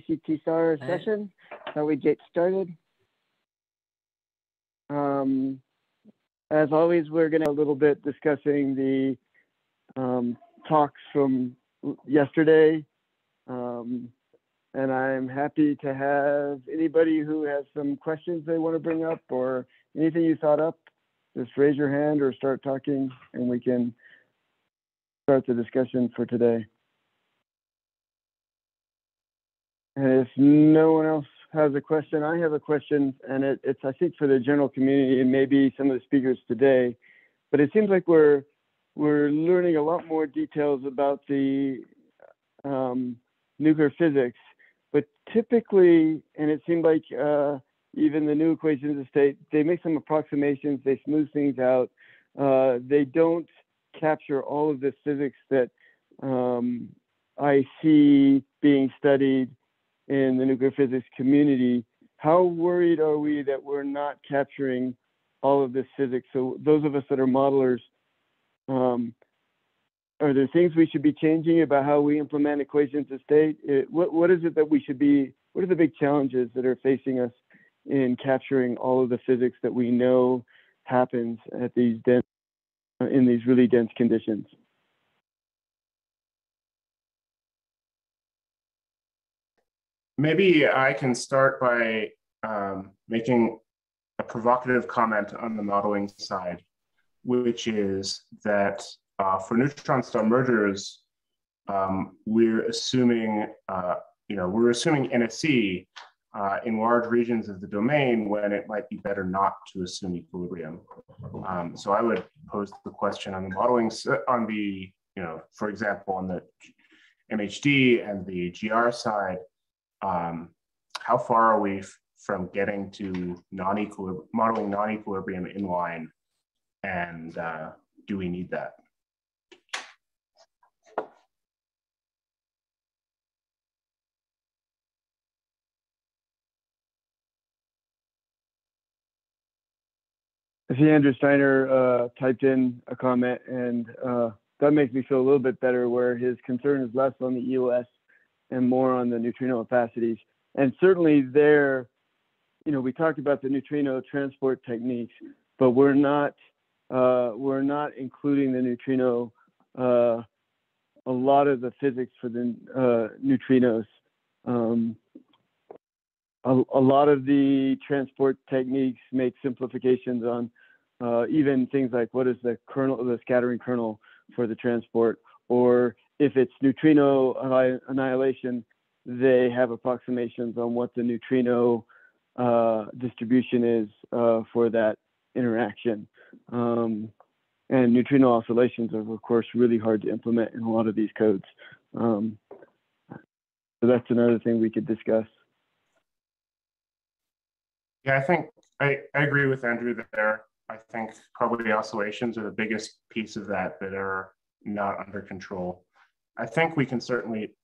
CT-SAR session. So we get started. As always, we're going to a little bit discussing the talks from yesterday. And I'm happy to have anybody who has some questions they want to bring up or anything you thought up, just raise your hand or start talking and we can start the discussion for today. And if no one else has a question, I have a question, and it's I think for the general community and maybe some of the speakers today, but it seems like we're learning a lot more details about the nuclear physics, but typically, and it seemed like even the new equations of state, they make some approximations, they smooth things out, they don't capture all of the physics that I see being studied in the nuclear physics community. How worried are we that we're not capturing all of this physics? So those of us that are modelers, are there things we should be changing about how we implement equations of state? What is it that we should be, what are the big challenges that are facing us in capturing all of the physics that we know happens at these dense, in these really dense conditions? Maybe I can start by making a provocative comment on the modeling side, which is that for neutron star mergers, we're assuming, we're assuming NSE in large regions of the domain when it might be better not to assume equilibrium. So I would pose the question on the modeling, on the, for example, on the MHD and the GR side, how far are we from getting to modeling non-equilibrium inline, and do we need that? I see Andrew Steiner typed in a comment, and that makes me feel a little bit better, where his concern is less on the EOS and more on the neutrino opacities. And certainly there, we talked about the neutrino transport techniques, but we're not including the neutrino, a lot of the physics for the neutrinos. A lot of the transport techniques make simplifications on even things like what is the kernel, the scattering kernel for the transport, or if it's neutrino annihilation, they have approximations on what the neutrino distribution is for that interaction. And neutrino oscillations are, of course, really hard to implement in a lot of these codes. So that's another thing we could discuss. Yeah, I think I agree with Andrew there. I think probably oscillations are the biggest piece of that are not under control. I think we can certainly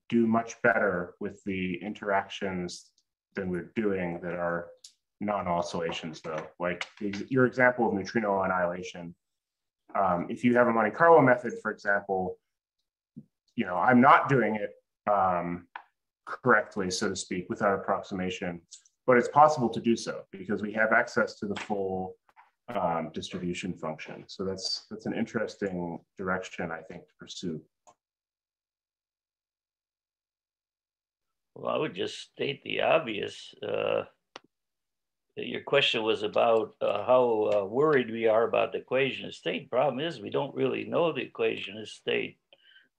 do much better with the interactions than we're doing that are non-oscillations, though. Like your example of neutrino annihilation. If you have a Monte Carlo method, for example, I'm not doing it correctly, so to speak, without approximation, but it's possible to do so because we have access to the full distribution function. So that's an interesting direction, I think, to pursue. Well, I would just state the obvious. Your question was about how worried we are about the equation of state. Problem is, we don't really know the equation of state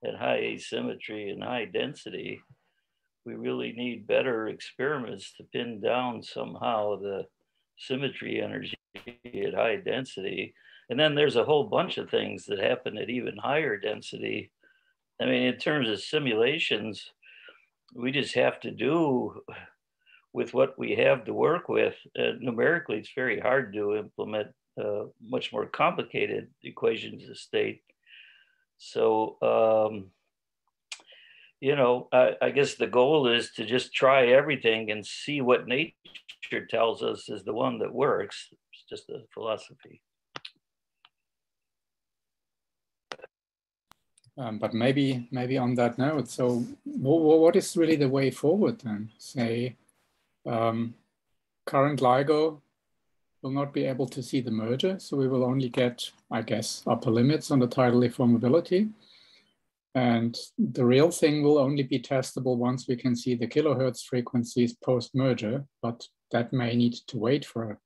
at high asymmetry and high density. We really need better experiments to pin down somehow the symmetry energy at high density. And then there's a whole bunch of things that happen at even higher density. I mean, in terms of simulations, we just have to do with what we have to work with. Numerically, it's very hard to implement much more complicated equations of state. So, I guess the goal is to just try everything and see what nature tells us is the one that works. It's just a philosophy. But maybe on that note, so what is really the way forward then? Say, current LIGO will not be able to see the merger, so we will only get, I guess, upper limits on the tidal deformability. And the real thing will only be testable once we can see the kilohertz frequencies post-merger, but that may need to wait for,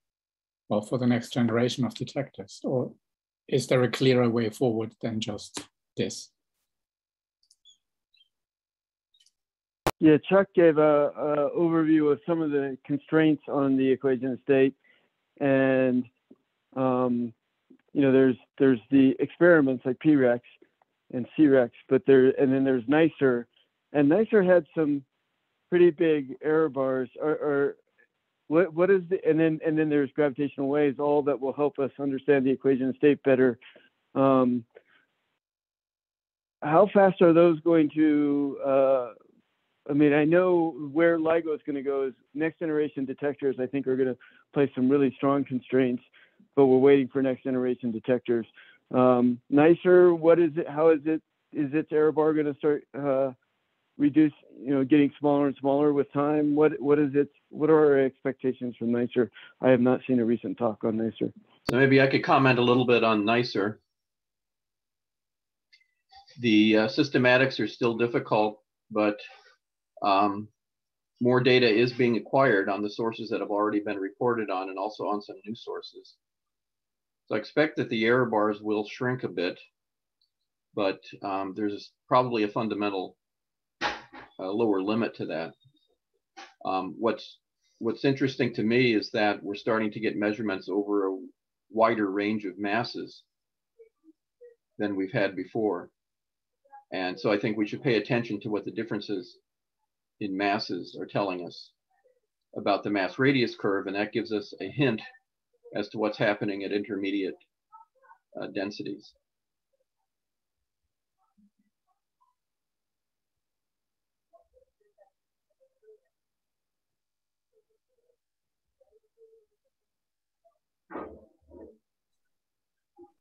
well, for the next generation of detectors. Or is there a clearer way forward than just this? Yeah, Chuck gave a overview of some of the constraints on the equation of state, and you know, there's the experiments like PREX and CREX, but and then there's NICER, and NICER had some pretty big error bars. Or what is the and then there's gravitational waves, all that will help us understand the equation of state better. How fast are those going to? I mean, I know where LIGO is going to go is next generation detectors, I think, are going to place some really strong constraints, but we're waiting for next generation detectors. NICER, what is it? How is it? Is its error bar going to start reduce, you know, getting smaller and smaller with time? What is it? What are our expectations from NICER? I have not seen a recent talk on NICER. So maybe I could comment a little bit on NICER. The systematics are still difficult, but more data is being acquired on the sources that have already been reported on, and also on some new sources. So I expect that the error bars will shrink a bit, but there's probably a fundamental lower limit to that. What's interesting to me is that we're starting to get measurements over a wider range of masses than we've had before. And so I think we should pay attention to what the differences in masses are telling us about the mass radius curve, and that gives us a hint as to what's happening at intermediate densities.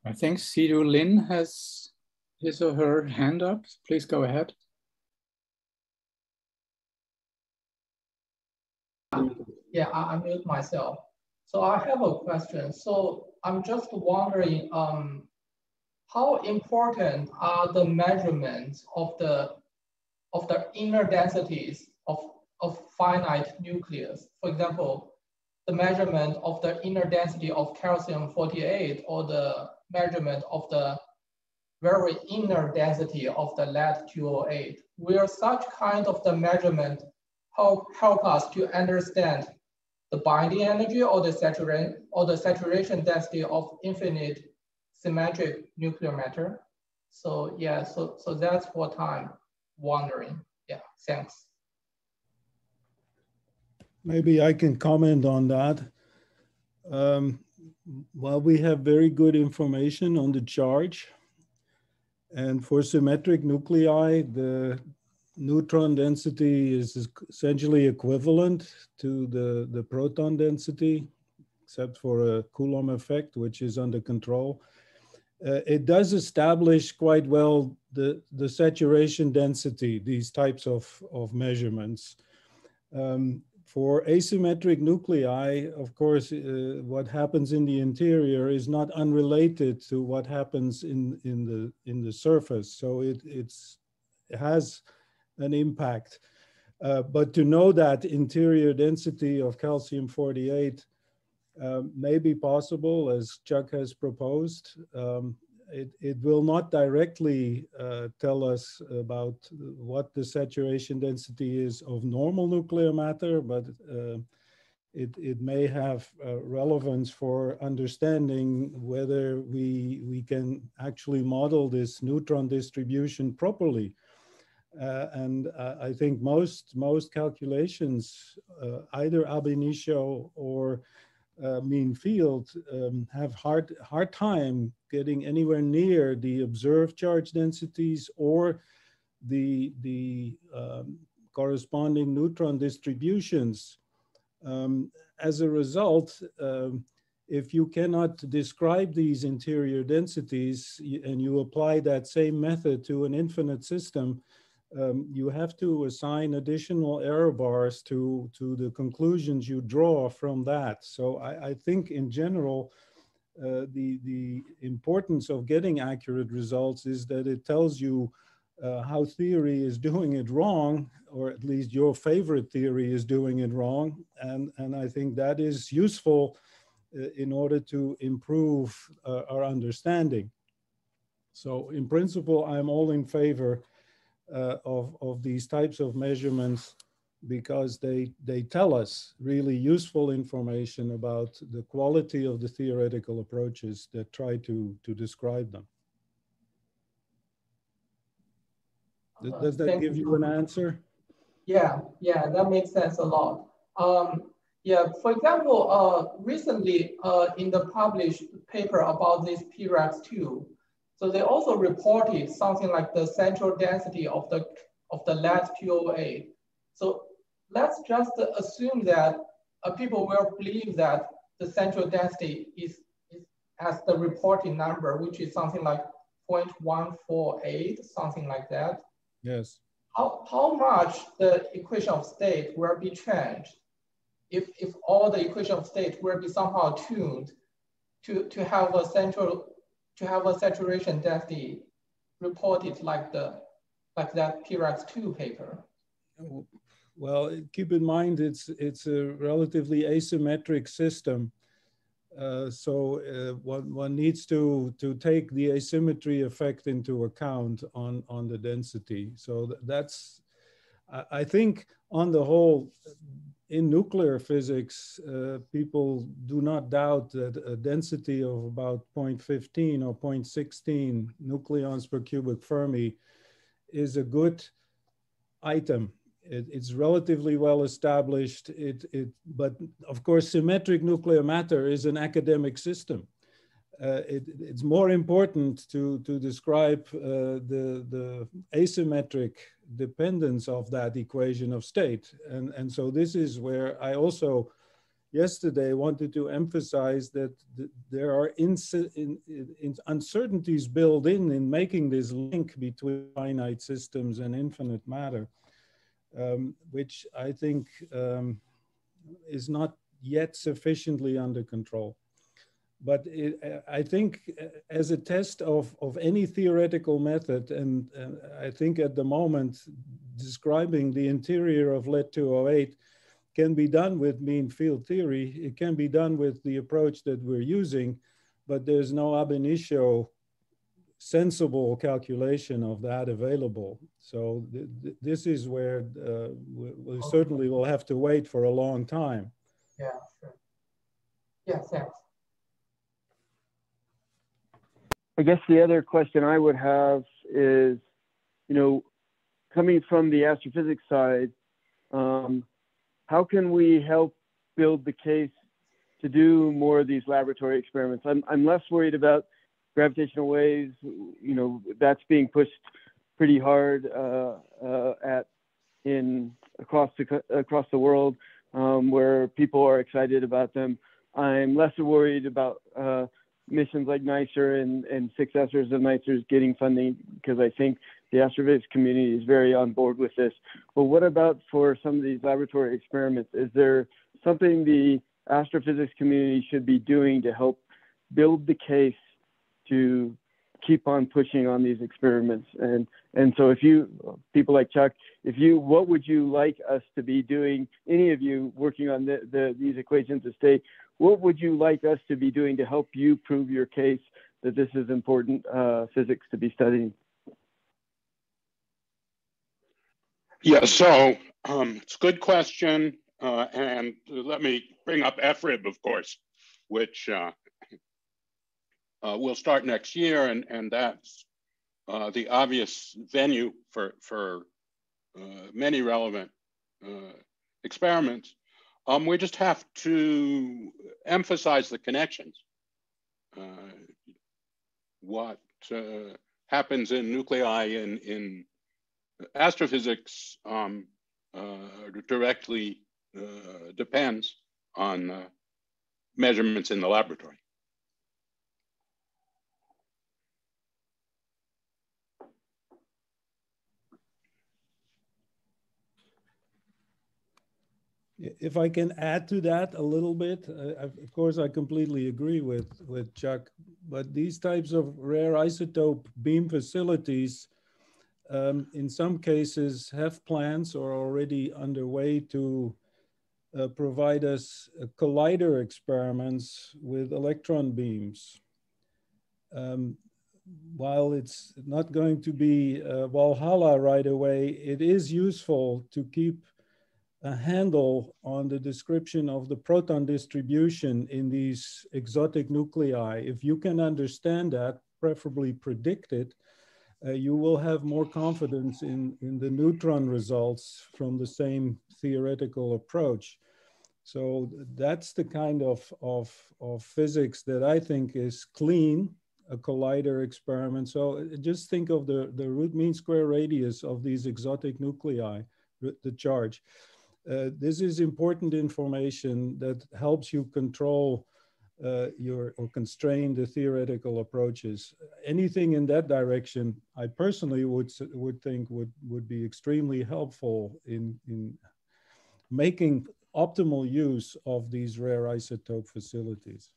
I think Sidu Lin has his or her hand up. Please go ahead. Yeah, I mute myself. So I have a question. So I'm just wondering, how important are the measurements of the inner densities of finite nucleus? For example, the measurement of the inner density of calcium-48, or the measurement of the very inner density of the lead-208. Will such kind of the measurement help us to understand the binding energy or the saturation density of infinite symmetric nuclear matter? So yeah, so that's what I'm wondering. Yeah, thanks. Maybe I can comment on that. Well, we have very good information on the charge. And for symmetric nuclei, the neutron density is essentially equivalent to the proton density, except for a Coulomb effect, which is under control. It does establish quite well the saturation density, these types of measurements. For asymmetric nuclei, of course, what happens in the interior is not unrelated to what happens in the surface. So it has an impact. But to know that interior density of calcium-48 may be possible, as Chuck has proposed. It will not directly tell us about what the saturation density is of normal nuclear matter, but it may have relevance for understanding whether we can actually model this neutron distribution properly. And I think most calculations, either ab initio or mean field, have hard time getting anywhere near the observed charge densities or the corresponding neutron distributions. As a result, if you cannot describe these interior densities and you apply that same method to an infinite system, you have to assign additional error bars to the conclusions you draw from that. So I think in general, the importance of getting accurate results is that it tells you how theory is doing it wrong, or at least your favorite theory is doing it wrong. And I think that is useful in order to improve our understanding. So in principle, I'm all in favor of these types of measurements because they tell us really useful information about the quality of the theoretical approaches that try to describe them. Does that give you an answer? Yeah, that makes sense a lot. Yeah, for example, recently in the published paper about this PRAX2, so they also reported something like the central density of the last P08. So let's just assume that people will believe that the central density is as the reporting number, which is something like 0.148, something like that. Yes. How much the equation of state will be changed if all the equation of state will be somehow tuned to have a saturation density reported like that PRAX2 paper? Well, keep in mind it's a relatively asymmetric system. So one needs to take the asymmetry effect into account on the density. So that's, I think on the whole, in nuclear physics, people do not doubt that a density of about 0.15 or 0.16 nucleons per cubic Fermi is a good item. It's relatively well established, but of course, symmetric nuclear matter is an academic system. It's more important to describe the asymmetric dependence of that equation of state. And so this is where I also yesterday wanted to emphasize that there are uncertainties built in making this link between finite systems and infinite matter. Which I think is not yet sufficiently under control. But I think as a test of any theoretical method, and I think at the moment, describing the interior of Lead-208 can be done with mean field theory. It can be done with the approach that we're using, but there's no ab initio sensible calculation of that available. So this is where we certainly will have to wait for a long time. Yeah, sure. Yeah, thanks. I guess the other question I would have is, coming from the astrophysics side, how can we help build the case to do more of these laboratory experiments? I'm less worried about gravitational waves, that's being pushed pretty hard across the world, where people are excited about them. I'm less worried about missions like NICER and successors of NICER's getting funding, because I think the astrophysics community is very on board with this. But what about for some of these laboratory experiments? Is there something the astrophysics community should be doing to help build the case to keep on pushing on these experiments? And so if people like Chuck, what would you like us to be doing, any of you working on these equations of state, what would you like us to be doing to help you prove your case that this is important physics to be studying? Yeah, so it's a good question. And let me bring up FRIB, of course, which we'll start next year, and that's the obvious venue for many relevant experiments. We just have to emphasize the connections. What happens in nuclei in astrophysics directly depends on measurements in the laboratory. If I can add to that a little bit, of course, I completely agree with Chuck, but these types of rare isotope beam facilities, in some cases, have plans or are already underway to provide us collider experiments with electron beams. While it's not going to be Valhalla right away, it is useful to keep a handle on the description of the proton distribution in these exotic nuclei. If you can understand that, preferably predict it, you will have more confidence in the neutron results from the same theoretical approach. So that's the kind of physics that I think is clean, a collider experiment. So just think of the root mean square radius of these exotic nuclei, the charge. This is important information that helps you control or constrain the theoretical approaches. Anything in that direction, I personally would think would be extremely helpful in making optimal use of these rare isotope facilities.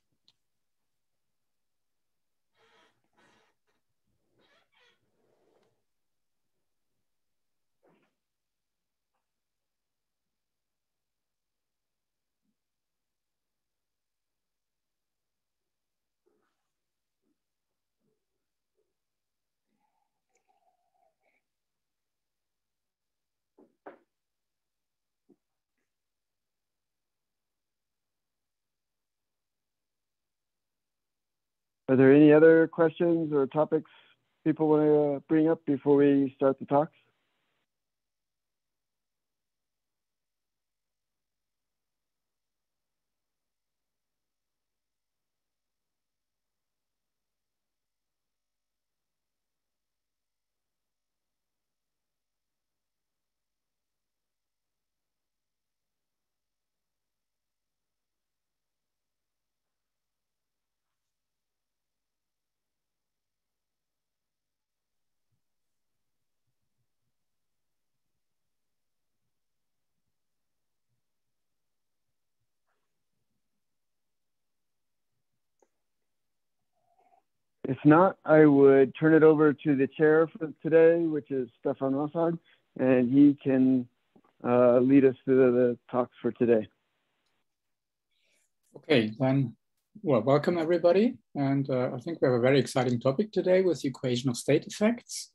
Are there any other questions or topics people want to bring up before we start the talks? If not, I would turn it over to the chair for today, which is Stefan Rossard, and he can lead us through the talks for today. Okay, then, well, welcome everybody. And I think we have a very exciting topic today with the equation of state effects.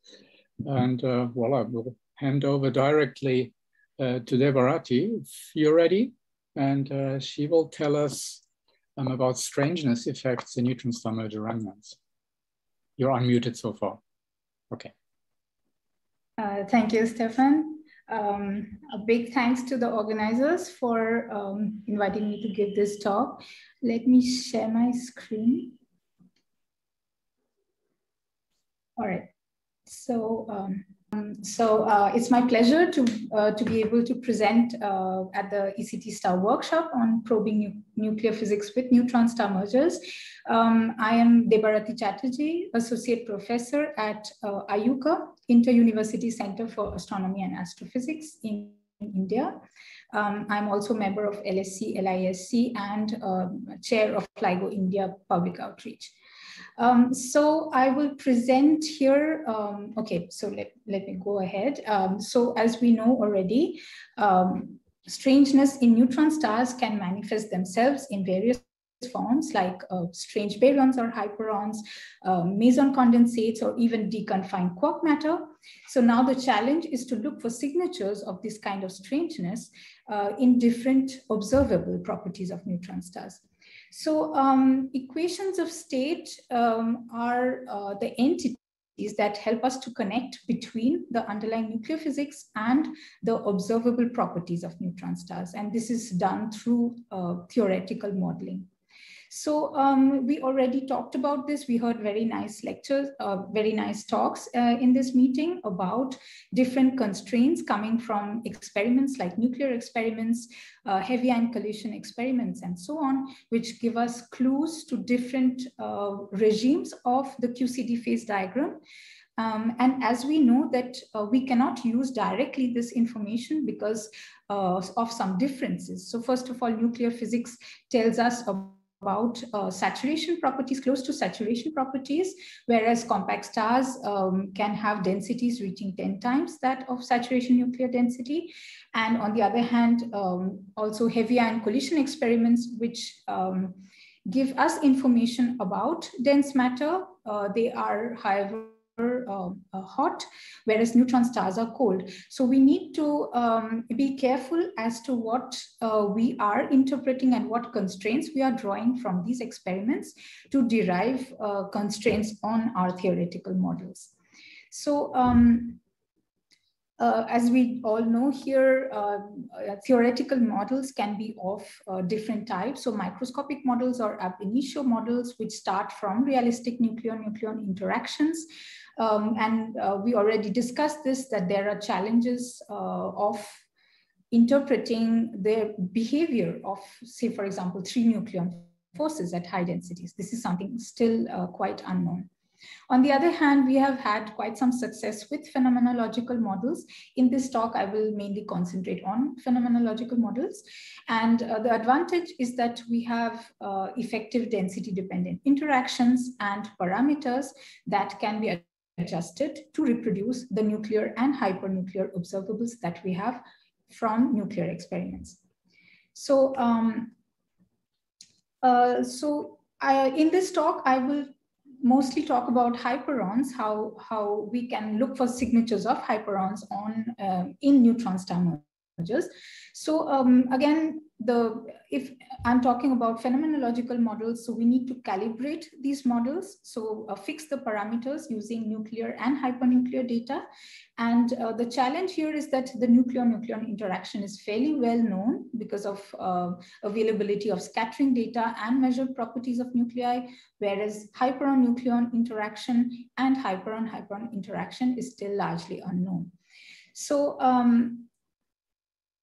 And well, I will hand over directly to Debarati, if you're ready. And she will tell us about strangeness effects in neutron star merger remnants. You're unmuted so far. Okay. Thank you, Stefan. A big thanks to the organizers for inviting me to give this talk. Let me share my screen. All right. So, it's my pleasure to be able to present at the ECT Star workshop on probing nuclear physics with neutron star mergers. I am Debarati Chatterjee, Associate Professor at IUCA, Inter-University Center for Astronomy and Astrophysics in India. I'm also a member of LSC, LISC, and Chair of LIGO India Public Outreach. So I will present here, okay, so let me go ahead. So as we know already, strangeness in neutron stars can manifest themselves in various forms like strange baryons or hyperons, meson condensates, or even deconfined quark matter. So now the challenge is to look for signatures of this kind of strangeness in different observable properties of neutron stars. So equations of state are the entities that help us to connect between the underlying nuclear physics and the observable properties of neutron stars. And this is done through theoretical modeling. So we already talked about this. We heard very nice lectures, very nice talks in this meeting about different constraints coming from experiments like nuclear experiments, heavy ion collision experiments, and so on, which give us clues to different regimes of the QCD phase diagram. And as we know that we cannot use directly this information because of some differences. So first of all, nuclear physics tells us about saturation properties, close to saturation properties, whereas compact stars can have densities reaching 10 times that of saturation nuclear density. And on the other hand, also heavy ion collision experiments, which give us information about dense matter. They are, however, hot, whereas neutron stars are cold. So we need to be careful as to what we are interpreting and what constraints we are drawing from these experiments to derive constraints on our theoretical models. So as we all know here, theoretical models can be of different types. So microscopic models or ab initio models, which start from realistic nucleon-nucleon interactions. We already discussed this, that there are challenges of interpreting the behavior of, say, for example, 3 nucleon forces at high densities. This is something still quite unknown. On the other hand, we have had quite some success with phenomenological models. In this talk, I will mainly concentrate on phenomenological models. And the advantage is that we have effective density-dependent interactions and parameters that can be adjusted to reproduce the nuclear and hypernuclear observables that we have from nuclear experiments. So, in this talk, I will mostly talk about hyperons, how we can look for signatures of hyperons on in neutron star mergers. So again, if I'm talking about phenomenological models, so we need to calibrate these models. So fix the parameters using nuclear and hypernuclear data. And the challenge here is that the nucleon-nucleon interaction is fairly well known because of availability of scattering data and measured properties of nuclei, whereas hyperon-nucleon interaction and hyperon-hyperon interaction is still largely unknown. So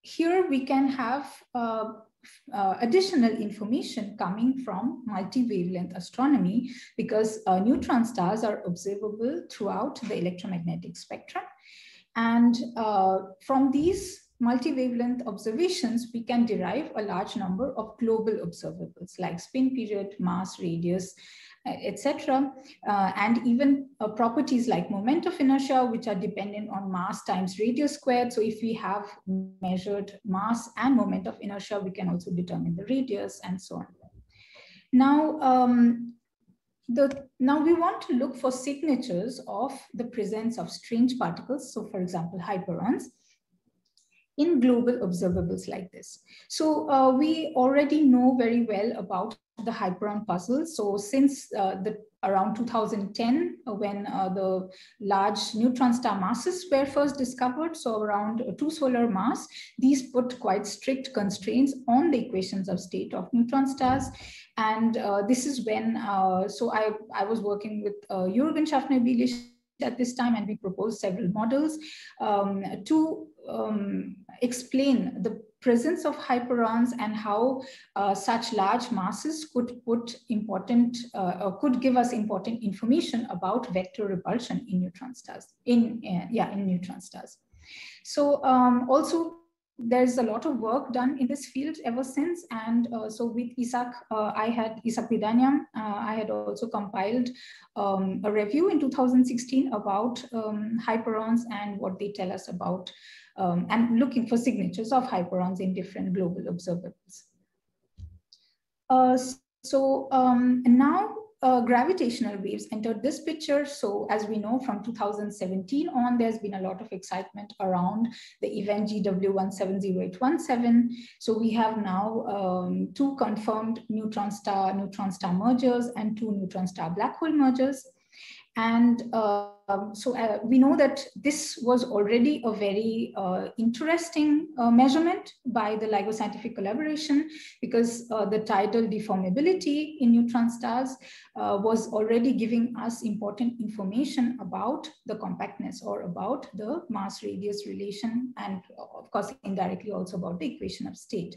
here we can have additional information coming from multi-wavelength astronomy, because neutron stars are observable throughout the electromagnetic spectrum. And from these multi-wavelength observations, we can derive a large number of global observables like spin period, mass, radius, etc. And even properties like moment of inertia, which are dependent on mass times radius squared. So if we have measured mass and moment of inertia, we can also determine the radius and so on. Now, now we want to look for signatures of the presence of strange particles. So for example, hyperons in global observables like this. So we already know very well about the hyperon puzzle. So since around 2010, when the large neutron star masses were first discovered, so around 2 solar mass, these put quite strict constraints on the equations of state of neutron stars. And this is when, so I was working with Jürgen Schaffner-Bilic at this time, and we proposed several models to explain the presence of hyperons and how such large masses could put important, could give us important information about vector repulsion in neutron stars, in neutron stars. So also, there's a lot of work done in this field ever since. And so with Isaac, Isaac Vidaniam, I had also compiled a review in 2016 about hyperons and what they tell us about, and looking for signatures of hyperons in different global observables. Now gravitational waves entered this picture. So as we know, from 2017 on, there's been a lot of excitement around the event GW170817. So we have now 2 confirmed neutron star mergers and 2 neutron star black hole mergers. And we know that this was already a very interesting measurement by the LIGO scientific collaboration, because the tidal deformability in neutron stars was already giving us important information about the compactness, or about the mass radius relation, and of course indirectly also about the equation of state.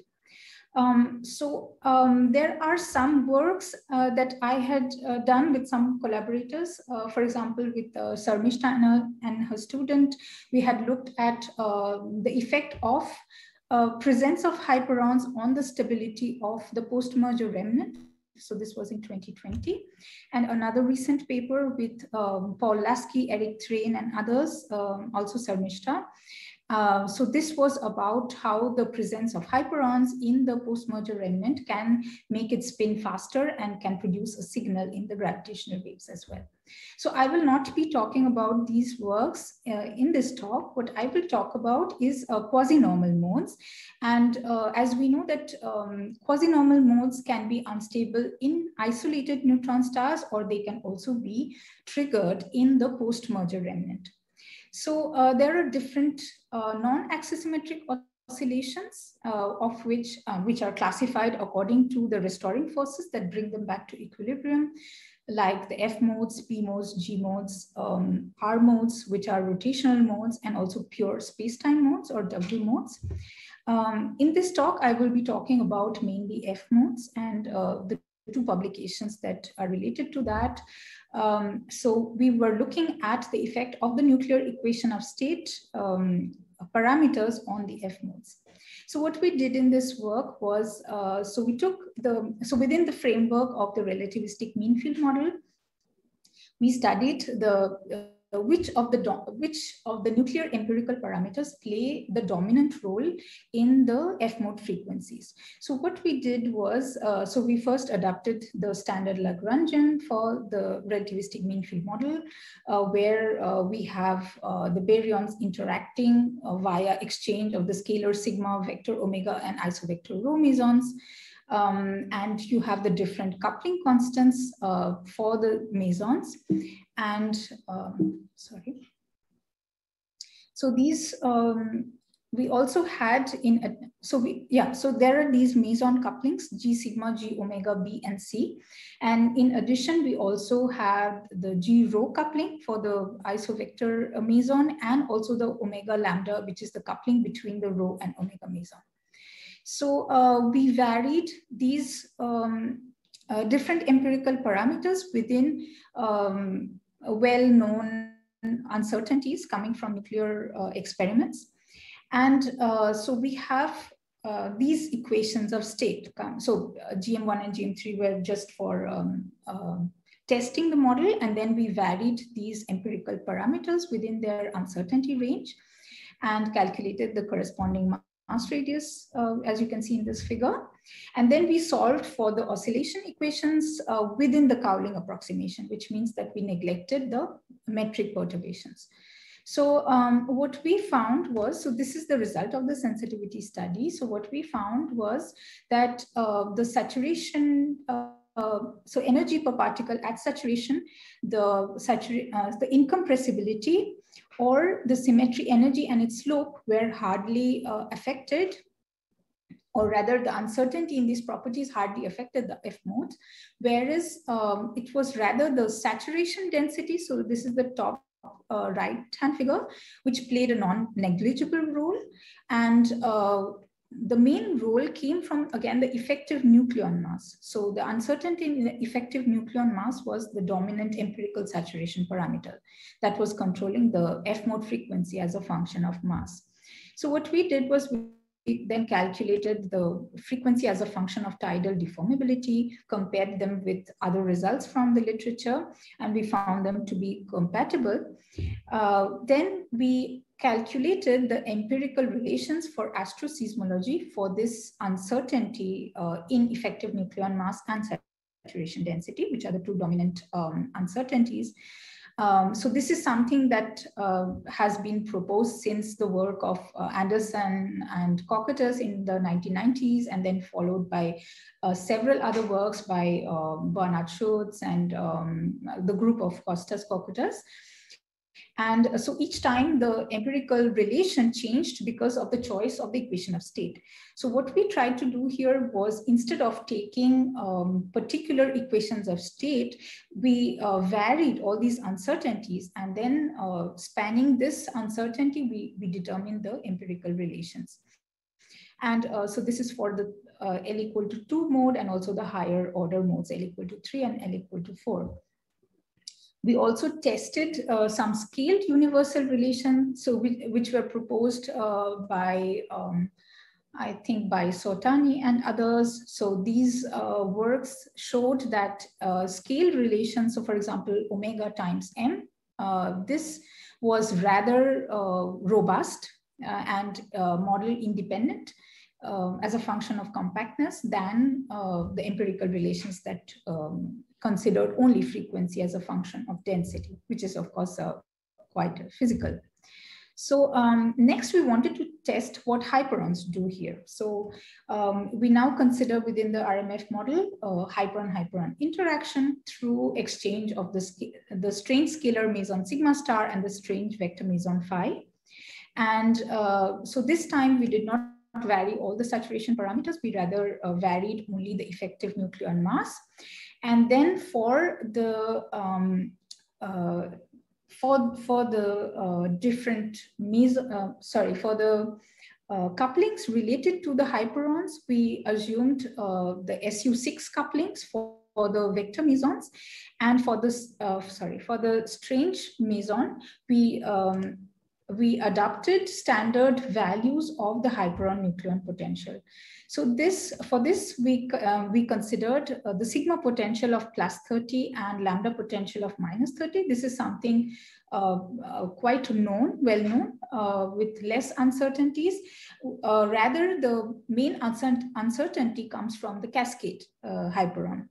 There are some works that I had done with some collaborators. For example, with Sarmishta and her student, we had looked at the effect of presence of hyperons on the stability of the post-merger remnant. So this was in 2020. And another recent paper with Paul Lasky, Eric Train, and others, also Sarmishta. So this was about how the presence of hyperons in the post-merger remnant can make it spin faster and can produce a signal in the gravitational waves as well. So I will not be talking about these works in this talk. What I will talk about is quasi-normal modes. And as we know that quasi-normal modes can be unstable in isolated neutron stars, or they can also be triggered in the post-merger remnant. So there are different non-axisymmetric oscillations, of which are classified according to the restoring forces that bring them back to equilibrium, like the F modes, P modes, G modes, R modes, which are rotational modes, and also pure spacetime modes, or W modes. In this talk, I will be talking about mainly F modes and the two publications that are related to that. So we were looking at the effect of the nuclear equation of state parameters on the F modes. So what we did in this work was, so within the framework of the relativistic mean field model, we studied which of the nuclear empirical parameters play the dominant role in the F mode frequencies. So what we did was, so we first adapted the standard Lagrangian for the relativistic mean field model, where we have the baryons interacting via exchange of the scalar sigma, vector omega, and isovector rho mesons. And you have the different coupling constants for the mesons. And sorry. So these we also had so there are these meson couplings, G sigma, G omega, B, and C. And in addition, we also have the G rho coupling for the isovector meson, and also the omega lambda, which is the coupling between the rho and omega meson. So we varied these different empirical parameters within well-known uncertainties coming from nuclear experiments. And so we have these equations of state. So GM1 and GM3 were just for testing the model, and then we varied these empirical parameters within their uncertainty range and calculated the corresponding mass radius, as you can see in this figure. And then we solved for the oscillation equations within the Cowling approximation, which means that we neglected the metric perturbations. So what we found was, so this is the result of the sensitivity study. So what we found was that the saturation, so energy per particle at saturation, the incompressibility or the symmetry energy and its slope were hardly affected, or rather the uncertainty in these properties hardly affected the F modes, whereas it was rather the saturation density. So this is the top right-hand figure, which played a non-negligible role. And the main role came from, again, the effective nucleon mass. So the uncertainty in the effective nucleon mass was the dominant empirical saturation parameter that was controlling the F mode frequency as a function of mass. So what we did was we then calculated the frequency as a function of tidal deformability, compared them with other results from the literature, and we found them to be compatible. Then we calculated the empirical relations for astroseismology for this uncertainty in effective nucleon mass and saturation density, which are the two dominant uncertainties. So this is something that has been proposed since the work of Anderson and Cockattus in the 1990s, and then followed by several other works by Bernard Schutz and the group of Costas Cockattus. And so each time the empirical relation changed because of the choice of the equation of state. So what we tried to do here was, instead of taking particular equations of state, we varied all these uncertainties, and then spanning this uncertainty, we determined the empirical relations. And so this is for the L equal to 2 mode, and also the higher order modes, L equal to 3 and L equal to 4. We also tested some scaled universal relations, so which were proposed by, I think, by Sotani and others. So these works showed that scaled relations, so for example, omega times m, this was rather robust and model independent as a function of compactness than the empirical relations that considered only frequency as a function of density, which is of course quite physical. So next we wanted to test what hyperons do here. So we now consider within the RMF model hyperon-hyperon interaction through exchange of the strange scalar meson sigma star and the strange vector meson phi. And so this time we did not vary all the saturation parameters, we rather varied only the effective nucleon mass. And then for the different for the couplings related to the hyperons, we assumed the SU6 couplings for the vector mesons, and for this for the strange meson, we adopted standard values of the hyperon nucleon potential. So for this, we considered the sigma potential of +30 and lambda potential of -30. This is something quite known, well known, with less uncertainties. Rather, the main uncertainty comes from the cascade hyperon.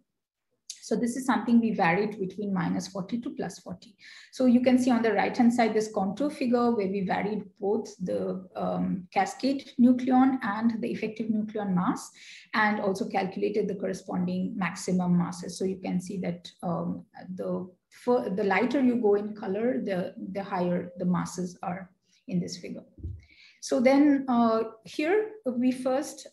So this is something we varied between -40 to +40. So you can see on the right-hand side this contour figure where we varied both the cascade nucleon and the effective nucleon mass, and also calculated the corresponding maximum masses. So you can see that the lighter you go in color, the higher the masses are in this figure. So then here we first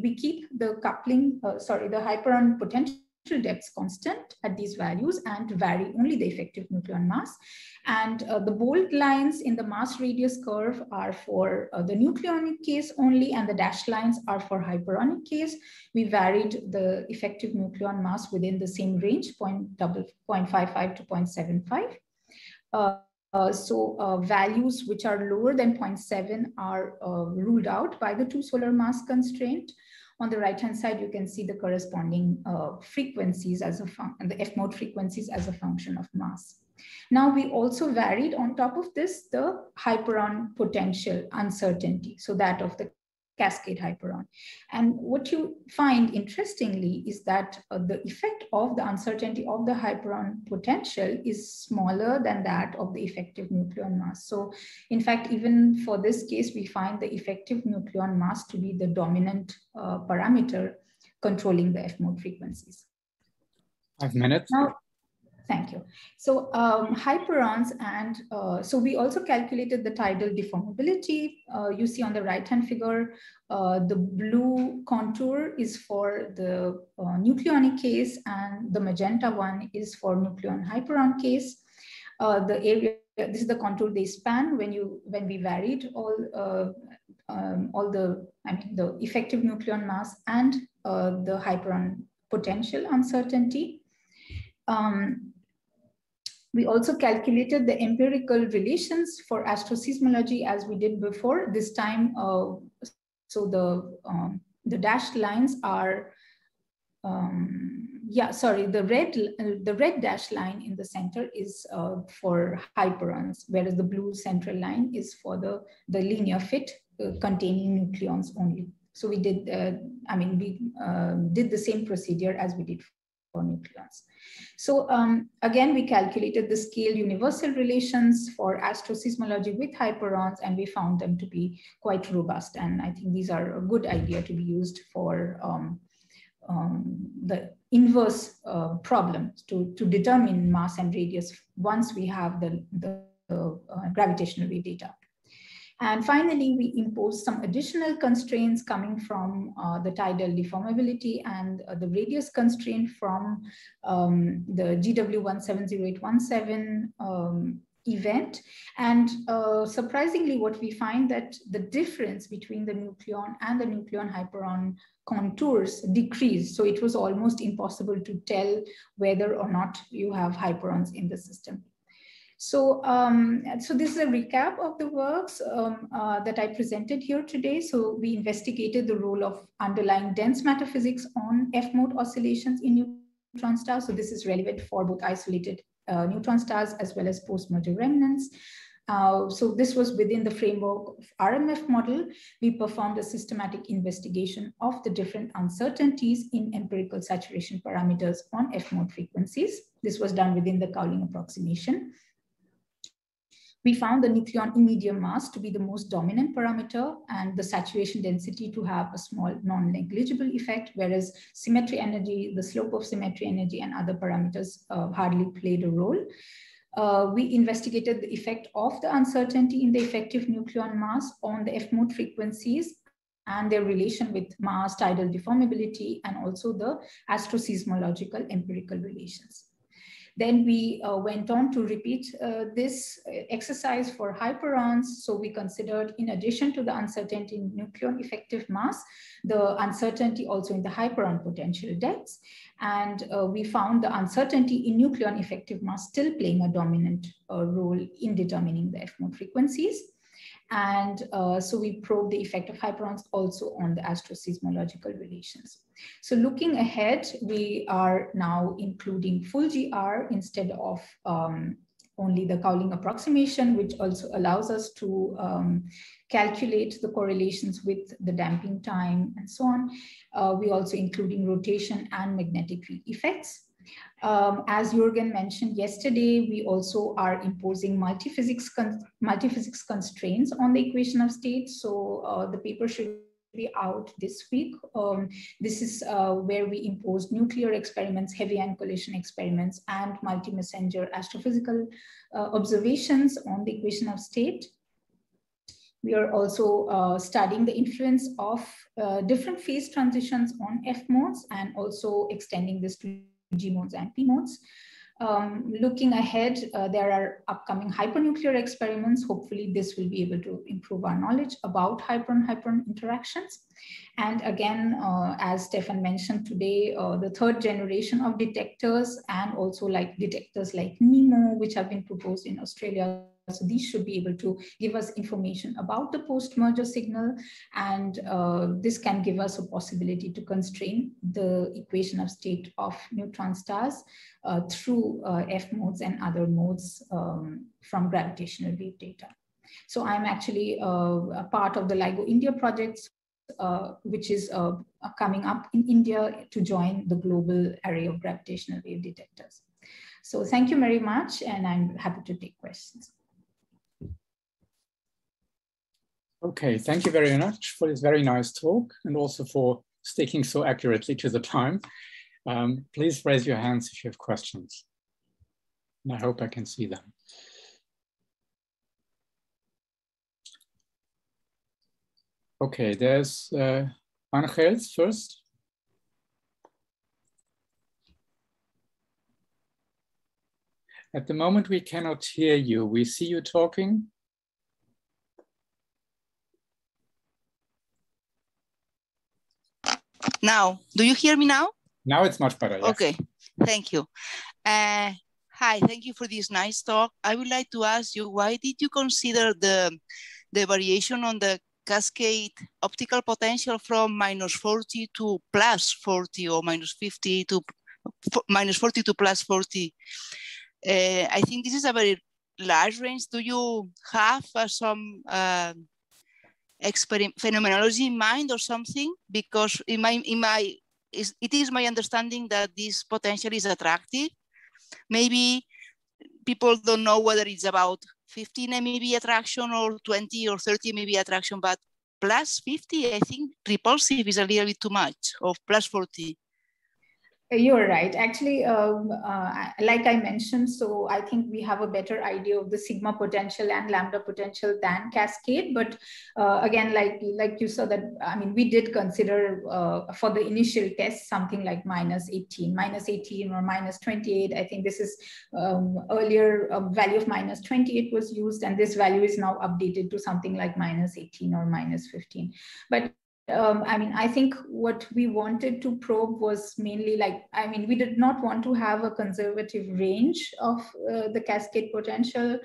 we keep the coupling, the hyperon potential depths constant at these values and vary only the effective nucleon mass. And the bold lines in the mass radius curve are for the nucleonic case only, and the dashed lines are for hyperonic case. We varied the effective nucleon mass within the same range, 0.55 to 0.75. Values which are lower than 0.7 are ruled out by the 2 solar mass constraint. On the right-hand side, you can see the corresponding frequencies as the F-mode frequencies as a function of mass. Now, we also varied on top of this, the hyperon potential uncertainty, so that of the cascade hyperon. And what you find interestingly is that the effect of the uncertainty of the hyperon potential is smaller than that of the effective nucleon mass. So in fact, even for this case, we find the effective nucleon mass to be the dominant parameter controlling the F-mode frequencies. 5 minutes. Now, thank you. So hyperons, and so we also calculated the tidal deformability. You see on the right-hand figure, the blue contour is for the nucleonic case, and the magenta one is for nucleon hyperon case. The area, this is the contour they span when we varied all the effective nucleon mass and the hyperon potential uncertainty. We also calculated the empirical relations for astroseismology as we did before. This time, so the dashed lines are, the red dashed line in the center is for hyperons, whereas the blue central line is for the linear fit containing nucleons only. So we did, we did the same procedure as we did nucleons. So again, we calculated the scale universal relations for astroseismology with hyperons, and we found them to be quite robust. And I think these are a good idea to be used for the inverse problem to determine mass and radius once we have the gravitational wave data. And finally, we imposed some additional constraints coming from the tidal deformability and the radius constraint from the GW170817 event. And surprisingly, what we find that the difference between the nucleon and the nucleon hyperon contours decreased. So it was almost impossible to tell whether or not you have hyperons in the system. So, so this is a recap of the works that I presented here today. So we investigated the role of underlying dense matter physics on F-mode oscillations in neutron stars. So this is relevant for both isolated neutron stars as well as post-merger remnants. So this was within the framework of RMF model. We performed a systematic investigation of the different uncertainties in empirical saturation parameters on F-mode frequencies. This was done within the Cowling approximation. We found the nucleon immediate mass to be the most dominant parameter and the saturation density to have a small non-negligible effect, whereas symmetry energy, the slope of symmetry energy and other parameters hardly played a role. We investigated the effect of the uncertainty in the effective nucleon mass on the F-mode frequencies and their relation with mass, tidal deformability, and also the astroseismological empirical relations. Then we went on to repeat this exercise for hyperons. So we considered, in addition to the uncertainty in nucleon effective mass, the uncertainty also in the hyperon potential depths. And we found the uncertainty in nucleon effective mass still playing a dominant role in determining the F-mode frequencies. And so we probed the effect of hyperons also on the astroseismological relations. So looking ahead, we are now including full GR instead of only the Cowling approximation, which also allows us to calculate the correlations with the damping time and so on. We also including rotation and magnetic field effects. As Jürgen mentioned yesterday, we also are imposing multiphysics constraints on the equation of state. So the paper should be out this week. This is where we imposed nuclear experiments, heavy ion collision experiments, and multi-messenger astrophysical observations on the equation of state. We are also studying the influence of different phase transitions on F modes and also extending this to G modes and P modes. Looking ahead, there are upcoming hypernuclear experiments. Hopefully this will be able to improve our knowledge about hyperon-hyperon interactions. And again, as Stefan mentioned today, the third generation of detectors and also like detectors like NEMO, which have been proposed in Australia. So these should be able to give us information about the post-merger signal, and this can give us a possibility to constrain the equation of state of neutron stars through F modes and other modes from gravitational wave data. So I'm actually a part of the LIGO India project, which is coming up in India to join the global array of gravitational wave detectors. So thank you very much, and I'm happy to take questions. Okay, thank you very much for this very nice talk and also for sticking so accurately to the time. Please raise your hands if you have questions. And I hope I can see them. Okay, there's Angels first. At the moment, we cannot hear you. We see you talking. Now, do you hear me now? Now it's much better, yes. Okay, thank you. Hi, thank you for this nice talk. I would like to ask you, why did you consider the variation on the cascade optical potential from -40 to +40 or -50 to -40 to +40? I think this is a very large range. Do you have some phenomenology in mind or something? Because in my it is my understanding that this potential is attractive. Maybe people don't know whether it's about 15 MeV attraction or 20 or 30 MeV attraction, but plus 50, I think repulsive is a little bit too much, or plus 40. You're right. Actually, like I mentioned, so I think we have a better idea of the sigma potential and lambda potential than cascade. But again, like you saw that, I mean, we did consider for the initial test something like minus 18 or minus 28. I think this is earlier value of minus 28 was used, and this value is now updated to something like minus 18 or minus 15. But I mean, I think what we wanted to probe was mainly like, I mean, we did not want to have a conservative range of the cascade potential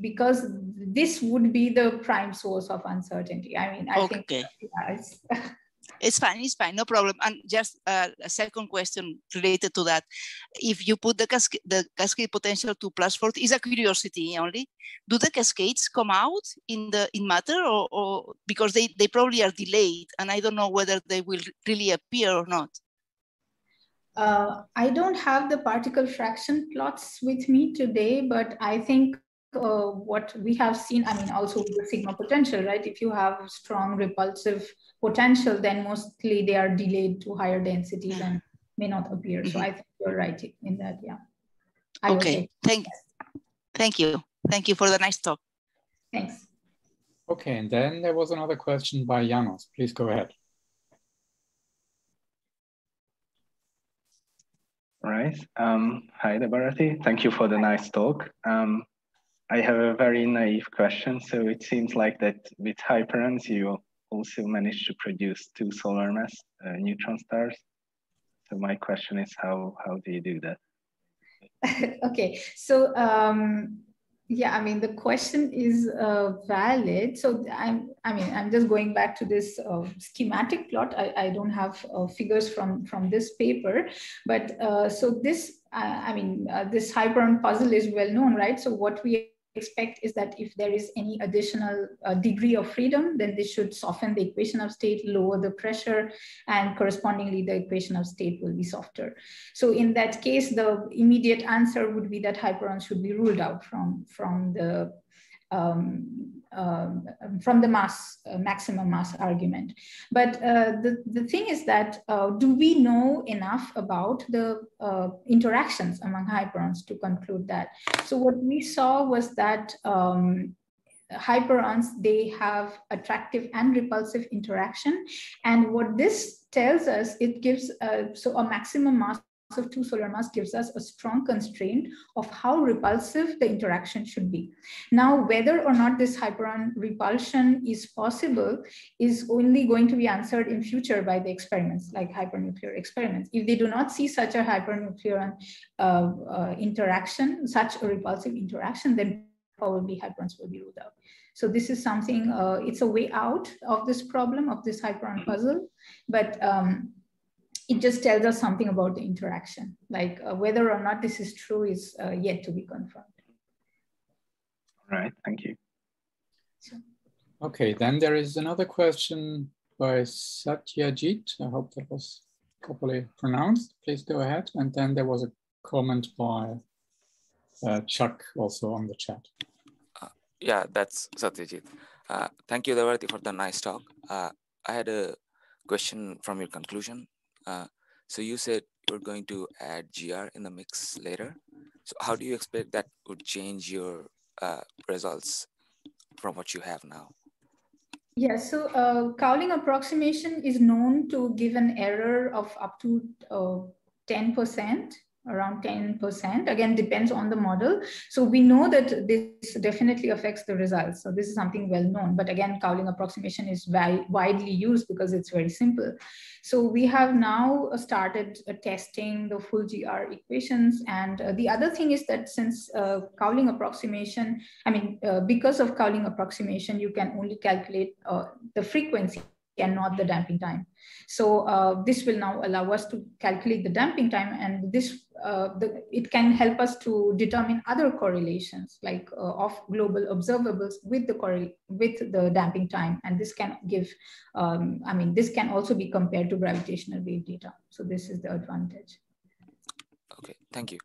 because this would be the prime source of uncertainty. I mean, I think it's fine, no problem. And just a second question related to that. If you put the cascade potential to plus 40, is a curiosity only. Do the cascades come out in matter or because they probably are delayed and I don't know whether they will really appear or not? I don't have the particle fraction plots with me today, but I think what we have seen, I mean, also with the sigma potential, right? If you have strong repulsive potential, then mostly they are delayed to higher densities and may not appear. So I think you're right in that, yeah. Okay, thank you. Thank you for the nice talk. Thanks. Okay, and then there was another question by Janos. Please go ahead. All right. Hi, Debarati. Thank you for the nice talk. I have a very naive question. So it seems like that with hyperons, you also managed to produce 2 solar mass neutron stars. So my question is, how do you do that? Okay, so yeah, I mean, the question is valid. So I'm just going back to this schematic plot. I don't have figures from this paper, but so this, this hyperon puzzle is well known, right? So what we expect is that if there is any additional degree of freedom, then this should soften the equation of state, lower the pressure, and correspondingly the equation of state will be softer. So in that case, the immediate answer would be that hyperons should be ruled out from the maximum mass argument. But the thing is that do we know enough about the interactions among hyperons to conclude that? So what we saw was that hyperons, they have attractive and repulsive interaction. And what this tells us, it gives, so a maximum mass of 2 solar mass gives us a strong constraint of how repulsive the interaction should be. Now, whether or not this hyperon repulsion is possible is only going to be answered in future by the experiments, like hypernuclear experiments. If they do not see such a hypernuclear interaction, such a repulsive interaction, then probably hyperons will be ruled out. So this is something, it's a way out of this problem, of this hyperon puzzle, but it just tells us something about the interaction. Like whether or not this is true is yet to be confirmed. All right, thank you. Okay, then there is another question by Satyajit. I hope that was properly pronounced. Please go ahead. And then there was a comment by Chuck also on the chat. Yeah, that's Satyajit. Thank you, Devarati, for the nice talk. I had a question from your conclusion. So you said you're going to add GR in the mix later. So how do you expect that would change your results from what you have now? Yeah, so Cowling approximation is known to give an error of up to 10%. Around 10%, again, depends on the model. So we know that this definitely affects the results. So this is something well known, but again, Cowling approximation is widely used because it's very simple. So we have now started testing the full GR equations. And the other thing is that since Cowling approximation, because of Cowling approximation, you can only calculate the frequency and not the damping time. So this will now allow us to calculate the damping time, and this it can help us to determine other correlations like of global observables with the damping time, and this can give, I mean, this can also be compared to gravitational wave data. So this is the advantage. Okay, thank you.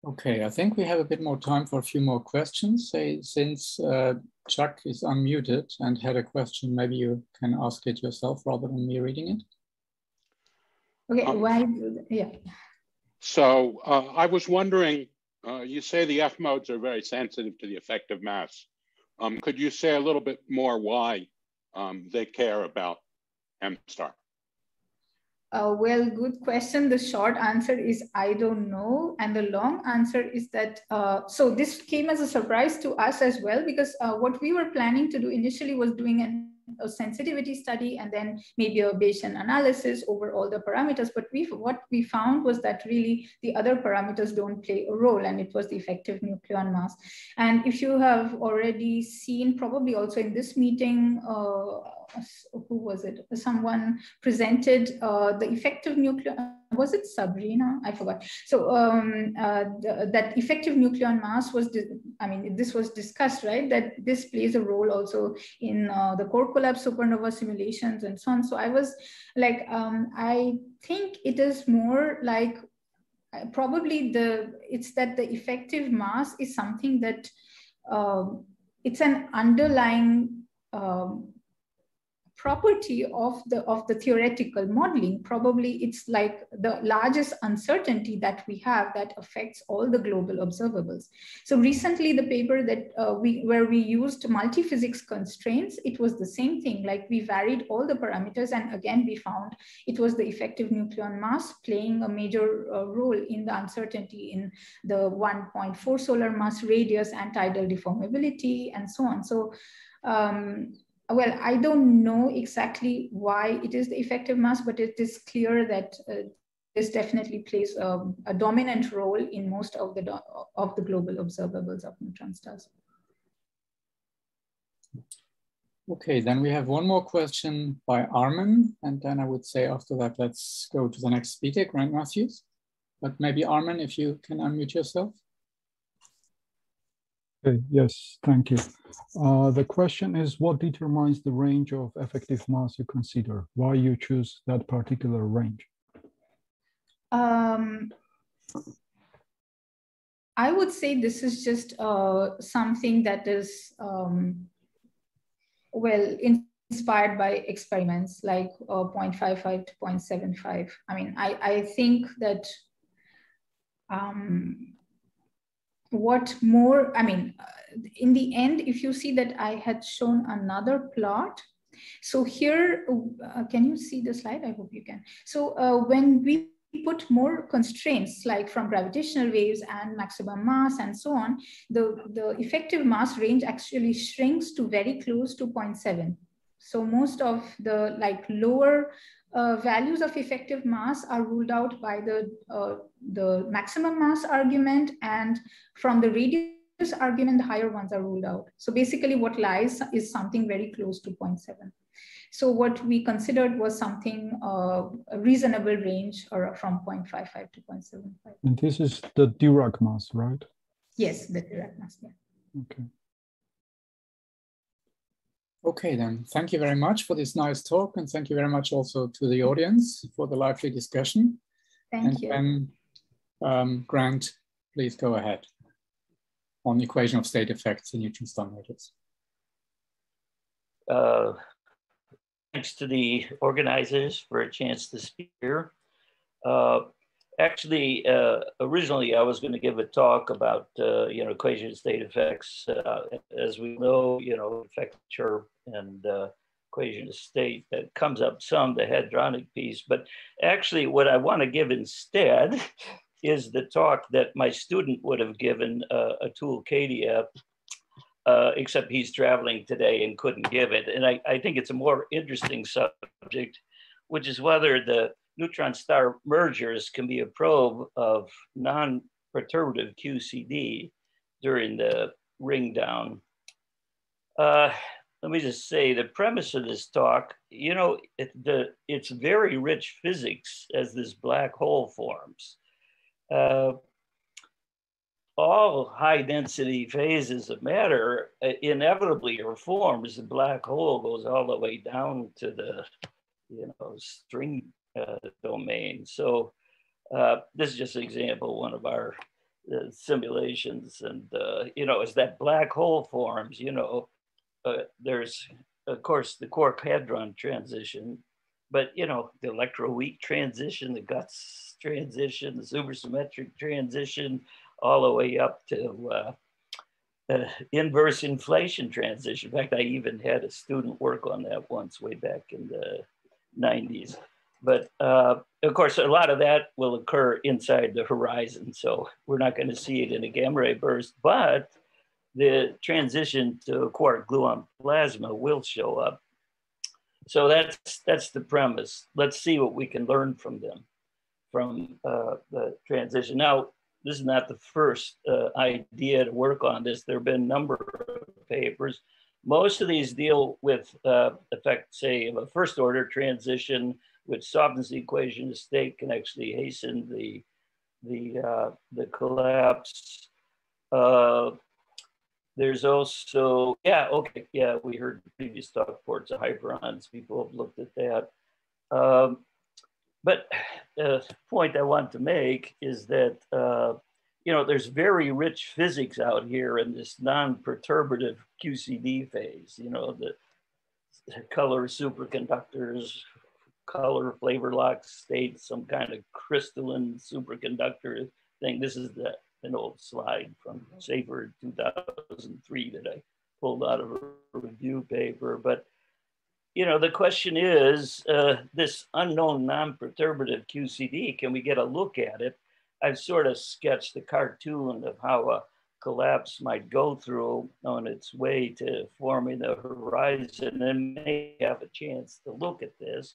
Okay, I think we have a bit more time for a few more questions. Since Chuck is unmuted and had a question, maybe you can ask it yourself rather than me reading it. Okay, yeah. So I was wondering, you say the F modes are very sensitive to the effective mass. Could you say a little bit more why they care about M star? Well, good question. The short answer is I don't know. And the long answer is that, so this came as a surprise to us as well, because what we were planning to do initially was doing a sensitivity study and then maybe a Bayesian analysis over all the parameters. But what we found was that really the other parameters don't play a role, and it was the effective nucleon mass. And if you have already seen, probably also in this meeting, who was it? Someone presented the effective nucleon, was it Sabrina? I forgot. So that effective nucleon mass was, this was discussed, right? That this plays a role also in the core collapse supernova simulations and so on. So I was like, I think it is more like probably it's that the effective mass is something that it's an underlying property of the theoretical modeling. Probably it's like the largest uncertainty that we have that affects all the global observables. So recently the paper that where we used multi-physics constraints, it was the same thing. Like we varied all the parameters, and again we found it was the effective nucleon mass playing a major role in the uncertainty in the 1.4 solar mass radius and tidal deformability and so on. So well, I don't know exactly why it is the effective mass, but it is clear that this definitely plays a dominant role in most of the global observables of neutron stars. Okay, then we have one more question by Armin, and then I would say after that, let's go to the next speaker, Grant Matthews. But maybe Armin, if you can unmute yourself. Yes, thank you. The question is, what determines the range of effective mass you consider? Why you choose that particular range? I would say this is just something that is, well, inspired by experiments like 0.55 to 0.75. I mean, I think that what more, I mean, in the end, if you see that I had shown another plot. So here, can you see the slide? I hope you can. So when we put more constraints like from gravitational waves and maximum mass and so on, the effective mass range actually shrinks to very close to 0.7. So most of the like lower values of effective mass are ruled out by the maximum mass argument, and from the radius argument, the higher ones are ruled out. So basically what lies is something very close to 0.7. So what we considered was something, a reasonable range, or from 0.55 to 0.75. And this is the Dirac mass, right? Yes, the Dirac mass, yeah. Okay. Okay, then thank you very much for this nice talk, and thank you very much also to the audience for the lively discussion. Thank you. And Grant, please go ahead on the equation of state effects in neutron star mergers. Thanks to the organizers for a chance to speak here. Actually, originally I was going to give a talk about equation of state effects. As we know, effect chirp and equation of state, that comes up some, the hadronic piece. But actually, what I want to give instead is the talk that my student would have given, Atul Kadia, except he's traveling today and couldn't give it. And I think it's a more interesting subject, which is whether the neutron star mergers can be a probe of non-perturbative QCD during the ring down. let me just say the premise of this talk, you know, it's very rich physics as this black hole forms. All high density phases of matter inevitably are formed as the black hole goes all the way down to the, you know, string domain. So this is just an example, one of our simulations. And, you know, as that black hole forms, you know, there's, of course, the quark-hadron transition, but, you know, the electroweak transition, the Guts transition, the supersymmetric transition, all the way up to inverse inflation transition. In fact, I even had a student work on that once way back in the 90s. But of course, a lot of that will occur inside the horizon. So we're not going to see it in a gamma ray burst, but the transition to quark gluon plasma will show up. So that's the premise. Let's see what we can learn from them, from the transition. Now, this is not the first idea to work on this. There have been a number of papers. Most of these deal with effect, say, of a first order transition, which softens the equation to state, can actually hasten the collapse. There's also, yeah, okay, yeah, we heard previous talk reports of hyperons. People have looked at that. But the point I want to make is that, you know, there's very rich physics out here in this non-perturbative QCD phase, you know, the color superconductors, color flavor lock state, some kind of crystalline superconductor thing. This is an old slide from Safer 2003 that I pulled out of a review paper. But, you know, the question is, this unknown non-perturbative QCD, can we get a look at it? I've sort of sketched a cartoon of how a collapse might go through on its way to forming the horizon, and may have a chance to look at this.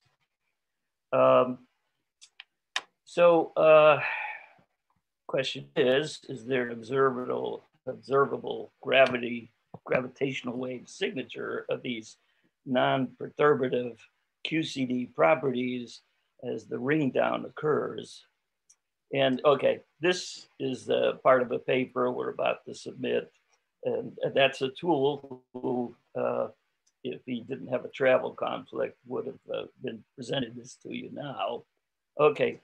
Question is there an observable gravitational wave signature of these non-perturbative QCD properties as the ring down occurs? And okay, this is part of a paper we're about to submit, and that's a tool who, if he didn't have a travel conflict, would have been presented this to you now. Okay,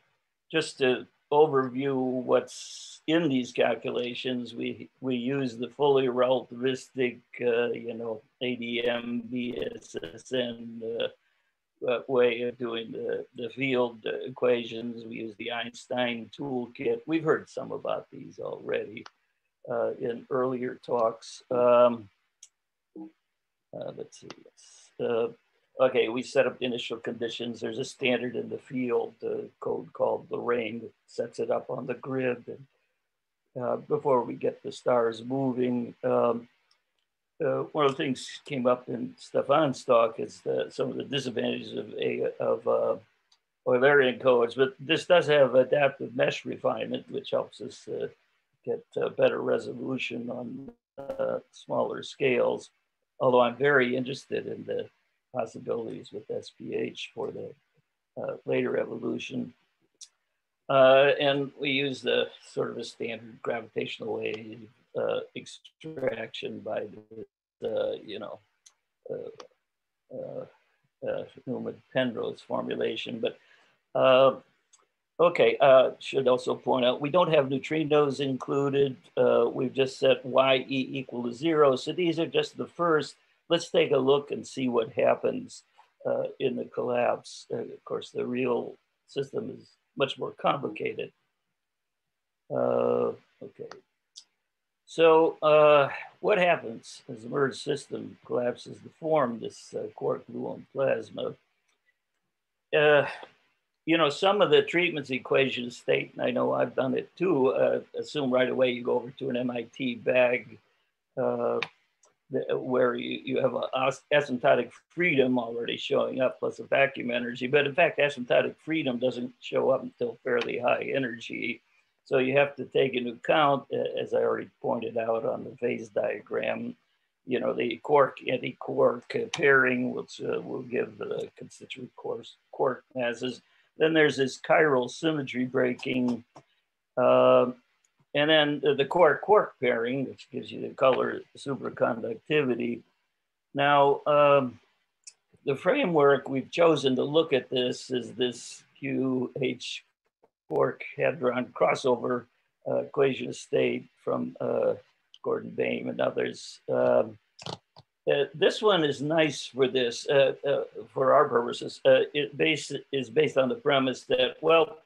just to overview what's in these calculations, we use the fully relativistic, you know, ADM, BSSN way of doing the field equations. We use the Einstein toolkit. We've heard some about these already in earlier talks. Let's see. Okay, we set up the initial conditions. There's a standard in the field code called the ring that sets it up on the grid. And, before we get the stars moving, one of the things came up in Stefan's talk is some of the disadvantages of Eulerian codes, but this does have adaptive mesh refinement, which helps us get better resolution on smaller scales. Although I'm very interested in the possibilities with SPH for the later evolution. And we use the sort of a standard gravitational wave extraction by the you know, Newman Penrose formulation. But okay, should also point out, we don't have neutrinos included. We've just set YE equal to 0. So these are just the first. Let's take a look and see what happens in the collapse. Of course, the real system is much more complicated. Okay. So what happens as the merged system collapses to form this quark gluon plasma? You know, some of the treatments equations state, and I know I've done it too, assume right away you go over to an MIT bag where you have an asymptotic freedom already showing up plus a vacuum energy. But in fact, asymptotic freedom doesn't show up until fairly high energy. So you have to take into account, as I already pointed out on the phase diagram, you know, the quark anti-quark pairing, which will give the constituent quark masses. Then there's this chiral symmetry breaking, and then the quark-quark pairing, which gives you the color superconductivity. Now, the framework we've chosen to look at this is this QH quark hadron crossover equation of state from Gordon Bain and others. This one is nice for this, for our purposes. It is based on the premise that, well,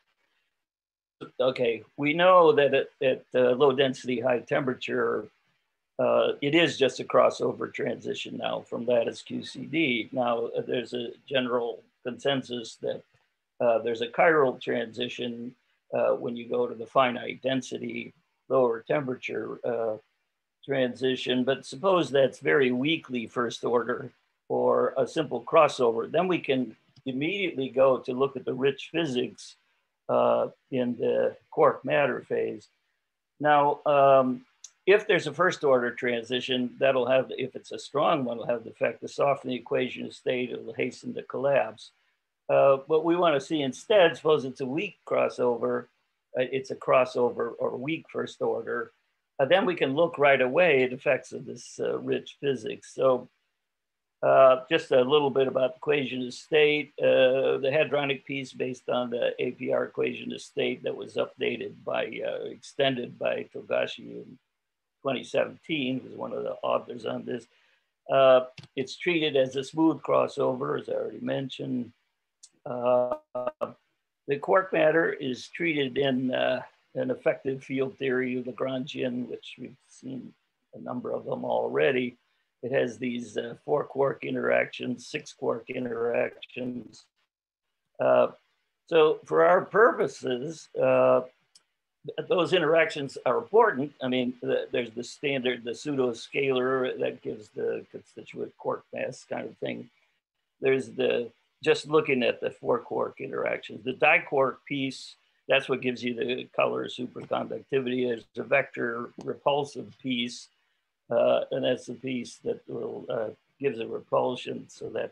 okay, we know that at low density, high temperature, it is just a crossover transition now from lattice QCD. Now, there's a general consensus that there's a chiral transition when you go to the finite density, lower temperature transition, but suppose that's very weakly first order or a simple crossover, then we can immediately go to look at the rich physics in the quark matter phase. Now, if there's a first order transition, that'll have, if it's a strong one, will have the effect to soften the equation of state, it'll hasten the collapse. What we want to see instead, suppose it's a weak crossover, it's a crossover or weak first order, then we can look right away at effects of this rich physics. So just a little bit about the equation of state, the hadronic piece based on the APR equation of state that was updated by, extended by Togashi in 2017, was one of the authors on this. It's treated as a smooth crossover, as I already mentioned. The quark matter is treated in an effective field theory, Lagrangian, which we've seen a number of them already. It has these 4 quark interactions, 6 quark interactions. So for our purposes, those interactions are important. I mean, there's the standard, the pseudo-scalar that gives the constituent quark mass kind of thing. There's the, just looking at the 4 quark interactions. The diquark piece, that's what gives you the color superconductivity. There's a vector repulsive piece, and that's the piece that will gives a repulsion so that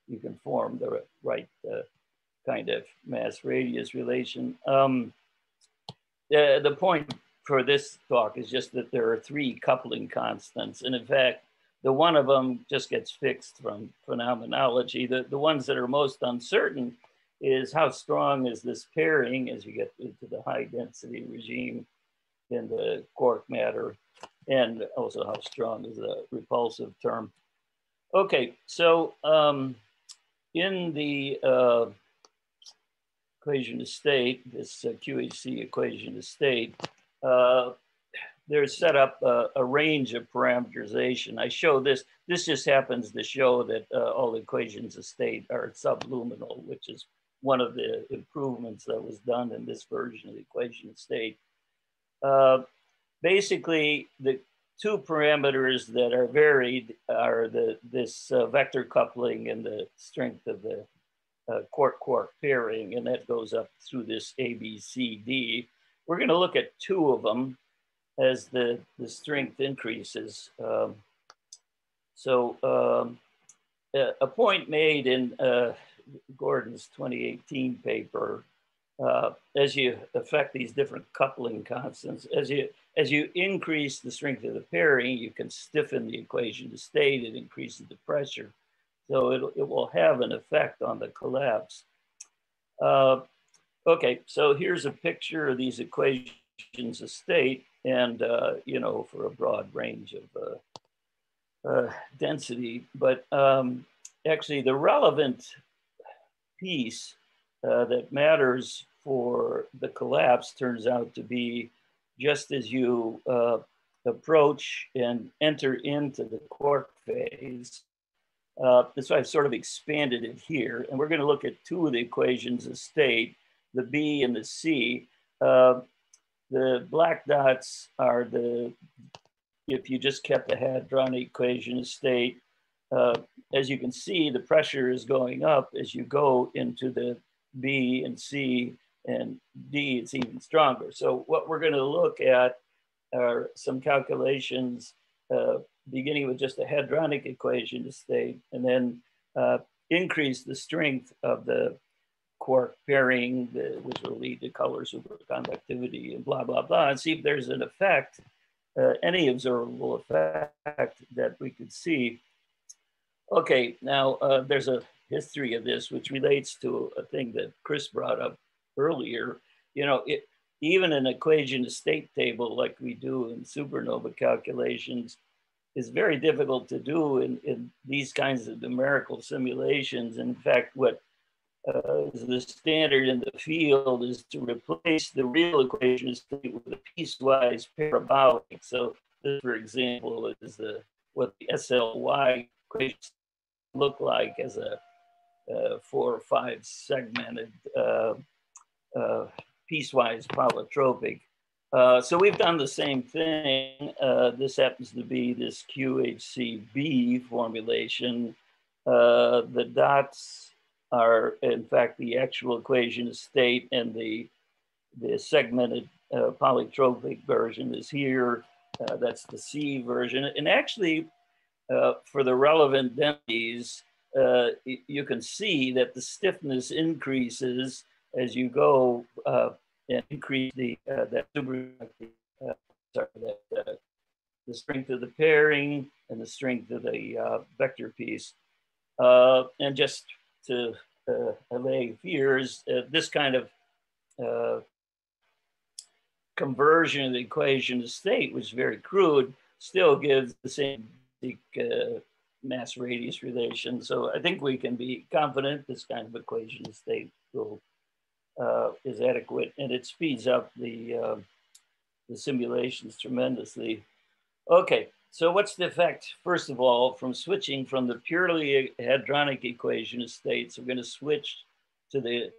you can form the right kind of mass radius relation. The point for this talk is just that there are 3 coupling constants. And in fact, the one of them just gets fixed from phenomenology. The ones that are most uncertain is how strong is this pairing as you get into the high density regime in the quark matter, and also how strong is the repulsive term. Okay, so in the equation of state, this QHC equation of state, there's set up a range of parameterization. I show this. This just happens to show that all equations of state are subluminal, which is one of the improvements that was done in this version of the equation of state. Basically, the 2 parameters that are varied are this vector coupling and the strength of the quark-quark pairing, and that goes up through this ABCD. We're going to look at 2 of them as the strength increases. A point made in Gordon's 2018 paper, as you affect these different coupling constants, as you increase the strength of the pairing, you can stiffen the equation of state, it increases the pressure. So it will have an effect on the collapse. Okay, so here's a picture of these equations of state, and you know, for a broad range of density. But actually, the relevant piece that matters for the collapse turns out to be just as you approach and enter into the quark phase. That's why I've sort of expanded it here. And we're going to look at 2 of the equations of state, the B and the C. The black dots are if you just kept the hadronic equation of state. As you can see, the pressure is going up as you go into the B and C, and D, it's even stronger. So what we're going to look at are some calculations beginning with just a hadronic equation of state, and then increase the strength of the quark pairing, which will lead to color superconductivity and blah, blah, blah, and see if there's an effect, any observable effect that we could see. Okay, now there's a history of this, which relates to a thing that Chris brought up earlier. You know, even an equation of state table like we do in supernova calculations is very difficult to do in these kinds of numerical simulations. In fact, what is the standard in the field is to replace the real equation of state with a piecewise parabolic. So this, for example, is what the SLY equation look like as a 4 or 5 segmented piecewise polytropic. So we've done the same thing. This happens to be this QHCB formulation. The dots are, in fact, the actual equation of state, and the segmented polytropic version is here. That's the C version. And actually, for the relevant densities, you can see that the stiffness increases as you go and increase the strength of the pairing and the strength of the vector piece. And just to allay fears, this kind of conversion of the equation to state, which is very crude, still gives the same mass radius relation. So I think we can be confident this kind of equation of state will is adequate, and it speeds up the simulations tremendously. Okay, so what's the effect, first of all, from switching from the purely hadronic equation of states? We're going to switch to the,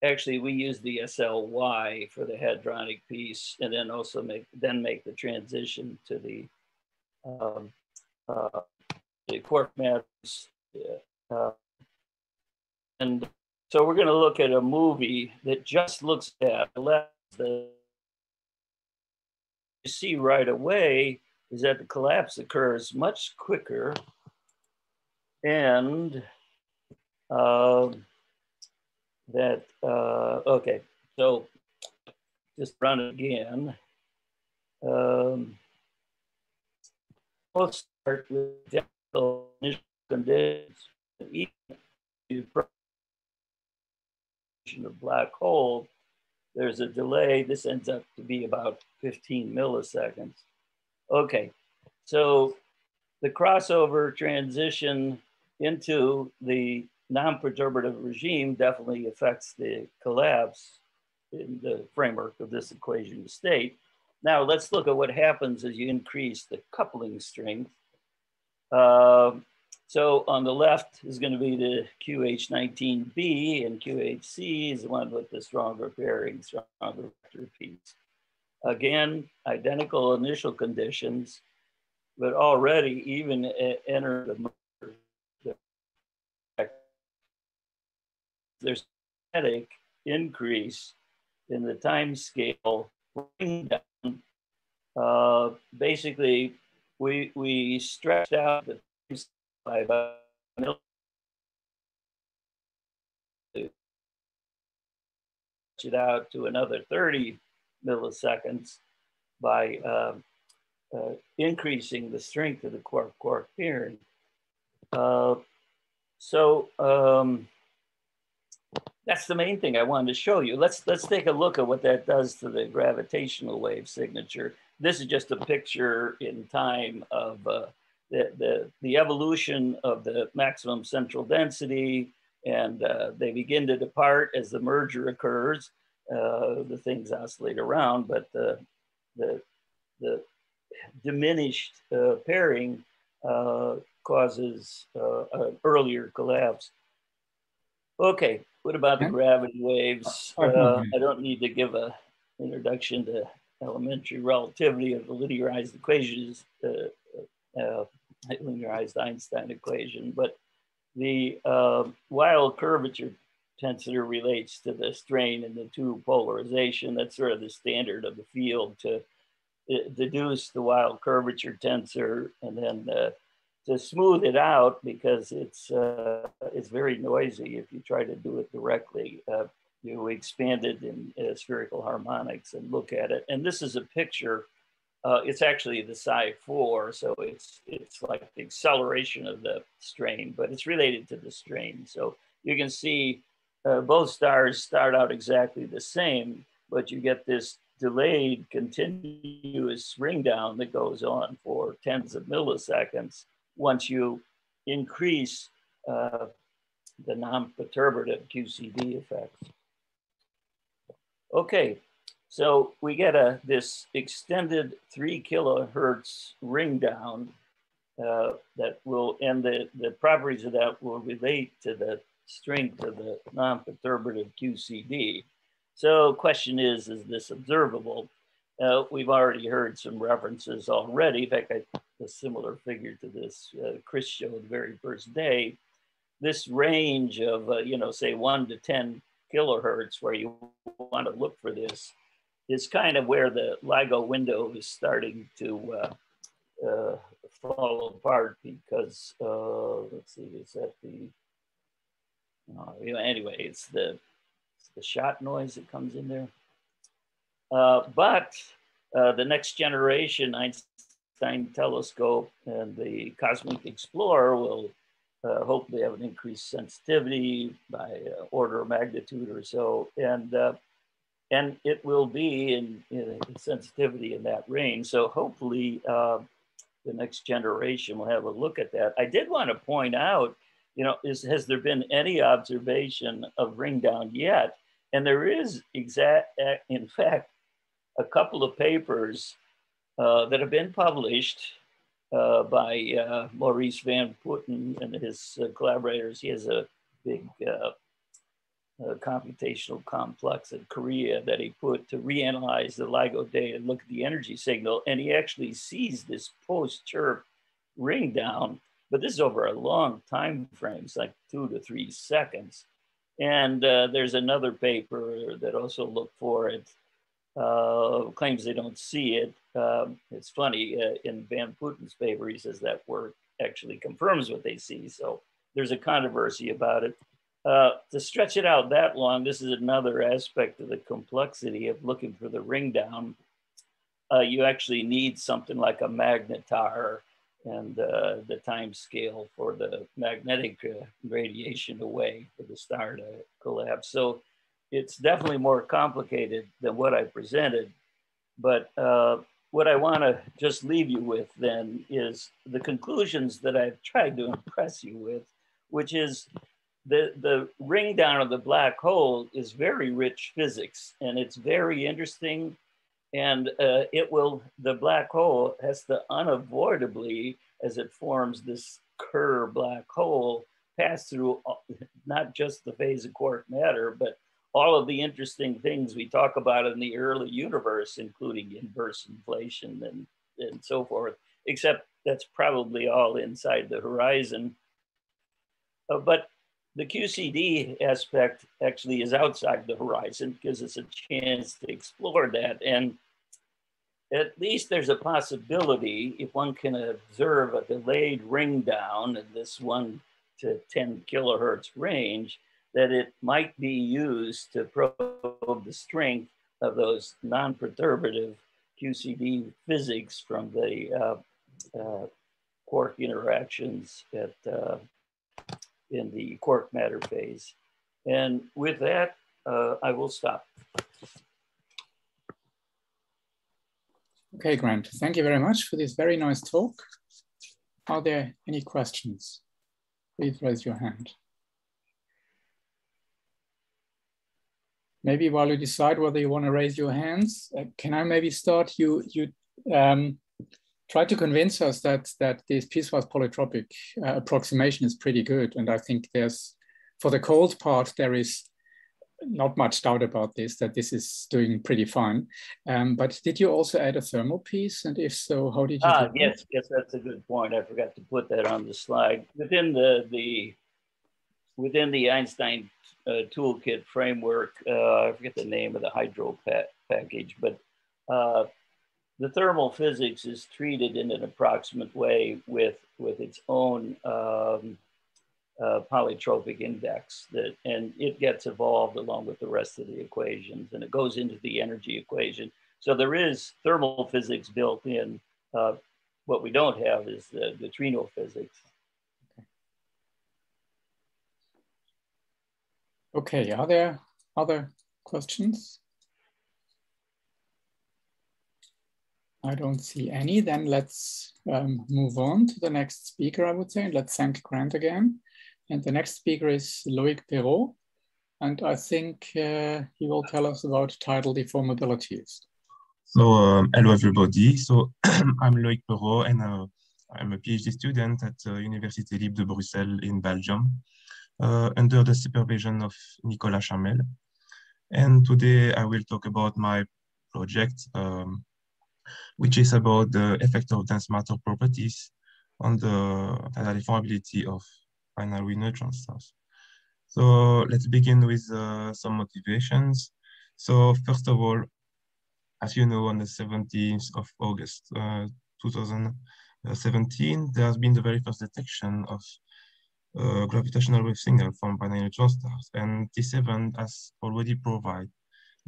actually we use the SLY for the hadronic piece, and then also make the transition to the quark matters. And so we're going to look at a movie that just looks at the, you see right away is that the collapse occurs much quicker, and okay, so just run it again. We'll start with the initial conditions. Of black hole, there's a delay. This ends up to be about 15 milliseconds. Okay, so the crossover transition into the non-perturbative regime definitely affects the collapse in the framework of this equation of state. Now let's look at what happens as you increase the coupling strength. So on the left is going to be the QH19B, and QHC is the one with the stronger pairing, stronger vector piece. Again, identical initial conditions, but already even enter the there's a dramatic increase in the time scale. Basically, we stretched out the by about it out to another 30 milliseconds by increasing the strength of the quark pairing. That's the main thing I wanted to show you. Let's take a look at what that does to the gravitational wave signature. This is just a picture in time of the evolution of the maximum central density, and they begin to depart as the merger occurs. The things oscillate around, but the diminished pairing causes an earlier collapse. Okay, what about the gravity waves? I don't need to give an introduction to elementary relativity of the linearized equations, linearized Einstein equation, but the Wild curvature tensor relates to the strain and the two polarization. That's sort of the standard of the field to deduce the wild curvature tensor, and then to smooth it out, because it's very noisy if you try to do it directly. You expand it in spherical harmonics and look at it. And this is a picture. It's actually the psi4, so it's like the acceleration of the strain, but it's related to the strain. So you can see both stars start out exactly the same, but you get this delayed continuous ring down that goes on for tens of milliseconds once you increase the non-perturbative QCD effects. Okay, so we get this extended 3 kilohertz ring down that will, and the properties of that will relate to the strength of the non-perturbative QCD. So question is this observable? We've already heard some references already. In fact, a similar figure to this Chris showed the very first day. This range of, say 1 to 10 kilohertz, where you want to look for this, is kind of where the LIGO window is starting to fall apart, because, let's see, is that the, anyway, it's the shot noise that comes in there. But the next generation Einstein telescope and the Cosmic Explorer will hopefully have an increased sensitivity by order of magnitude or so, and it will be in sensitivity in that range. So hopefully the next generation will have a look at that. I did want to point out, has there been any observation of ring down yet? And there is, in fact, a couple of papers that have been published by Maurice Van Putten and his collaborators. He has a big computational complex in Korea that he put to reanalyze the LIGO data and look at the energy signal. And he actually sees this post-chirp ring down, but this is over a long time frame. It's like 2 to 3 seconds. And there's another paper that also looked for it, claims they don't see it. It's funny, in Van Putten's paper, he says that work actually confirms what they see. So there's a controversy about it. To stretch it out that long, this is another aspect of the complexity of looking for the ring down. You actually need something like a magnetar and the time scale for the magnetic radiation away for the star to collapse. So it's definitely more complicated than what I presented. But what I want to just leave you with then is the conclusions that I've tried to impress you with, which is the ring down of the black hole is very rich physics, and it's very interesting. And the black hole has to unavoidably, as it forms this Kerr black hole, pass through not just the phase of quark matter, but all of the interesting things we talk about in the early universe, including inverse inflation and so forth, except that's probably all inside the horizon. But the QCD aspect actually is outside the horizon, gives us a chance to explore that. And at least there's a possibility, if one can observe a delayed ring down in this 1 to 10 kilohertz range, that it might be used to probe the strength of those non-perturbative QCD physics from the quark interactions in the quark matter phase. And with that, I will stop. Okay, Grant, thank you very much for this very nice talk. Are there any questions? Please raise your hand. Maybe while you decide whether you want to raise your hands, can I maybe start? You tried to convince us that this piecewise polytropic approximation is pretty good. And I think for the cold part, there is not much doubt about this, that this is doing pretty fine. But did you also add a thermal piece? And if so, how did you do yes, that? Yes, that's a good point. I forgot to put that on the slide. Within the Einstein toolkit framework, I forget the name of the hydro package, but the thermal physics is treated in an approximate way with its own polytropic index, and it gets evolved along with the rest of the equations, and it goes into the energy equation. So there is thermal physics built in. What we don't have is the neutrino physics. Okay, are there other questions? I don't see any. Then let's move on to the next speaker, I would say. Let's thank Grant again. And the next speaker is Loïc Perrault. And I think he will tell us about tidal deformabilities. So hello everybody. So I'm Loïc Perrault, and I'm a PhD student at Université Libre de Bruxelles in Belgium, under the supervision of Nicolas Chamel. And today I will talk about my project, which is about the effect of dense matter properties on the tidal deformability of binary neutron stars. So let's begin with some motivations. So first of all, as you know, on the 17th of August 2017, there has been the very first detection of gravitational wave signal from binary neutron stars. And this event has already provided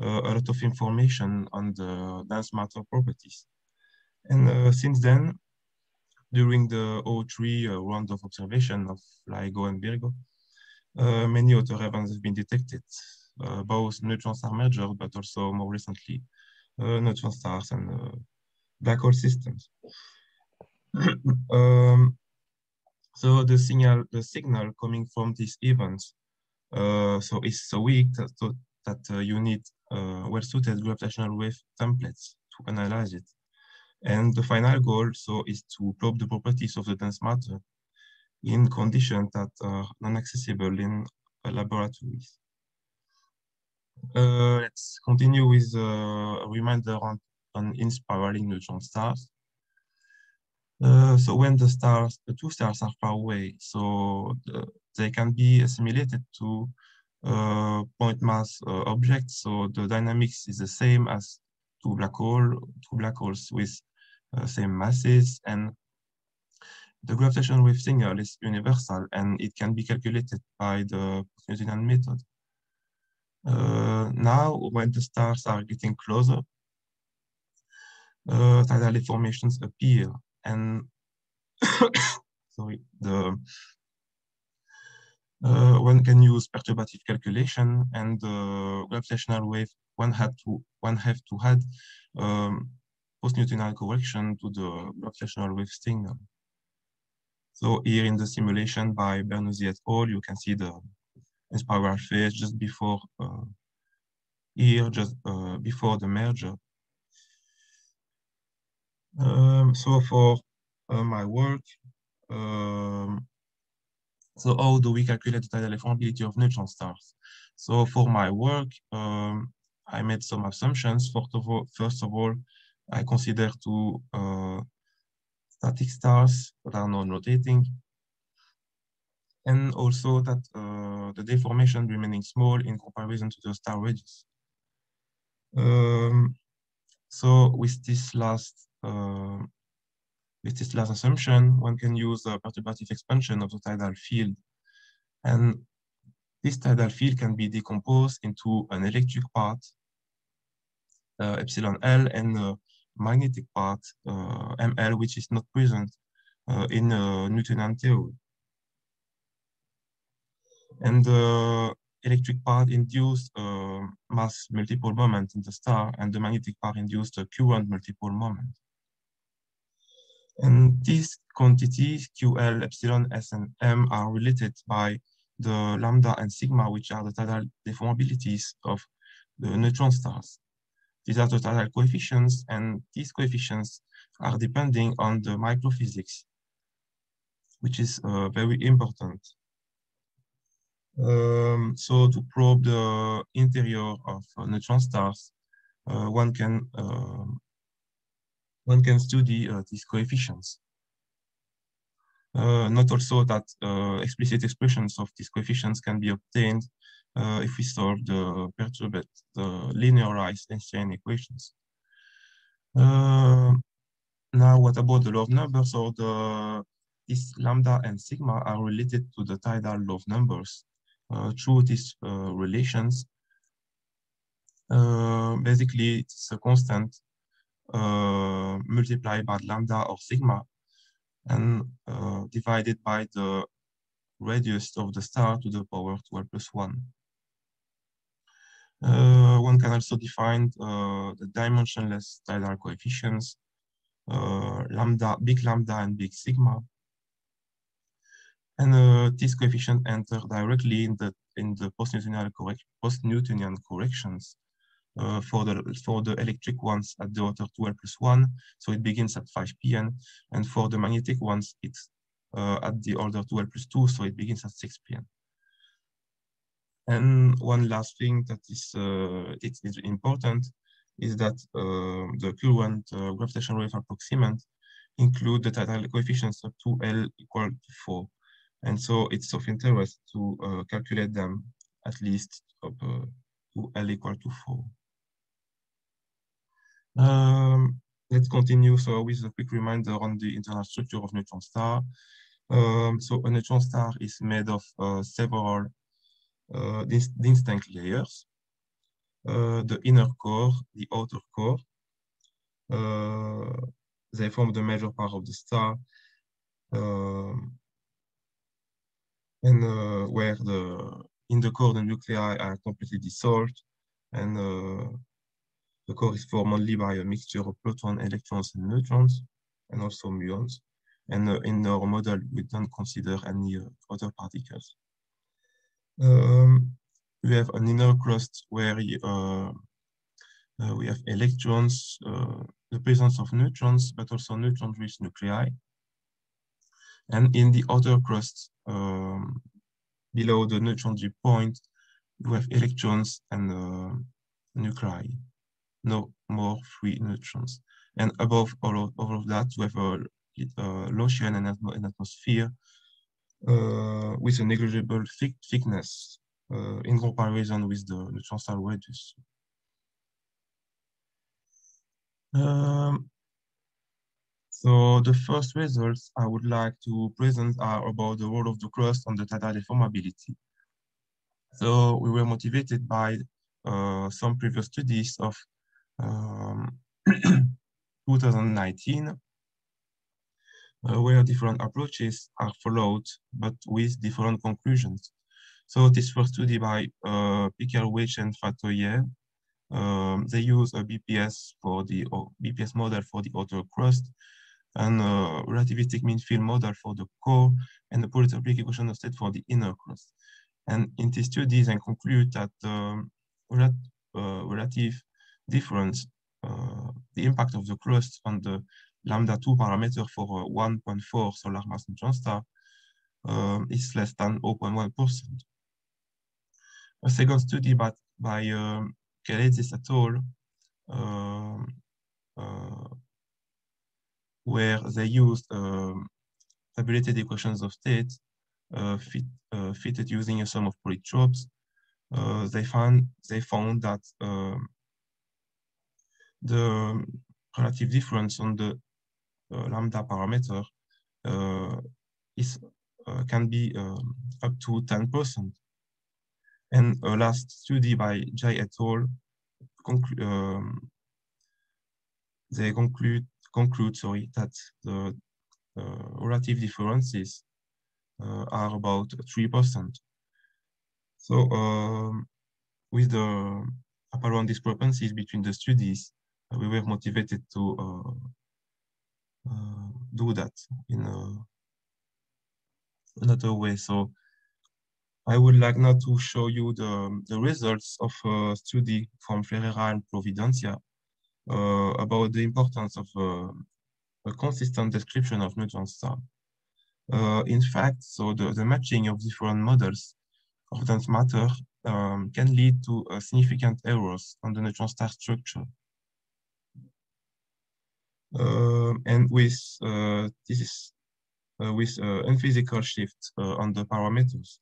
a lot of information on the dense matter properties. And since then, during the 03 round of observation of LIGO and Virgo, many other events have been detected, both neutron star mergers, but also more recently, neutron stars and black hole systems. So the signal coming from these events is so weak that you need well-suited gravitational wave templates to analyze it. And the final goal is to probe the properties of the dense matter in conditions that are non-accessible in laboratories. Let's continue with a reminder on inspiraling neutron stars. So when the two stars are far away, they can be assimilated to point mass objects. So the dynamics is the same as two black holes with same masses, and the gravitational wave signal is universal, and it can be calculated by the Newtonian method. Now, when the stars are getting closer, tidal deformations appear, and sorry, one can use perturbative calculation, and the gravitational wave one have to add post-Newtonian correction to the gravitational wave signal. So here in the simulation by Bernoussi et al., you can see the spiral phase just before before the merger. So for my work, so how do we calculate the tidal deformability of neutron stars? So for my work, I made some assumptions. First of all, I consider two static stars that are non-rotating, and also that the deformation remaining small in comparison to the star radius. So with this last assumption, one can use a perturbative expansion of the tidal field, and this tidal field can be decomposed into an electric part, epsilon L, and a magnetic part, ML, which is not present in Newtonian theory. And the electric part induced mass multiple moment in the star, and the magnetic part induced a current multiple moment. And these quantities, QL, epsilon, S, and M, are related by the lambda and sigma, which are the tidal deformabilities of the neutron stars. These are the tidal coefficients, and these coefficients are depending on the microphysics, which is very important. So to probe the interior of neutron stars, one can study these coefficients. Note also that explicit expressions of these coefficients can be obtained if we solve the linearized Einstein equations. Now, what about the love numbers? So this lambda and sigma are related to the tidal love numbers. Through these relations, basically it's a constant multiplied by lambda or sigma and divided by the radius of the star to the power 12 plus 1. One can also define the dimensionless tidal coefficients, big lambda and big sigma. And this coefficient enter directly in the post-Newtonian corrections for the electric ones at the order 12 plus 1, so it begins at 5 p.m. And for the magnetic ones, it's at the order 12 plus 2, so it begins at 6 p.m. And one last thing that is important is that the current gravitational wave approximant include the tidal coefficients of 2L equal to 4. And so it's of interest to calculate them at least of 2L equal to 4. Let's continue with a quick reminder on the internal structure of neutron star. So a neutron star is made of several distinct layers. The inner core, the outer core, they form the major part of the star, and where in the core the nuclei are completely dissolved, and the core is formed only by a mixture of protons, electrons, and neutrons, and also muons. And in our model, we don't consider any other particles. We have an inner crust where we have electrons, the presence of neutrons, but also neutron-rich nuclei. And in the outer crust, below the neutron dew point, you have electrons and nuclei, no more free neutrons. And above all of that, you have an ocean and an atmosphere with a negligible thickness in comparison with the neutron star radius. So the first results I would like to present are about the role of the crust on the tidal deformability. So we were motivated by some previous studies of 2019, where different approaches are followed, but with different conclusions. So this first study by Picker-Wich and Fatoyer, they use a BPS model for the outer crust, and a relativistic mean field model for the core, and the polytropic equation of state for the inner crust. And in these studies, I conclude that relative difference, the impact of the crust on the lambda 2 parameter for a 1.4 solar mass neutron star is less than 0.1%. A second study by Kelezis et al. Where they used tabulated equations of state fitted using a sum of polytropes. They found that the relative difference on the lambda parameter can be up to 10%. And a last study by Jai et al. They conclude that the relative differences are about 3%. So with the apparent discrepancies between the studies, we were motivated to do that in another way. So I would like now to show you the results of a study from Ferreira and Providencia about the importance of a consistent description of neutron star. In fact, so the matching of different models of dense matter can lead to significant errors on the neutron star structure. And with this is with unphysical shift on the parameters.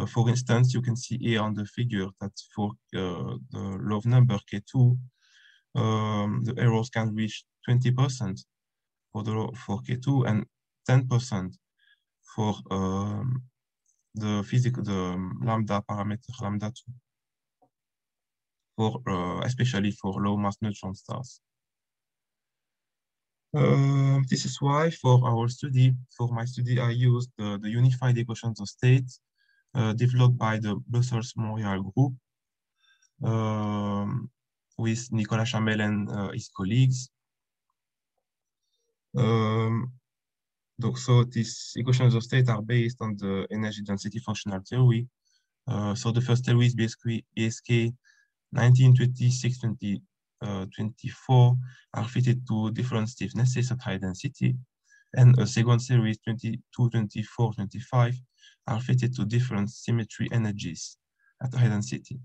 For instance, you can see here on the figure that for the love number K2, the errors can reach 20% for K2 and 10% for the lambda parameter lambda 2 for especially for low mass neutron stars. This is why for my study, I used the unified equations of state developed by the Brussels-Montreal group with Nicolas Chamel and his colleagues. So these equations of state are based on the energy density functional theory. So the first theory is BSK 1926, 24 are fitted to different stiffnesses at high density. And a second series 22, 24, 25 are fitted to different symmetry energies at high density.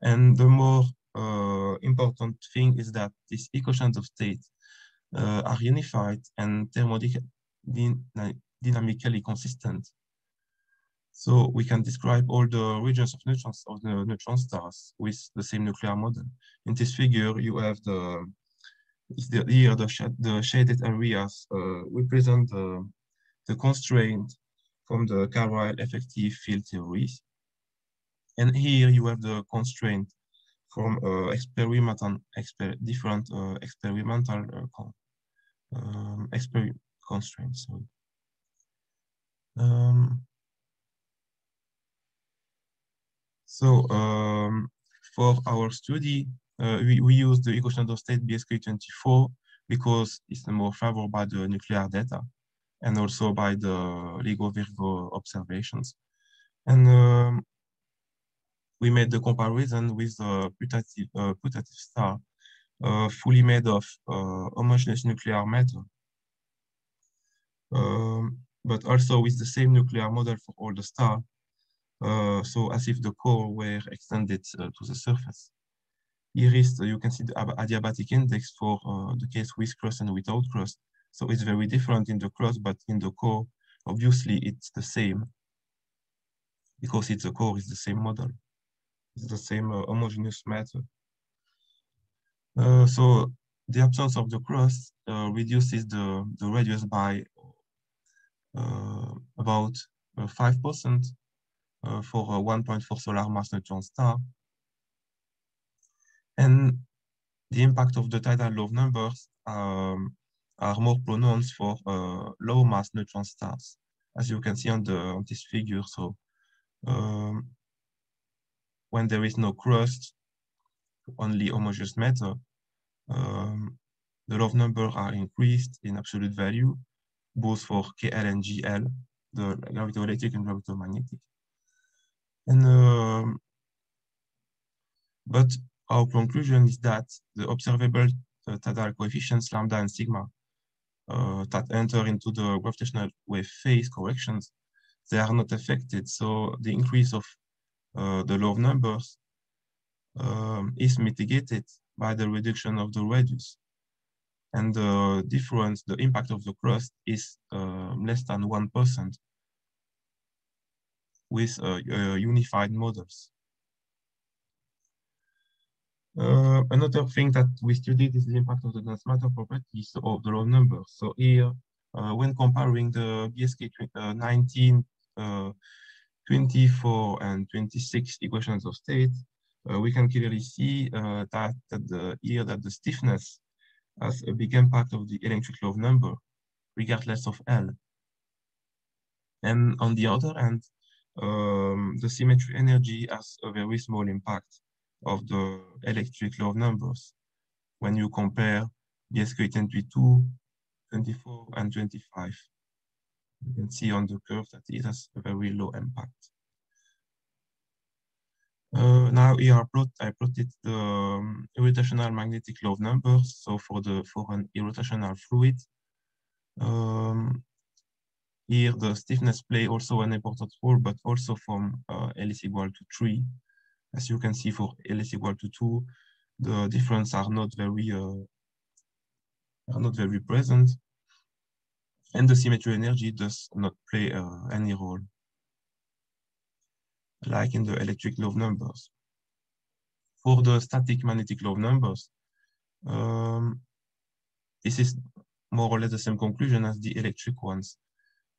And the more important thing is that these equations of state are unified and thermodynamically consistent. So we can describe all the regions of neutrons of the neutron stars with the same nuclear model. In this figure, you have the shaded areas represent the constraint from the Carroll effective field theories. And here you have the constraint from different experimental constraints. For our study, we use the equation of state BSK24 because it's more favored by the nuclear data and also by the LIGO-Virgo observations. And we made the comparison with the putative star, fully made of homogeneous nuclear matter, but also with the same nuclear model for all the stars. So as if the core were extended to the surface. Here is, you can see the adiabatic index for the case with crust and without crust. So it's very different in the crust, but in the core, obviously it's the same because it's the core is the same model. It's the same homogeneous matter. So the absence of the crust reduces the radius by about 5%. For a 1.4 solar mass neutron star. And the impact of the tidal low numbers are more pronounced for low mass neutron stars, as you can see on this figure. So when there is no crust, only homogeneous matter, the low numbers are increased in absolute value, both for KL and GL, the gravitoelectric and gravitomagnetic. And but our conclusion is that the observable tidal coefficients lambda and sigma that enter into the gravitational wave phase corrections, they are not affected. So the increase of the low numbers is mitigated by the reduction of the radius. And the difference, the impact of the crust is less than 1% with unified models. Another thing that we studied is the impact of the dense matter properties of the low numbers. So here, when comparing the BSK 19, 24, and 26 equations of state, we can clearly see that the stiffness has a big impact of the electric low number, regardless of L. And on the other hand, the symmetry energy has a very small impact of the electric low numbers when you compare BSK 22, 24, and 25. You can see on the curve that it has a very low impact. Now here I plotted the irrotational magnetic low numbers. So for an irrotational fluid, here the stiffness play also an important role, but also from L is equal to 3. As you can see, for L is equal to 2, the difference are not very present, and the symmetry energy does not play any role, like in the electric low numbers. for the static magnetic lobe numbers, this is more or less the same conclusion as the electric ones.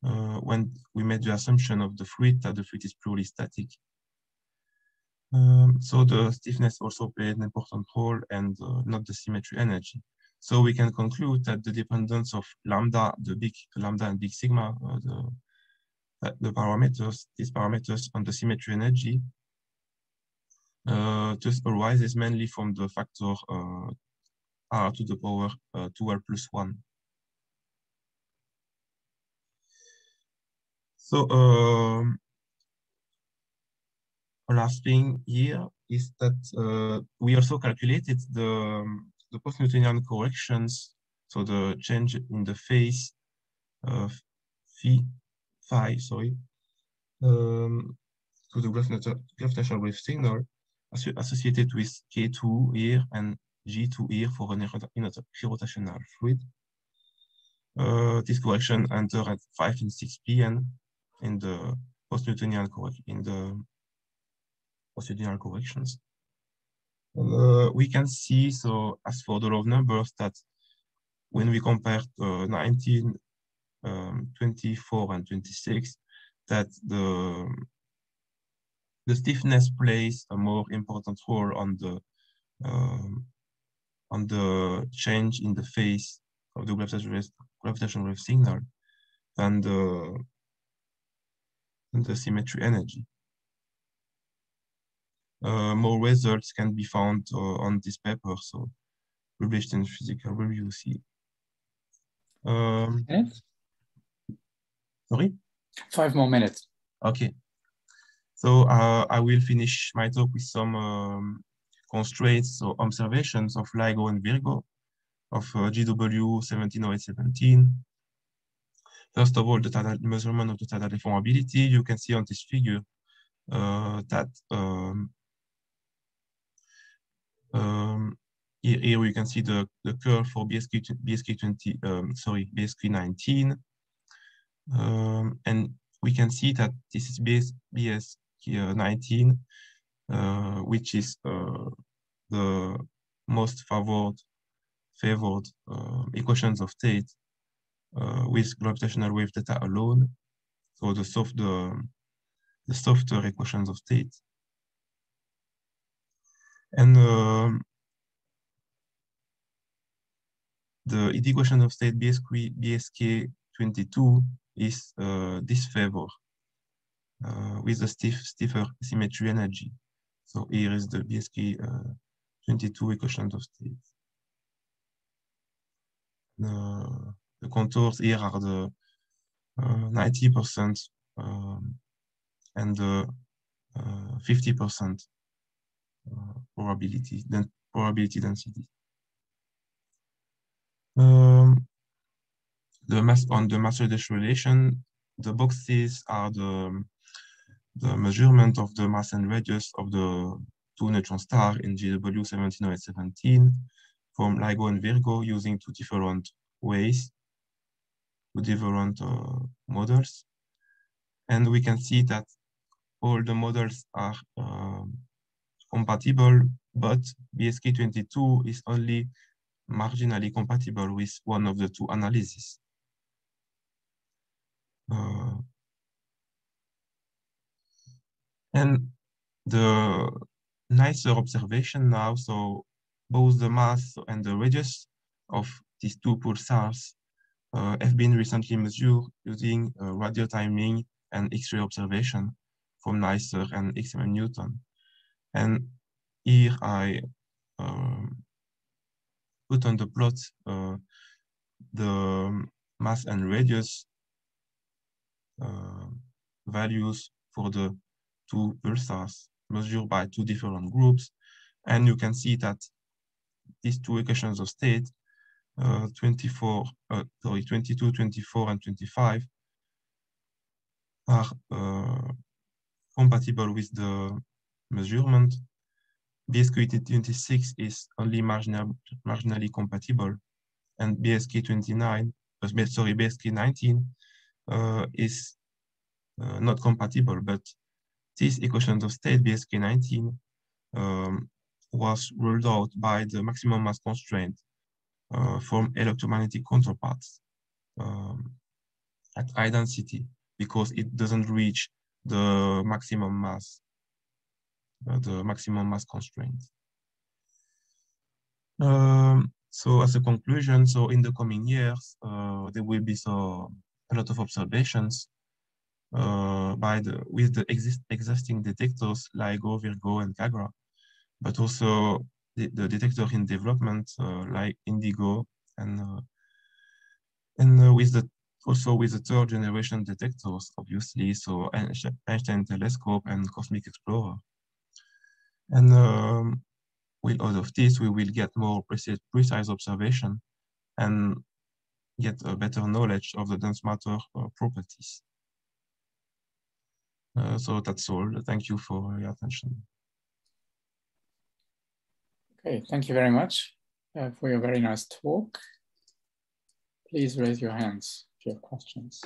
When we made the assumption of the fluid that the fluid is purely static. So the stiffness also played an important role and not the symmetry energy. So we can conclude that the dependence of lambda, the big lambda and big sigma, the parameters, these parameters on the symmetry energy just arises mainly from the factor r to the power 2r plus 1. So last thing here is that we also calculated the post-Newtonian corrections, so the change in the phase of phi, sorry, to the gravitational wave signal associated with K2 here and G2 here for an irrotational fluid. This correction enter at 5 and 6 p.m. in the post-Newtonian corrections. And we can see, so as for the lobe numbers, that when we compare 19, 24, and 26, that the stiffness plays a more important role on the change in the phase of the gravitational wave signal than the symmetry energy. More results can be found on this paper, so published in Physical Review. See. Sorry? 5 more minutes. Okay. So I will finish my talk with some constraints or observations of LIGO and Virgo of GW 170817. First of all, the measurement of the tidal deformability. You can see on this figure that here we can see the curve for BSK 19, and we can see that this is BSK 19, which is the most favored equations of state with gravitational wave data alone. So the softer equations of state. And the equation of state BSK 22 is disfavor with the stiffer symmetry energy. So here is the BSK 22 equation of state. The contours here are the 90% and the 50% probability density. On the mass-radius relation, the boxes are the measurement of the mass and radius of the two neutron stars in GW 170817 from LIGO and Virgo using two different ways, two different models. And we can see that all the models are compatible, but BSK 22 is only marginally compatible with one of the two analyses. And the nicer observation now, so both the mass and the radius of these two pulsars have been recently measured using radial timing and X-ray observation from NICER and XMM Newton. And here I put on the plot the mass and radius values for the two pulsars measured by two different groups. And you can see that these two equations of state, 22, 24, and 25 are compatible with the measurement. BSK 26 is only marginally compatible, and BSK 19 is not compatible, but this equation of state, BSK 19, was ruled out by the maximum mass constraint from electromagnetic counterparts at high density because it doesn't reach the maximum mass constraint. So as a conclusion, so in the coming years, there will be a lot of observations with the existing detectors like Virgo and Cagra, but also the detector in development like Indigo and also with the third generation detectors, obviously, so Einstein Telescope and Cosmic Explorer. And with all of this, we will get more precise observation and get a better knowledge of the dense matter properties. So that's all. Thank you for your attention. Okay, thank you very much for your very nice talk. Please raise your hands if you have questions.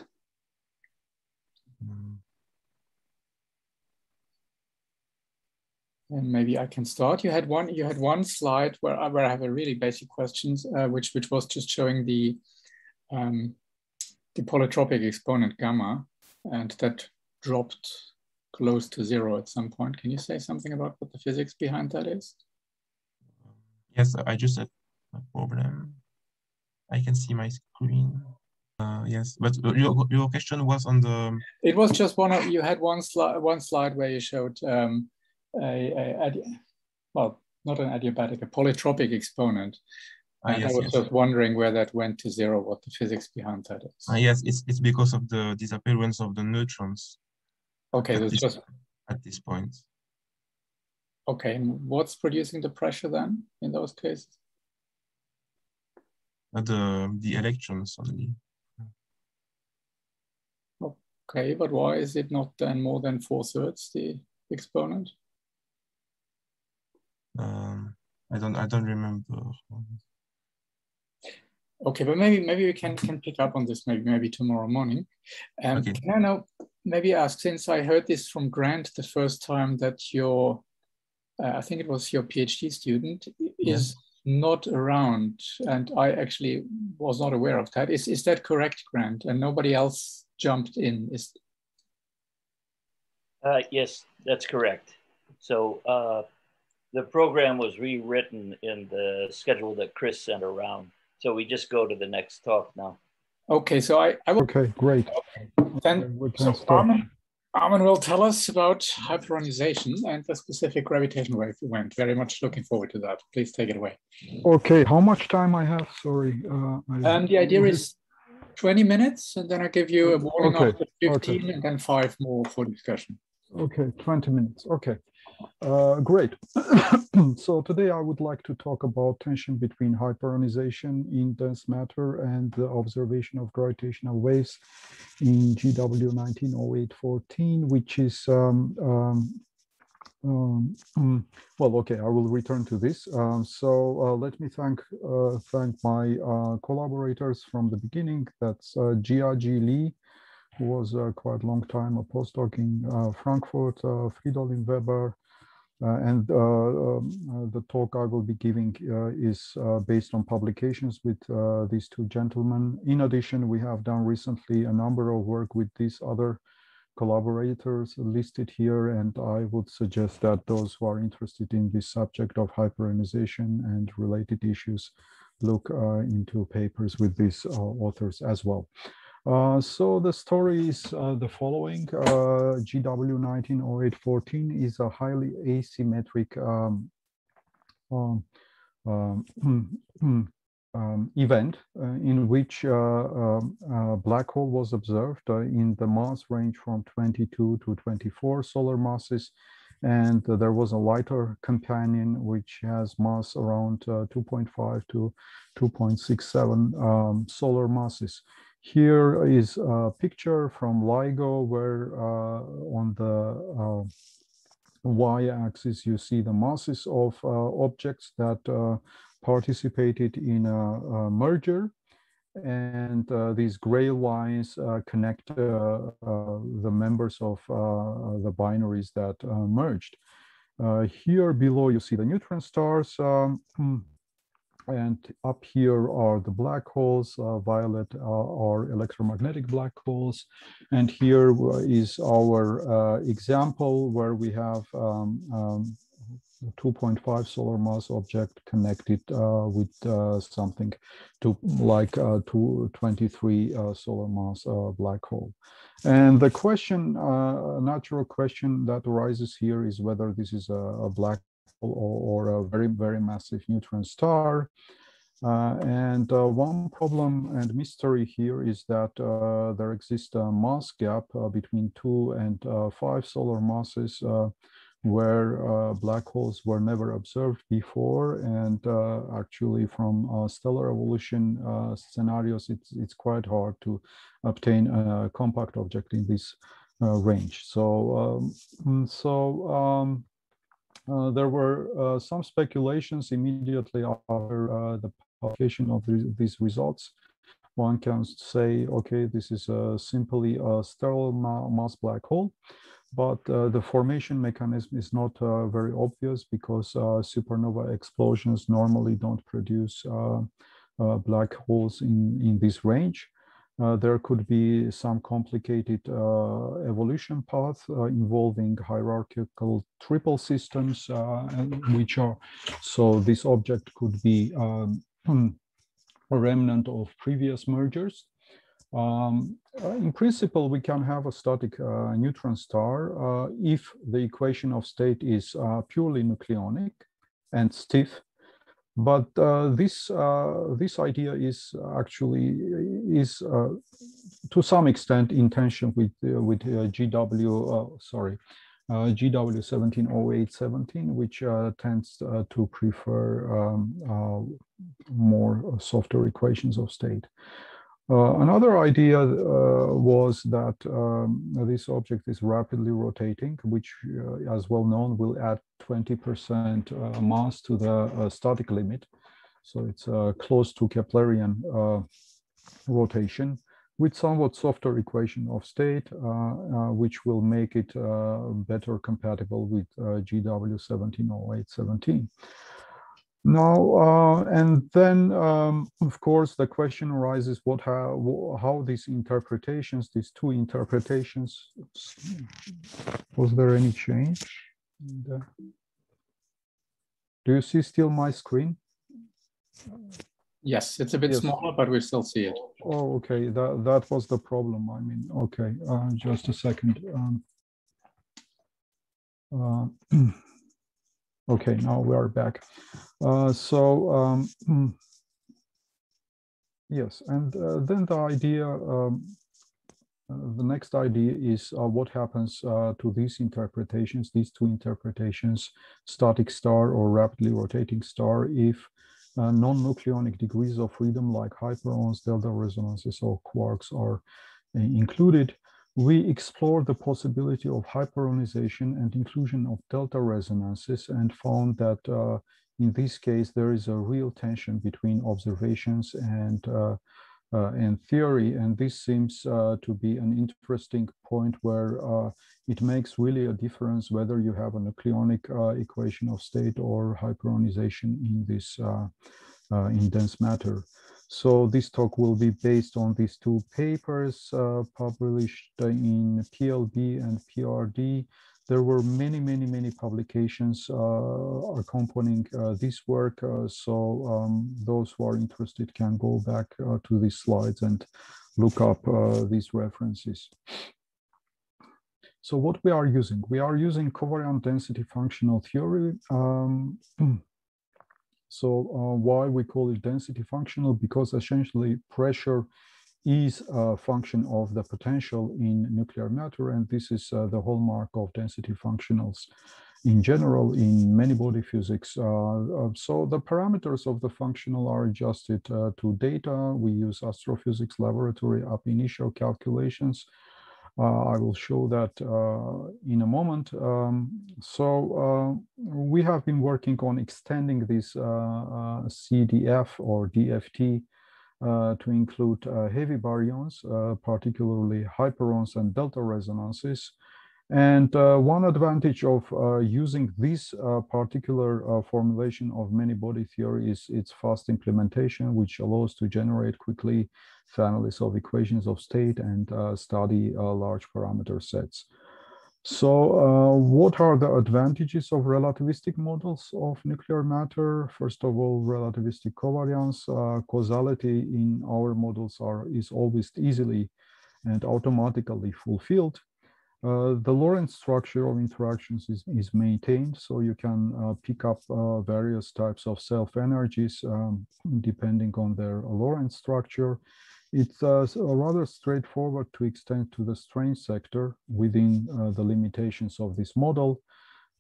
And maybe I can start. You had one slide where I have a really basic questions, which was just showing the polytropic exponent gamma, and that dropped close to 0 at some point. Can you say something about what the physics behind that is? Yes, I just had a problem. I can see my screen. Yes, but your question was on the. It was just you had one slide where you showed well, not an adiabatic, a polytropic exponent. And yes, I was just wondering where that went to 0, what the physics behind that is. Yes, it's because of the disappearance of the neutrons. Okay, at this point. Okay, and what's producing the pressure then in those cases? The electrons only. Okay, but why is it not then more than 4/3 the exponent? I don't remember. Okay, but maybe we can pick up on this maybe tomorrow morning. Okay. Can I now maybe ask, since I heard this from Grant the first time, that your I think it was your PhD student is not around, and I actually was not aware of that. Is that correct, Grant? And nobody else jumped in? Yes, that's correct. So the program was rewritten in the schedule that Chris sent around. So we just go to the next talk now. Okay, so I will. Okay, great. Then so Armin will tell us about hyperonization and the specific gravitational wave event. Very much looking forward to that. Please take it away. Okay, how much time I have? Sorry. The idea is 20 minutes, and then I give you a warning after 15, and then 5 more for discussion. Okay, 20 minutes. Okay, great. So today I would like to talk about tension between hyperonization in dense matter and the observation of gravitational waves in GW 190814, which is, well, okay, I will return to this. Let me thank my collaborators from the beginning. That's Jia-Ji Lee, who was quite a long time a postdoc in Frankfurt, Fridolin Weber, and the talk I will be giving is based on publications with these two gentlemen. In addition, we have done recently a number of work with these other collaborators listed here, and I would suggest that those who are interested in this subject of hyperonization and related issues look into papers with these authors as well. So the story is the following. GW 190814 is a highly asymmetric event in which a black hole was observed in the mass range from 22 to 24 solar masses, and there was a lighter companion which has mass around 2.5 to 2.67 solar masses. Here is a picture from LIGO where on the y-axis you see the masses of objects that participated in a merger, and these gray lines connect the members of the binaries that merged. Here below you see the neutron stars, and up here are the black holes. Violet are electromagnetic black holes, and here is our example where we have 2.5 solar mass object connected with something to like 223 solar mass black hole. And the question, natural question that arises here is whether this is a black hole or a very, very massive neutron star. And one problem and mystery here is that there exists a mass gap between 2 and 5 solar masses where black holes were never observed before. And actually from stellar evolution scenarios, it's quite hard to obtain a compact object in this range. So, there were some speculations immediately after the publication of these results. One can say, okay, this is simply a stellar mass black hole, but the formation mechanism is not very obvious because supernova explosions normally don't produce black holes in this range. There could be some complicated evolution path involving hierarchical triple systems, which are, so this object could be a remnant of previous mergers. In principle, we can have a static neutron star if the equation of state is purely nucleonic and stiff. But this idea is actually to some extent in tension with GW 170817, which tends to prefer more softer equations of state. Another idea was that this object is rapidly rotating, which, as well known, will add 20% mass to the static limit. So it's close to Keplerian rotation with somewhat softer equation of state, which will make it better compatible with GW 170817. Now, and then, of course, the question arises: how these interpretations, these two interpretations, was there any change? Do you see still my screen? Yes, it's a bit smaller, but we still see it. Oh, okay. That was the problem. I mean, okay. Just a second. Okay, now we are back. Yes, and then the idea, the next idea is what happens to these interpretations, these two interpretations, static star or rapidly rotating star, if non-nucleonic degrees of freedom like hyperons, delta resonances, or quarks are included. We explore the possibility of hyperonization and inclusion of delta resonances and found that in this case, there is a real tension between observations and theory. And this seems to be an interesting point where it makes really a difference whether you have a nucleonic equation of state or hyperonization in this in dense matter. So this talk will be based on these two papers published in PLB and PRD. There were many publications accompanying this work. Those who are interested can go back to these slides and look up these references. So what we are using covariant density functional theory. Why we call it density functional? Because essentially pressure is a function of the potential in nuclear matter, and this is the hallmark of density functionals in general in many body physics. So the parameters of the functional are adjusted to data. We use astrophysics laboratory ab initio calculations. I will show that in a moment. We have been working on extending this CDF or DFT to include heavy baryons, particularly hyperons and delta resonances. And one advantage of using this particular formulation of many-body theory is its fast implementation, which allows to generate quickly families of equations of state and study large parameter sets. So what are the advantages of relativistic models of nuclear matter? First of all, relativistic covariance. Causality in our models is always easily and automatically fulfilled. The Lorentz structure of interactions is maintained, so you can pick up various types of self-energies depending on their Lorentz structure. It's rather straightforward to extend to the strain sector within the limitations of this model.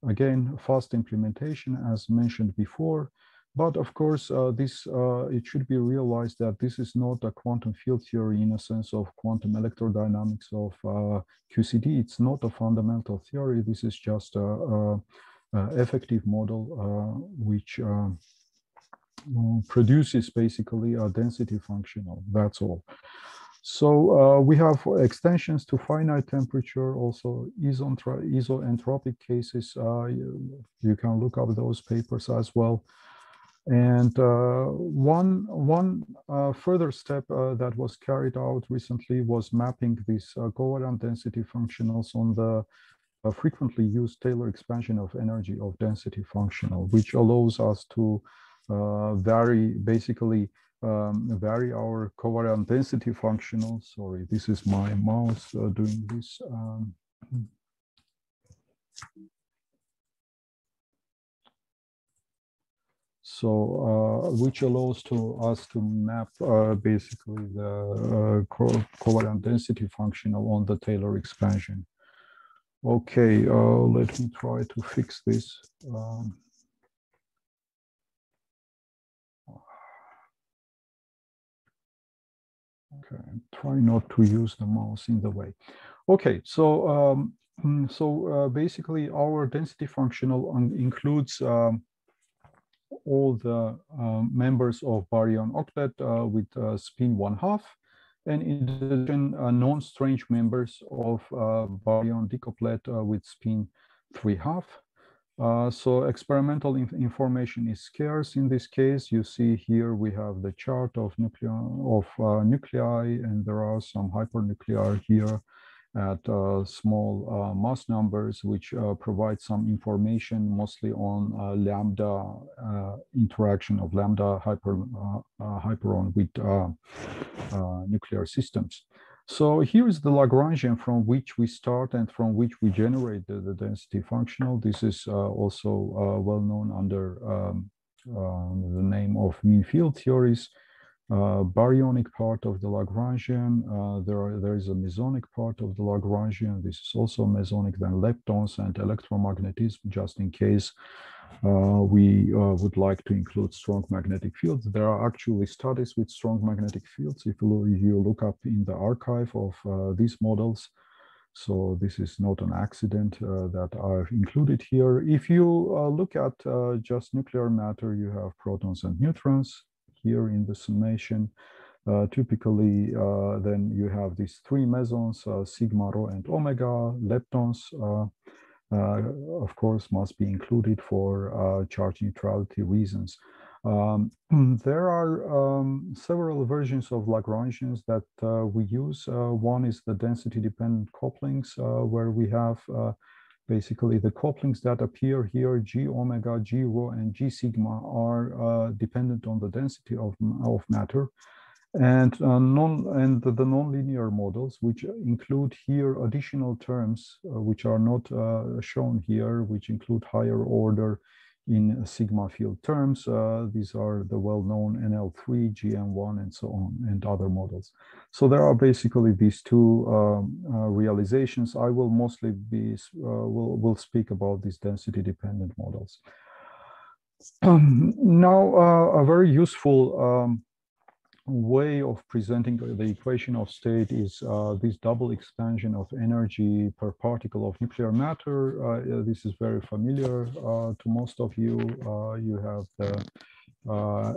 Again, fast implementation, as mentioned before. But of course, it should be realized that this is not a quantum field theory in a sense of quantum electrodynamics of QCD. It's not a fundamental theory. This is just a effective model which produces basically a density functional. That's all. So we have extensions to finite temperature, also isoentropic cases. You can look up those papers as well. And one further step that was carried out recently was mapping these covariant density functionals on the frequently used Taylor expansion of energy of density functional, which allows us to vary our covariant density functional. Sorry, this is my mouse doing this. So, which allows us to map basically the covariant density functional on the Taylor expansion. Okay, let me try to fix this. Okay, try not to use the mouse in the way. Okay, so basically our density functional includes all the members of baryon octet with spin 1/2, and in addition, non-strange members of baryon decouplet with spin 3/2. So experimental information is scarce in this case. You see here we have the chart of nuclei, and there are some hypernuclei here at small mass numbers, which provide some information mostly on lambda interaction of lambda hyperon with nuclear systems. So here is the Lagrangian from which we start and from which we generate the density functional. This is also well known under the name of mean field theories. Baryonic part of the Lagrangian, there is a mesonic part of the Lagrangian. This is also mesonic, then leptons and electromagnetism, just in case we would like to include strong magnetic fields. There are actually studies with strong magnetic fields if you look up in the archive of these models. So this is not an accident that I've included here. If you look at just nuclear matter, you have protons and neutrons here in the summation. Typically, then you have these three mesons, sigma, rho, and omega. Leptons, of course, must be included for charge neutrality reasons. There are several versions of Lagrangians that we use. One is the density-dependent couplings, where we have basically the couplings that appear here, G omega, G rho, and G sigma, are dependent on the density of matter. And the nonlinear models, which include here additional terms, which are not shown here, which include higher order in sigma field terms. These are the well-known NL3, GM1, and so on, and other models. So there are basically these two realizations. I will mostly will speak about these density-dependent models. Now, a very useful way of presenting the equation of state is this double expansion of energy per particle of nuclear matter. This is very familiar to most of you. You have the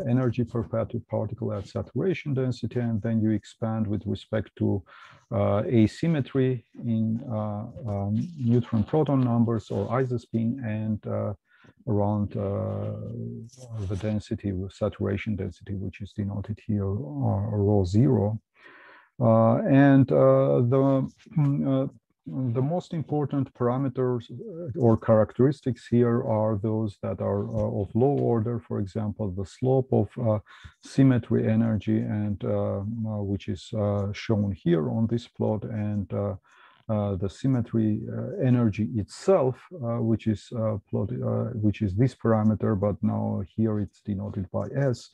energy per particle at saturation density, and then you expand with respect to asymmetry in neutron proton numbers or isospin, and around the density, saturation density, which is denoted here rho 0. The most important parameters or characteristics here are those that are of low order. For example, the slope of symmetry energy, and which is shown here on this plot, and the symmetry energy itself, which is this parameter, but now here it's denoted by S.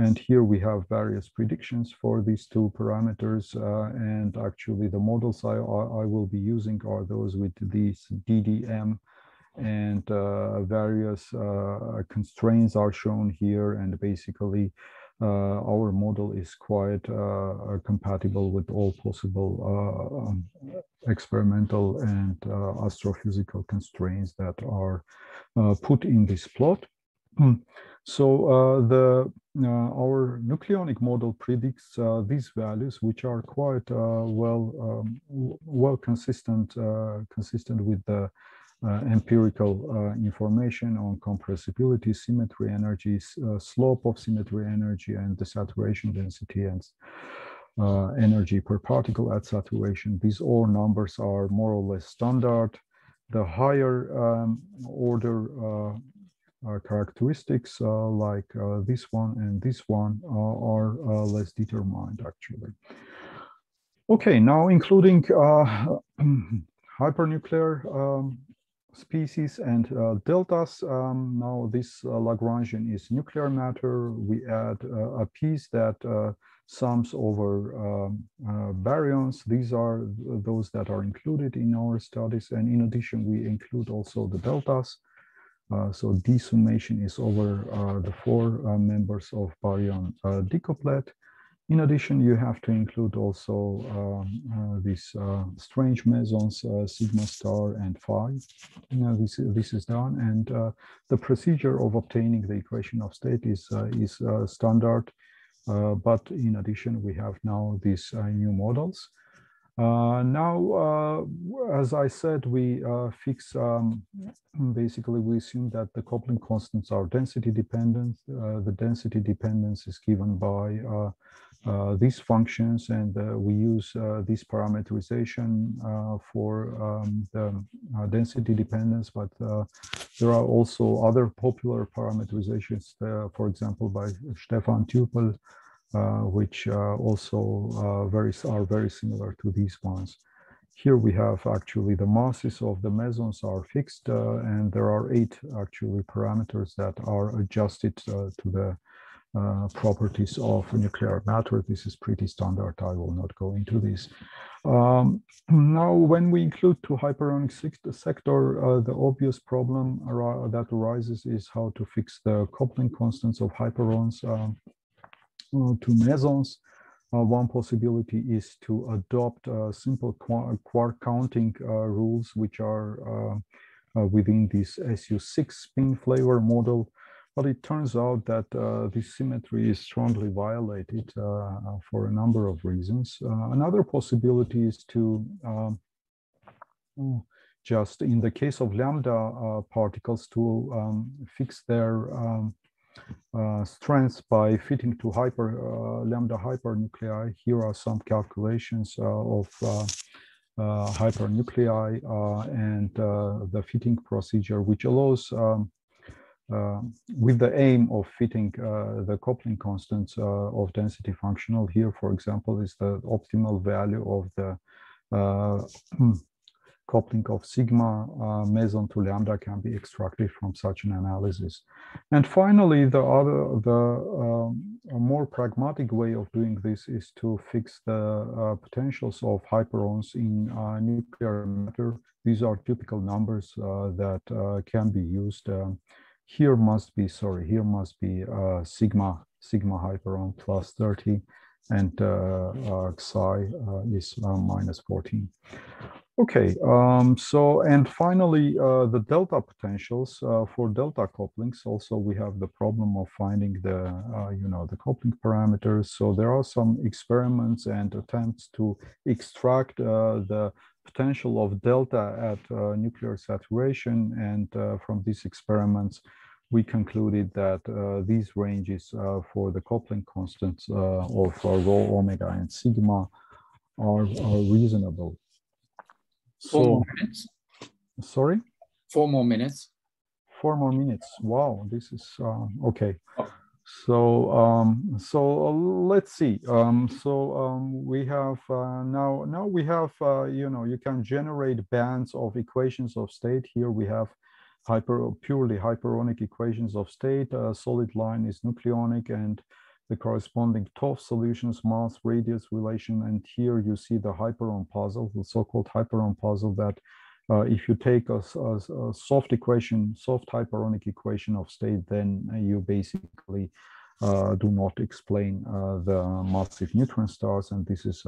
And here we have various predictions for these two parameters. And actually the models I will be using are those with these DDM, and various constraints are shown here. And basically our model is quite compatible with all possible experimental and astrophysical constraints that are put in this plot. So our nucleonic model predicts these values, which are quite well consistent with the empirical information on compressibility, symmetry energy, slope of symmetry energy, and the saturation density and energy per particle at saturation. These all numbers are more or less standard. The higher order characteristics like this one and this one are less determined, actually. Okay, now including hypernuclear species and deltas. Now this Lagrangian is nuclear matter. We add a piece that sums over baryons. These are those that are included in our studies. And in addition, we include also the deltas. So D summation is over the 4 members of baryon decouplet. In addition, you have to include also these strange mesons, sigma star and phi. This is done, and the procedure of obtaining the equation of state is standard. But in addition, we have now these new models. Now, as I said, we fix, basically we assume that the coupling constants are density dependent. The density dependence is given by these functions, and we use this parameterization for the density dependence, but there are also other popular parameterizations, for example, by Stefan Tupel, which also are very similar to these ones. Here we have actually the masses of the mesons are fixed, and there are 8 actually parameters that are adjusted to the properties of nuclear matter. This is pretty standard. I will not go into this. Now, when we include 2 hyperonic sector, the obvious problem that arises is how to fix the coupling constants of hyperons to mesons. One possibility is to adopt simple quark counting rules, which are within this SU6 spin flavor model. But it turns out that this symmetry is strongly violated for a number of reasons. Another possibility is to just, in the case of lambda particles, to fix their strengths by fitting to lambda hypernuclei. Here are some calculations of hypernuclei and the fitting procedure, which allows, with the aim of fitting the coupling constants of density functional. Here, for example, is the optimal value of the coupling of sigma meson to lambda can be extracted from such an analysis. And finally, a more pragmatic way of doing this is to fix the potentials of hyperons in nuclear matter. These are typical numbers that can be used. Here must be sigma hyperon plus 30, and psi is minus 14. Okay, so and finally, the delta potentials for delta couplings. Also, we have the problem of finding the the coupling parameters. So there are some experiments and attempts to extract the potential of delta at nuclear saturation, and from these experiments, we concluded that these ranges for the coupling constants of rho, omega, and sigma are reasonable. 4 more minutes. Sorry? 4 more minutes. 4 more minutes. Wow, this is okay. Oh. So let's see. We have now we have you can generate bands of equations of state. Here we have purely hyperonic equations of state. Solid line is nucleonic, and the corresponding TOF solutions, mass radius relation. And here you see the hyperon puzzle, the so-called hyperon puzzle, that if you take a soft equation, soft hyperonic equation of state, then you basically do not explain the massive neutron stars, and this is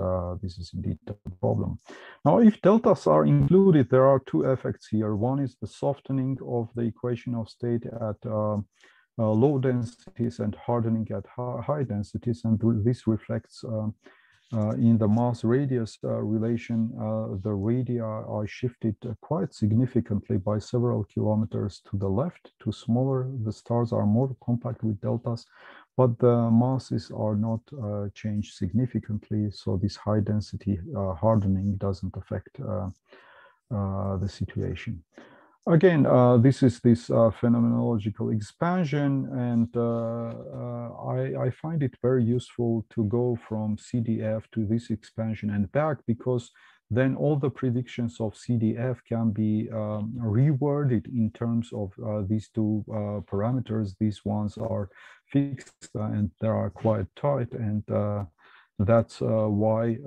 indeed the problem. Now, if deltas are included, there are two effects here. One is the softening of the equation of state at low densities and hardening at high densities, and this reflects in the mass radius relation. The radii are shifted quite significantly by several kilometers to the left, to smaller. The stars are more compact with deltas, but the masses are not changed significantly. So this high density hardening doesn't affect the situation. Again, this is this phenomenological expansion, and I find it very useful to go from CDF to this expansion and back, because then all the predictions of CDF can be reworded in terms of these two parameters. These ones are fixed and they are quite tight, and that's why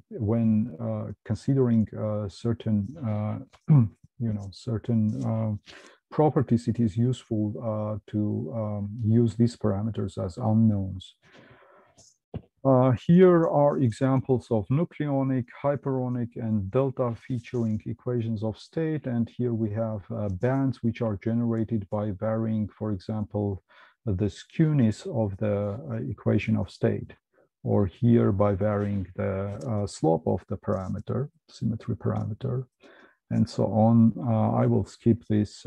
when considering certain certain properties, it is useful to use these parameters as unknowns. Here are examples of nucleonic, hyperonic, and delta featuring equations of state. And here we have bands which are generated by varying, for example, the skewness of the equation of state, or here by varying the slope of the parameter, symmetry parameter, and so on. I will skip this.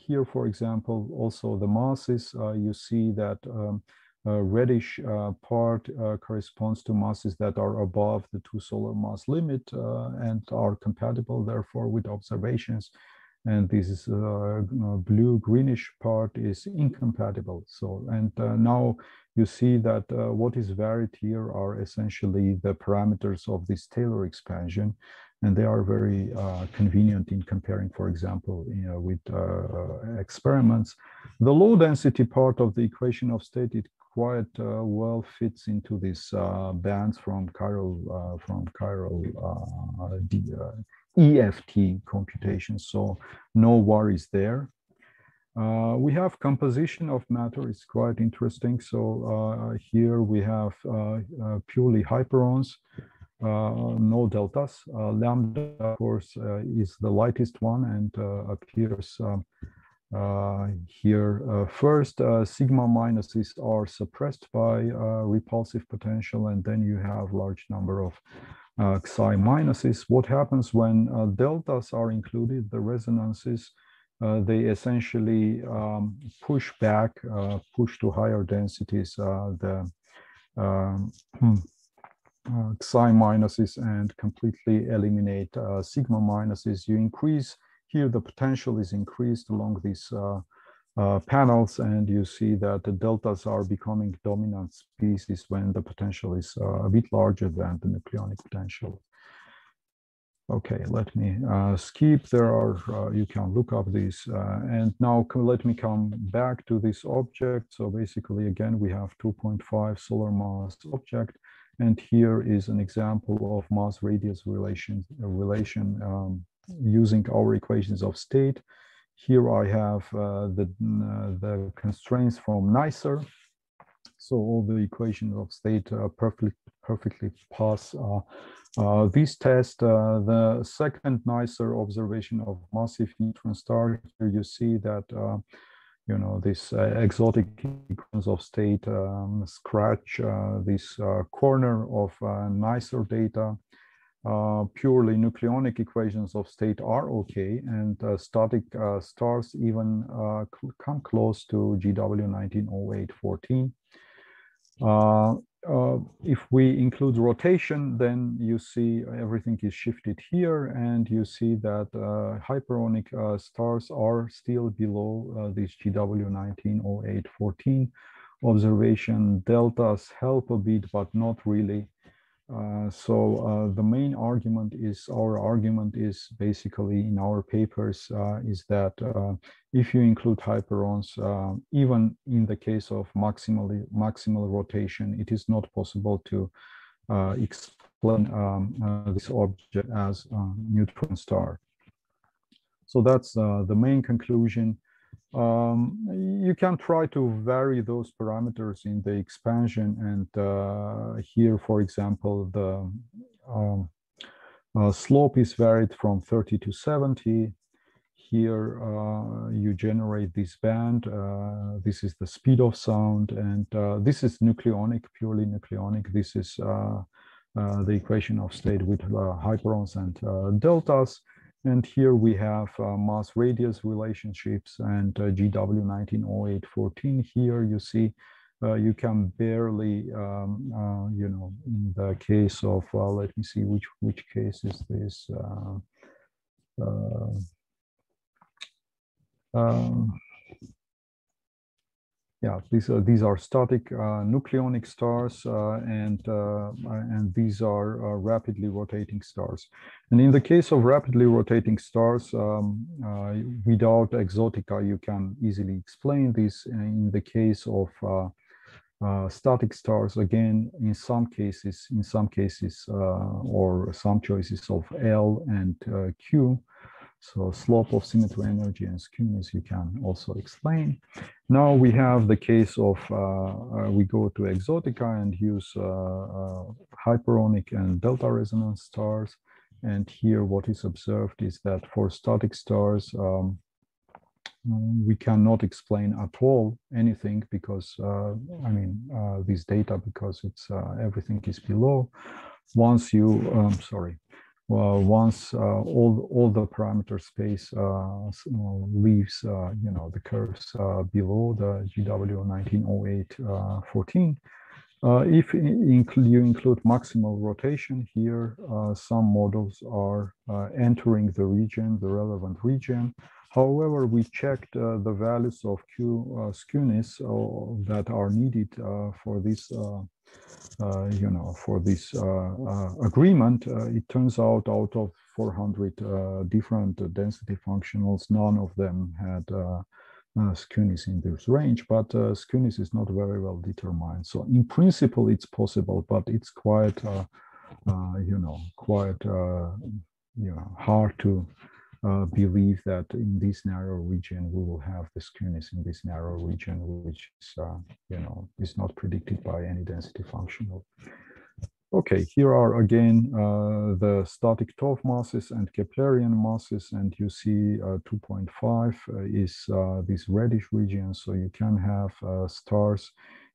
Here, for example, also the masses, you see that reddish part corresponds to masses that are above the 2 solar mass limit and are compatible, therefore, with observations. And this is blue greenish part is incompatible. So, and now you see that what is varied here are essentially the parameters of this Taylor expansion, and they are very convenient in comparing, for example, with experiments. The low density part of the equation of state, it quite well fits into these bands from chiral EFT computations, so no worries there. We have composition of matter. It's quite interesting. So here we have purely hyperons, no deltas. Lambda, of course, is the lightest one and appears here first. Sigma minuses are suppressed by repulsive potential, and then you have large number of psi minuses. What happens when deltas are included, the resonances, they essentially push back, push to higher densities the psi minuses and completely eliminate sigma minuses. You increase here, the potential is increased along these panels, and you see that the deltas are becoming dominant species when the potential is a bit larger than the nucleonic potential. Okay, let me skip. There are, you can look up these. And now let me come back to this object. So basically, again, we have 2.5 solar mass object. And here is an example of mass radius relation using our equations of state. Here I have the constraints from NICER. so all the equations of state perfectly pass this test. The second nicer observation of massive neutron star, here you see that this exotic equations of state scratch this corner of nicer data. Purely nucleonic equations of state are okay, and static stars even come close to GW190814. If we include rotation, then you see everything is shifted here, and you see that hyperonic stars are still below this GW190814 observation. Deltas help a bit, but not really. So the main argument is, our argument is basically in our papers is that if you include hyperons, even in the case of maximal rotation, it is not possible to explain this object as a neutron star. So that's the main conclusion. You can try to vary those parameters in the expansion, and here, for example, the slope is varied from 30 to 70. Here you generate this band. This is the speed of sound, and this is nucleonic, purely nucleonic. This is the equation of state with hyperons and deltas. And here we have mass radius relationships and GW190814. Here you see you can barely, in the case of, let me see which case is this. Yeah, these are static nucleonic stars, and these are rapidly rotating stars. And in the case of rapidly rotating stars, without exotica, you can easily explain this. In the case of static stars, again, in some cases, or some choices of L and Q. So slope of symmetry energy and skewness you can also explain. Now we have the case of, we go to exotica and use hyperonic and delta resonance stars. And here what is observed is that for static stars, we cannot explain at all anything because, this data, because it's everything is below. Once you, once all the parameter space leaves, the curves below the GW190814, if you include maximal rotation here, some models are entering the region, the relevant region. However, we checked the values of Q skewness that are needed for this for this agreement. It turns out of 400 different density functionals, none of them had skewness in this range, but skewness is not very well determined. So in principle, it's possible, but it's quite, hard to believe that in this narrow region we will have the skewness in this narrow region, which is, is not predicted by any density functional. Okay, here are again the static TOF masses and Keplerian masses, and you see 2.5 is this reddish region. So you can have stars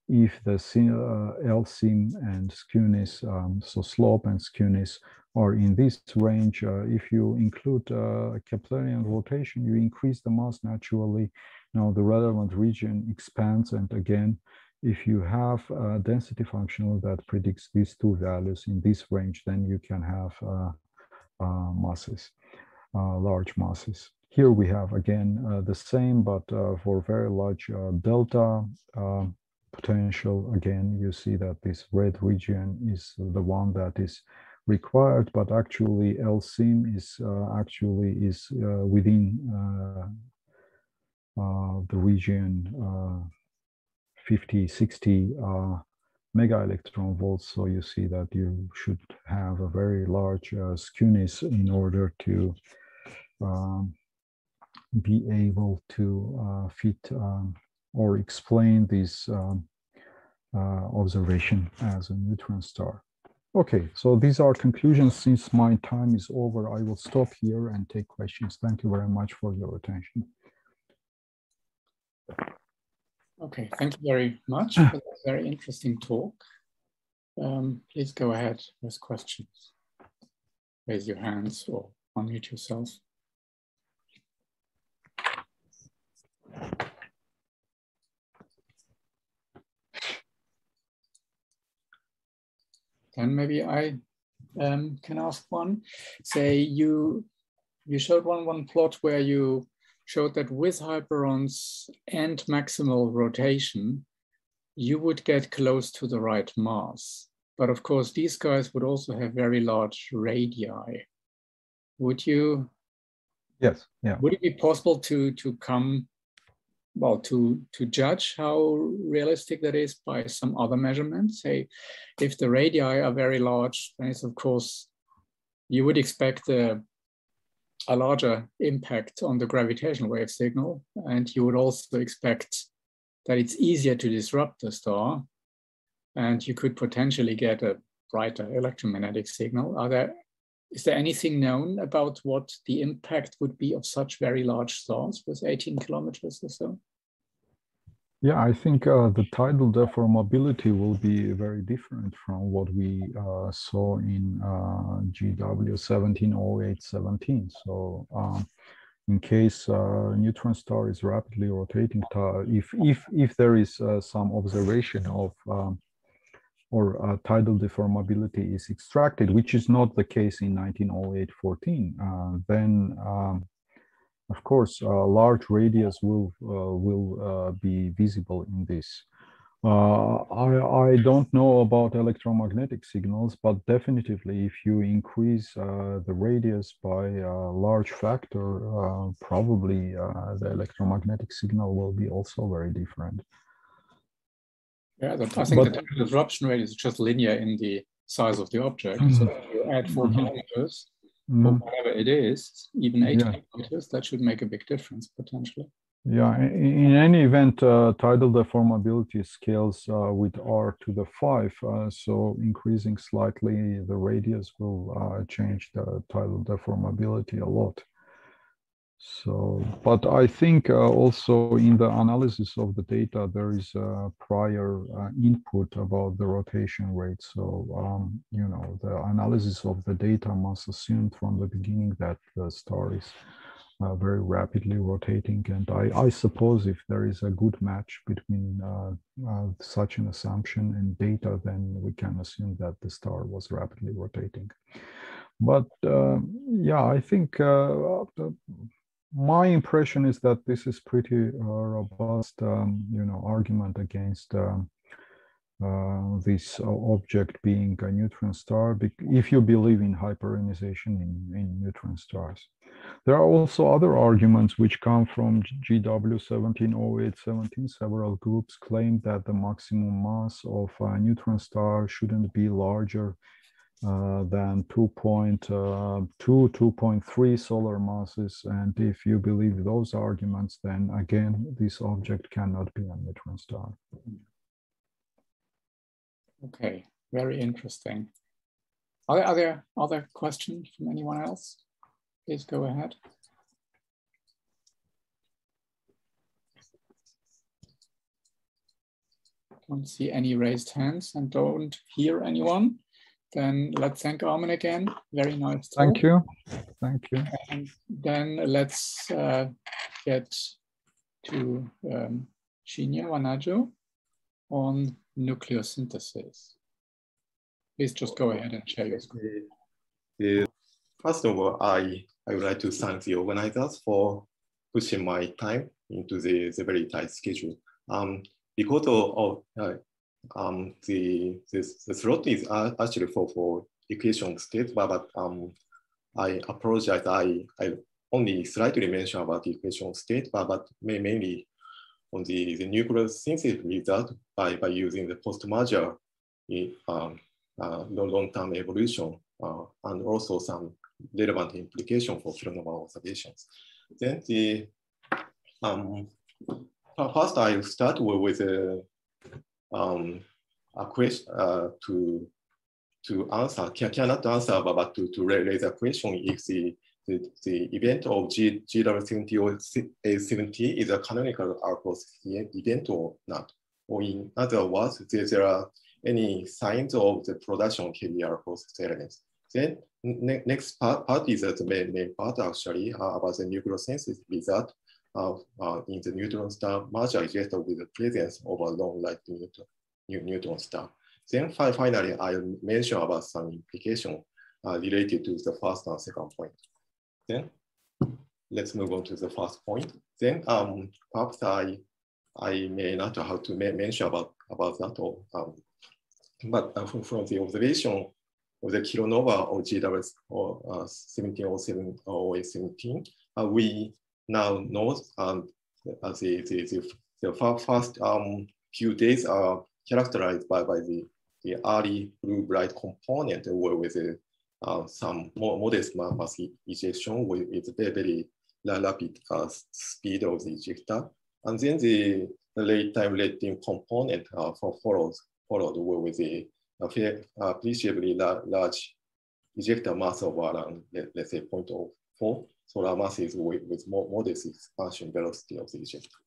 if the LSIM and skewness, so slope and skewness, are in this range. If you include Keplerian rotation, you increase the mass naturally. Now the relevant region expands, and again, if you have a density functional that predicts these two values in this range, then you can have masses, large masses. Here we have again the same, but for very large delta potential. Again, you see that this red region is the one that is required, but actually LSIM is within the region 50, 60 mega electron volts. So you see that you should have a very large skewness in order to be able to fit or explain this observation as a neutron star. Okay, so these are conclusions. Since my time is over, I will stop here and take questions. Thank you very much for your attention. Okay, thank you very much for that very interesting talk. Please go ahead with questions. Raise your hands or unmute yourself. Then maybe I can ask one. Say you showed one plot where you showed that with hyperons and maximal rotation, you would get close to the right mass. But of course, these guys would also have very large radii. Would you? Yes. Yeah. Would it be possible to come, well, to judge how realistic that is by some other measurements? Say, if the radii are very large, then it's of course, you would expect a larger impact on the gravitational wave signal, and you would also expect that it's easier to disrupt the star, and you could potentially get a brighter electromagnetic signal. Is there anything known about what the impact would be of such very large stars with 18 kilometers or so? Yeah, I think the tidal deformability will be very different from what we saw in GW 170817. So in case neutron star is rapidly rotating, if there is some observation of or tidal deformability is extracted, which is not the case in 1908-14, then of course large radius will be visible in this. I don't know about electromagnetic signals, but definitively if you increase the radius by a large factor, probably the electromagnetic signal will be also very different. Yeah, I think the disruption rate is just linear in the size of the object. So if you add 4 kilometers, or whatever it is, even 8 kilometers, that should make a big difference potentially. Yeah, in any event, tidal deformability scales with r to the 5. So increasing slightly the radius will change the tidal deformability a lot. So, but I think also in the analysis of the data, there is a prior input about the rotation rate. So, you know, the analysis of the data must assume from the beginning that the star is very rapidly rotating. And I suppose if there is a good match between such an assumption and data, then we can assume that the star was rapidly rotating. But yeah, I think my impression is that this is pretty robust, you know, argument against this object being a neutron star, if you believe in hyperionization in neutron stars. There are also other arguments which come from GW 170817. Several groups claim that the maximum mass of a neutron star shouldn't be larger than 2.2, 2.3 solar masses. And if you believe those arguments, then again, this object cannot be a neutron star. Okay, very interesting. Are there other questions from anyone else? Please go ahead. Don't see any raised hands and don't hear anyone. Then let's thank Armin again. Very nice talk. Thank you. Thank you. And then let's get to Shinya Wanajo on nucleosynthesis. Please just go ahead and share your screen. First of all, I would like to thank the organizers for pushing my time into the very tight schedule. Because of the slot is actually for equation state, but I apologize. I only slightly mentioned about the equation state, but mainly on the nucleosynthesis result by using the post-merger long-term evolution and also some relevant implication for phenomenal observations. Then first I start with a question to answer, cannot answer, but to raise a question if the event of GW70 or A70 is a canonical R-process event or not. Or in other words, there are any signs of the production of heavy R-process elements. Then next part is the main part actually about the nucleosynthesis result in the neutron star merger ejector with the presence of a long-life neutron star. Then finally, I'll mention about some implication related to the first and second point. Then let's move on to the first point. Then perhaps I may not know how to mention about that all. But from the observation of the kilonova of GW or 1707 or 17, we now know the first few days are characterized by the early blue-bright component with some modest mass ejection with very rapid speed of the ejector. And then the late time latent component followed with a appreciably large ejector mass of around, let's say, 0.04 solar masses with modest expansion velocity of the ejector.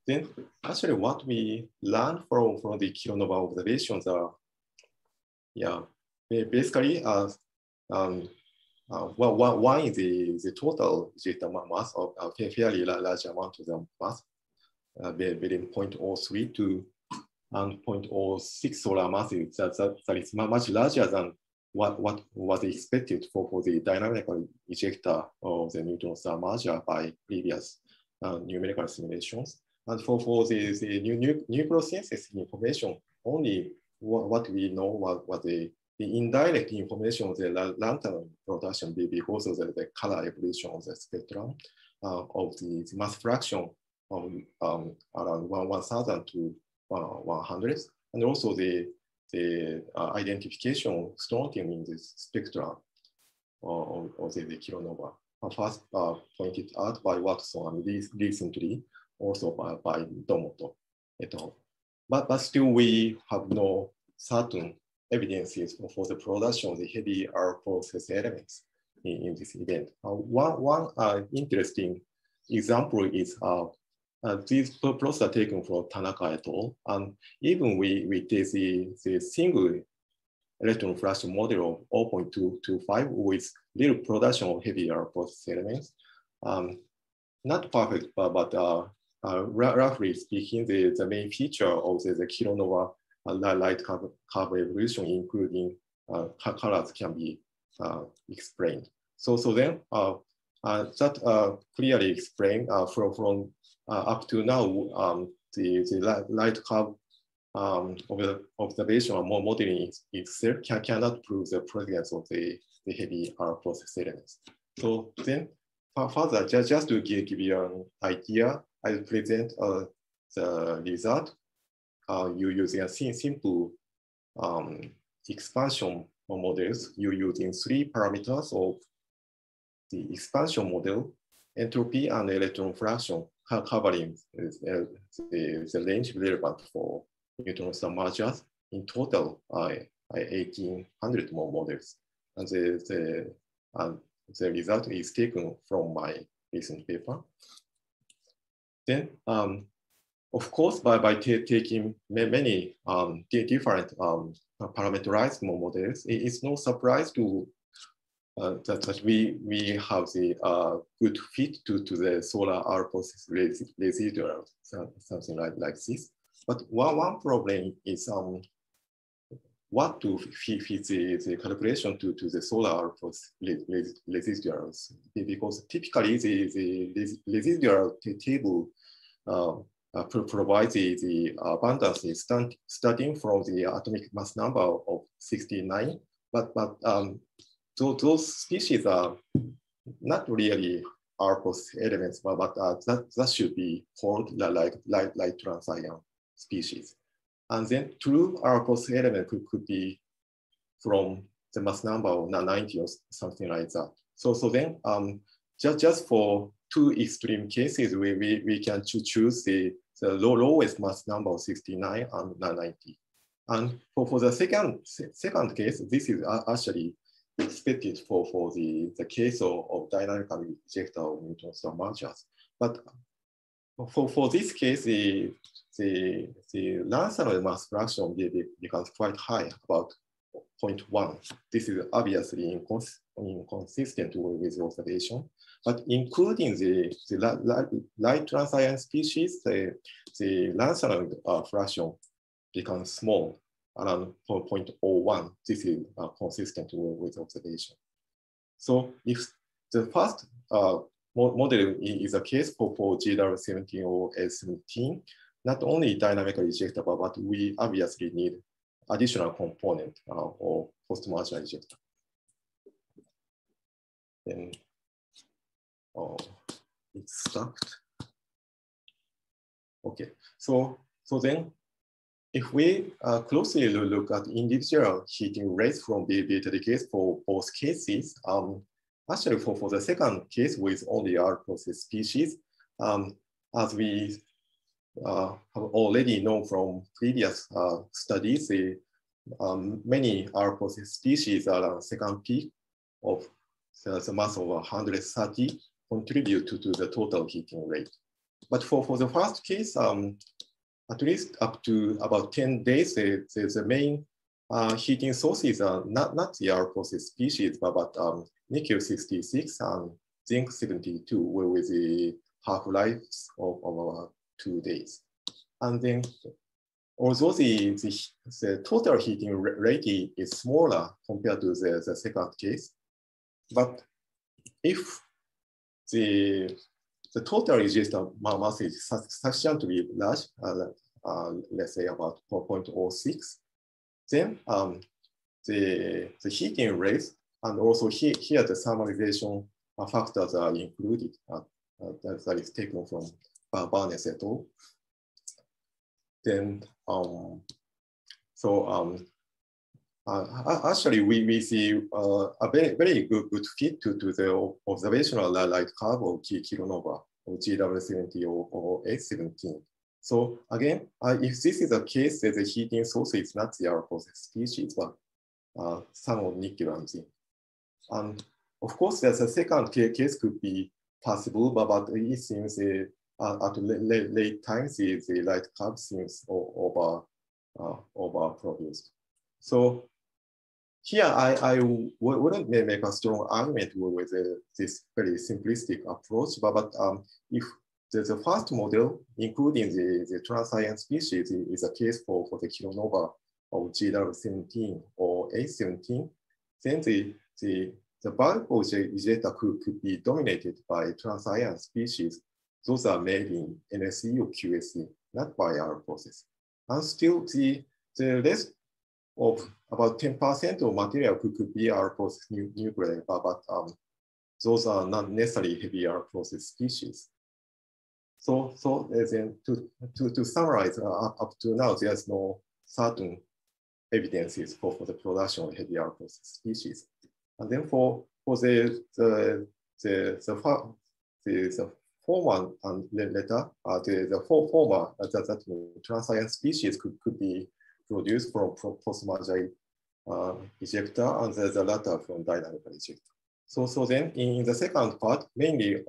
Then actually what we learned from the kilonova observations are, basically one is the total ejector mass of a fairly large amount of the mass, between 0.03 to 0.06 solar masses. That is much larger than what was expected for the dynamical ejector of the neutron star merger by previous numerical simulations. And for the nucleosynthesis information, only what we know was the indirect information of the lantern production because of the color evolution of the spectrum of the mass fraction of around 1,000 to 100, and also the identification of strontium in the spectrum of the kilonova, first pointed out by Watson and recently also by Domoto et al. But still we have no certain evidences for the production of the heavy R-process elements in this event. One interesting example is these plots are taken from Tanaka et al. And even we take the single electron flash model of 0.225 with little production of heavy R-process elements. Not perfect, but roughly speaking, the main feature of the kilonova light curve evolution, including colors, can be explained. So then that clearly explained from up to now the light curve of the observation or modeling itself cannot prove the presence of the heavy R-process elements. So then further, just to give you an idea, I'll present the result using a simple expansion models. You're using 3 parameters of the expansion model, entropy and electron fraction, covering the range relevant for neutron star mergers. In total, 1,800 more models. And the result is taken from my recent paper. Then, of course, by taking many different parameterized models, it's no surprise to that we have the good fit to the solar R-process residual, something like this. But one problem is what to fit the calculation to the solar R-process residuals, because typically the residual table provides the abundance starting from the atomic mass number of 69, but those species are not really R-process elements, but that should be called like transition species. And then true R-process element could be from the mass number of 90 or something like that. So then just for 2 extreme cases, we can choose the lowest mass number of 69 and 90. And for the second case, this is actually expected for the case of dynamically ejector of neutron star mergers. But for this case, the Lancelot mass fraction becomes quite high, about 0.1. This is obviously inconsistent with observation. But including the light transition species, the Lancelot fraction becomes small, around 0.01. This is consistent with observation. So if the first model is a case for GW17 or S17, not only dynamically ejectable, but we obviously need additional component or post-merger ejector. Then it's stuck. Okay, so then if we closely look at individual heating rates from the beta decays for both cases, actually for the second case with only R process species, as we have already known from previous studies, many R process species are second peak of the mass of 130 contribute to the total heating rate. But for the first case, at least up to about 10 days, the main heating sources are not the R process species, but nickel 66 and zinc 72 with the half-lives of about 2 days. And then although the total heating rate is smaller compared to the second case, but if the total ejector mass is sufficiently large, let's say about 4.06, then the heating rates and also here the thermalization factors are included. That is taken from Barnes et al. Then actually we see a very good fit to the observational light curve of kilonova of GW70 or S17. So again, if this is the case, the heating source is not the R process species, but some of nickel and zinc. And of course, there's a second case could be possible, but it seems at late times the light curve seems overproduced. So here I wouldn't make a strong argument with this very simplistic approach, but if the first model, including the transition species, is a case for the kilonova of GW17 or A17, then the bulk of the ejector could be dominated by transition species. Those are made in NSE or QSE, not by our process. And still the rest of about 10% of material could be our process nuclei, but those are not necessarily heavy R process species. So then to summarize, up to now, there's no certain evidences for the production of heavy R process species. And then for the former and later, the former that transition species could be produced from post-merger ejector, and the latter from dynamical ejector. So then in the second part, mainly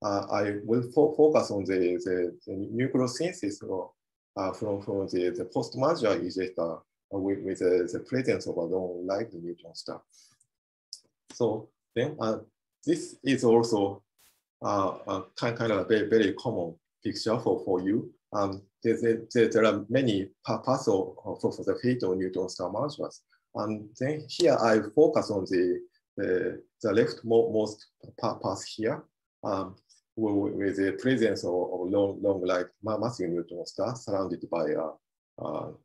I will focus on the nucleosynthesis from the post-merger ejector with the presence of a long-lived neutron star. So then this is also kind of a very common picture for you. There are many paths for the fate of neutron star mergers. And then here I focus on the leftmost path here with the presence of long-lived massive neutron star surrounded by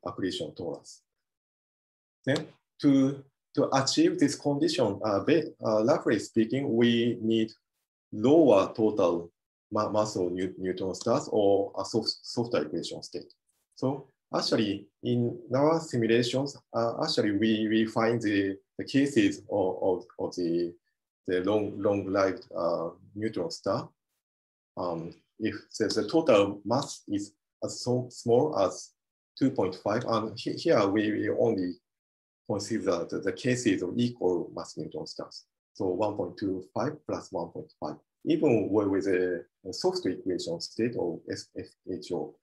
accretion torus. Then to achieve this condition, roughly speaking, we need lower total mass of neutron stars or a softer equation state. So actually, in our simulations, actually we find the cases of the long-lived neutron star. If the total mass is as small as 2.5. And here we only consider the cases of equal mass neutron stars. So 1.25 plus 1.5. Even with a soft equation state of SFHO.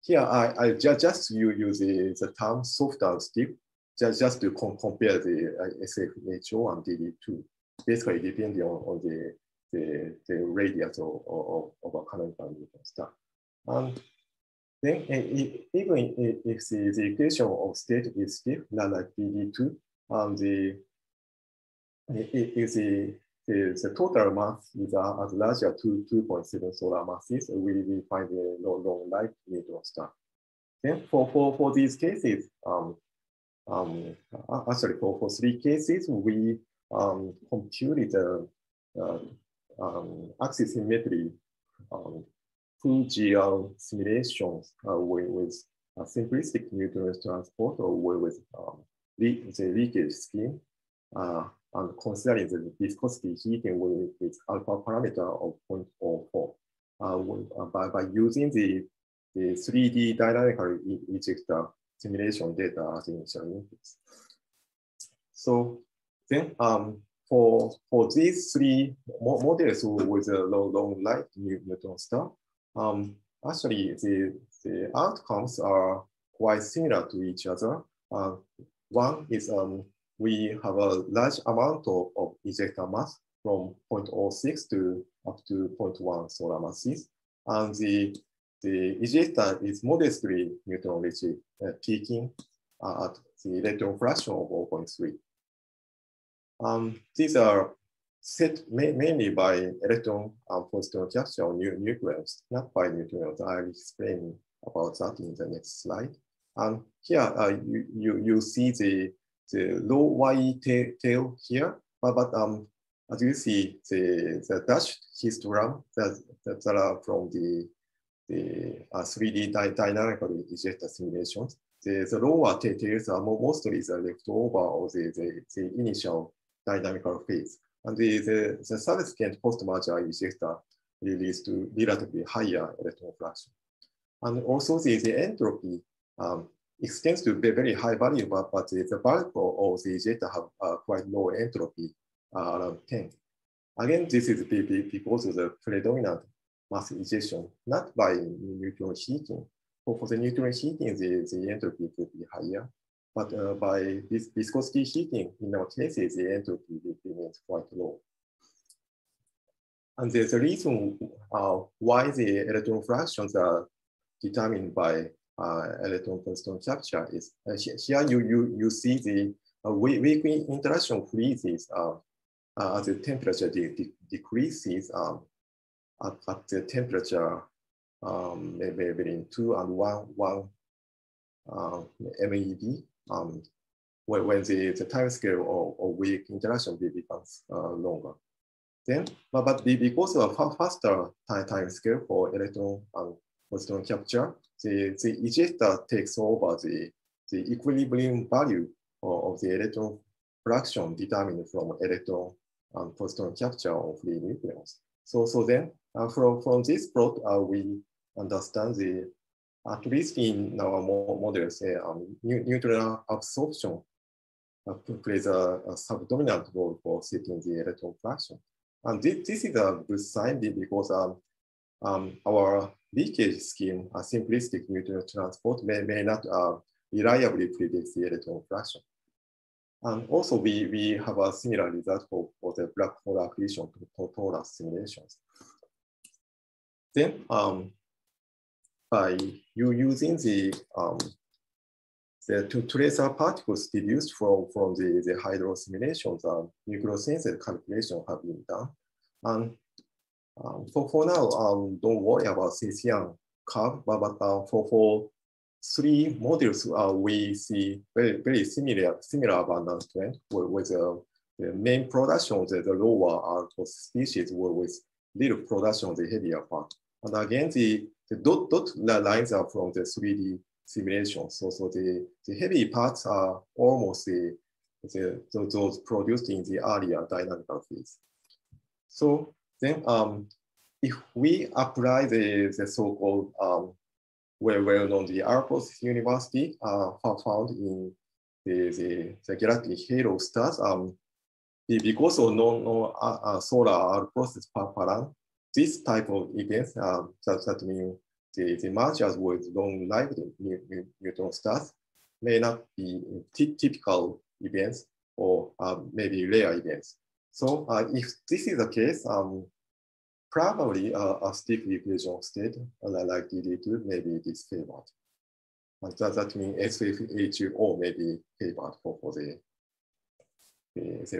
Here, I just use the term soft and stiff, just to compare the SFHO and DD2, basically depending on the radius of a canonical neutron star. And then even if the equation of state is stiff, like DD2, and the total mass is as large as 2.7 solar masses, we find a long life neutron star. Then for these cases, actually for 3 cases, we computed the axis symmetry full GL simulations with a simplistic neutron transport or with the leakage scheme. And considering the viscosity heating with alpha parameter of 0.04. By using the 3D dynamical ejector simulation data as initial inputs. So then for these 3 models with a long life neutron star, actually the outcomes are quite similar to each other. One is we have a large amount of ejector mass from 0.06 to up to 0.1 solar masses. And the ejector is modestly neutron rich, peaking at the electron fraction of 0.3. These are set mainly by electron and positron capture on nucleons, not by neutrons. I'll explain about that in the next slide. And here you see the low Y tail here, but as you see, the dashed histogram that are from the 3D dynamical ejector simulations. The lower tails are mostly the leftover of the initial dynamical phase. And the subsequent post-merger ejector leads to relatively higher electron fraction. And also the entropy extends to a very high value, but the bulk of the ejector have quite low entropy, around 10. Again, this is because of the predominant mass ejection, not by neutron heating. For the neutron heating, the entropy could be higher, but by this viscosity heating, in our cases, the entropy remains quite low. And the reason why the electron fractions are determined by electron positron capture is here you see the weak interaction freezes as the temperature decreases at the temperature maybe between 2 and 1 MeV, when the time scale of weak interaction becomes longer. Then, but because of a faster time scale for electron and positron capture, the ejector takes over the equilibrium value of the electron fraction determined from electron and positron capture of free nucleons. So then from this plot, we understand at least in our models, neutron absorption plays a subdominant role for setting the electron fraction. And this is a good sign because our leakage scheme, a simplistic neutron transport, may not reliably predict the electron fraction. And also, we have a similar result for the black hole accretion torus simulations. Then, by using the tracer particles deduced from the hydro simulations, nucleosensor calculation have been done. And for now, don't worry about Cesian curve, but for 3 models, we see very similar abundance trend with the main production of the lower species with little production of the heavier part. And again, the dot lines are from the 3D simulation. So the heavy parts are almost those produced in the earlier dynamical phase. So then if we apply the so-called well known the Aarhus University found in the galactic halo stars. Because of no solar process pattern, this type of events that means the mergers with long-lived neutron stars may not be typical events or maybe rare events. So if this is the case, probably a stick diffusion state like DD2 may be disfavored. That means SFHO may be favored for the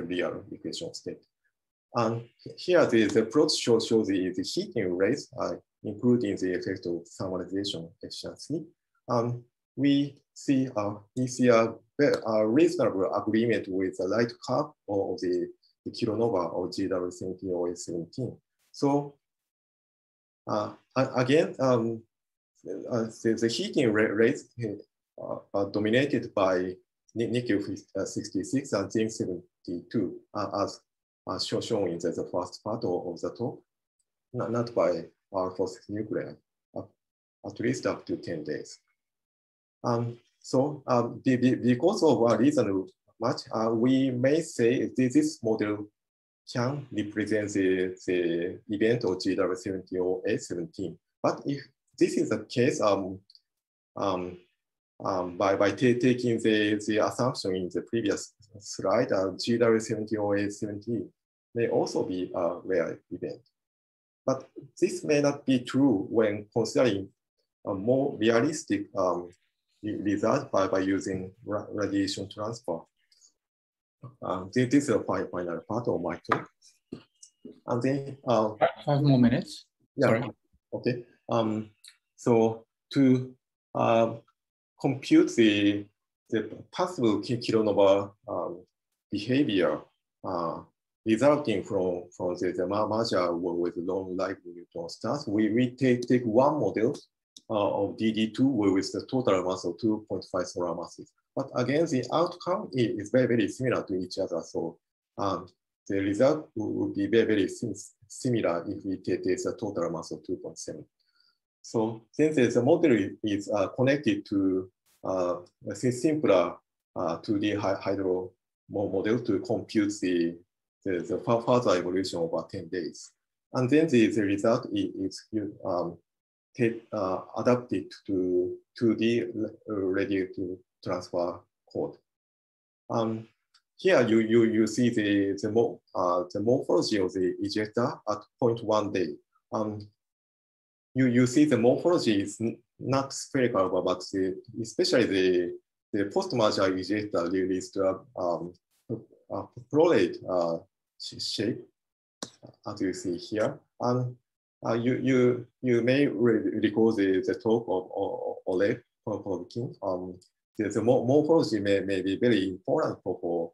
real equation state. And here the plot shows the heating rates, including the effect of thermalization efficiency. We see a reasonable agreement with the light curve of the kilonova of GW17 or S17. So again, the heating rates are dominated by nickel 66 and zinc 72 as shown in the first part of the talk, not by R46 nuclei, at least up to 10 days. So because of a reasonable match, we may say this model can represent the event of GW17 or A17. But if this is the case, by taking the assumption in the previous slide, GW70 or A17 may also be a rare event. But this may not be true when considering a more realistic result by using radiation transfer. This is the final part of my talk. And then 5 more minutes. Yeah. Sorry. Okay. So to compute the possible kilonova behavior resulting from the merger with long-lived neutron stars, we take one model of DD2 with the total mass of 2.5 solar masses. But again, the outcome is very, very similar to each other. So the result would be very, very similar if we take the total mass of 2.7. So since the model is connected to a simpler 2D hydro model to compute the further evolution over 10 days. And then the result is adapted to 2D radiative transfer code. Here you see the morphology of the ejector at 0.1 day. You see the morphology is not spherical, but especially the post-merger ejector leads to a prolate shape, as you see here. And you may recall the talk of Oleg Popovkin. The morphology may be very important for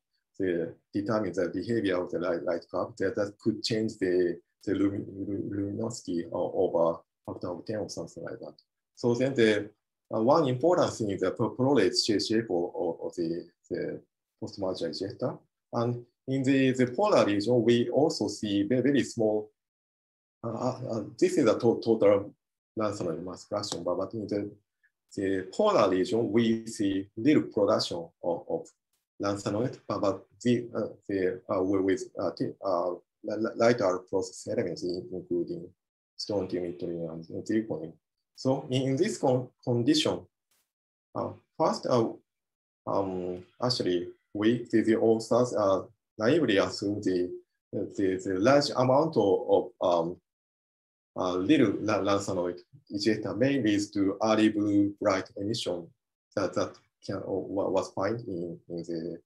determine the behavior of the light curve that could change the luminosity over factor of 10 or something like that. So then the one important thing is the prolate shape of the post-merger ejector. And in the polar region, we also see very small, this is a total Lanthanoid mass fraction, but in the polar region, we see little production of Lanthanoid, but with lighter process elements, including strontium, yttrium, and zirconium. So in this condition, first, actually, the authors naively assume the large amount of little Lanthanoid ejector may lead to early blue bright emission that was found in the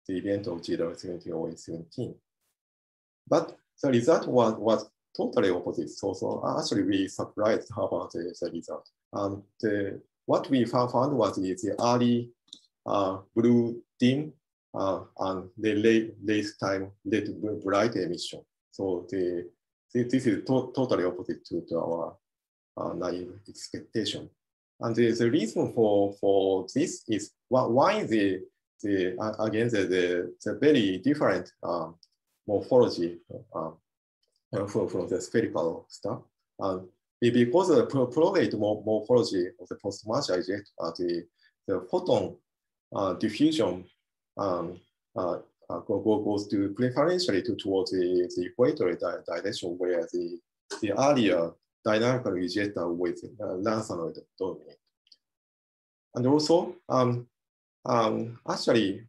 event of GW17 or A17. But the result was totally opposite. So actually we surprised about the result. What we found was the early blue dim and the late time late bright emission. So this is totally opposite to our naive expectation. And the reason for this is why the very different morphology from the spherical stuff. because of the prolate morphology of the post-merger eject, the photon diffusion goes to preferentially towards the equatorial direction, where the earlier dynamical ejector with lanthanoid dominate. And also, actually,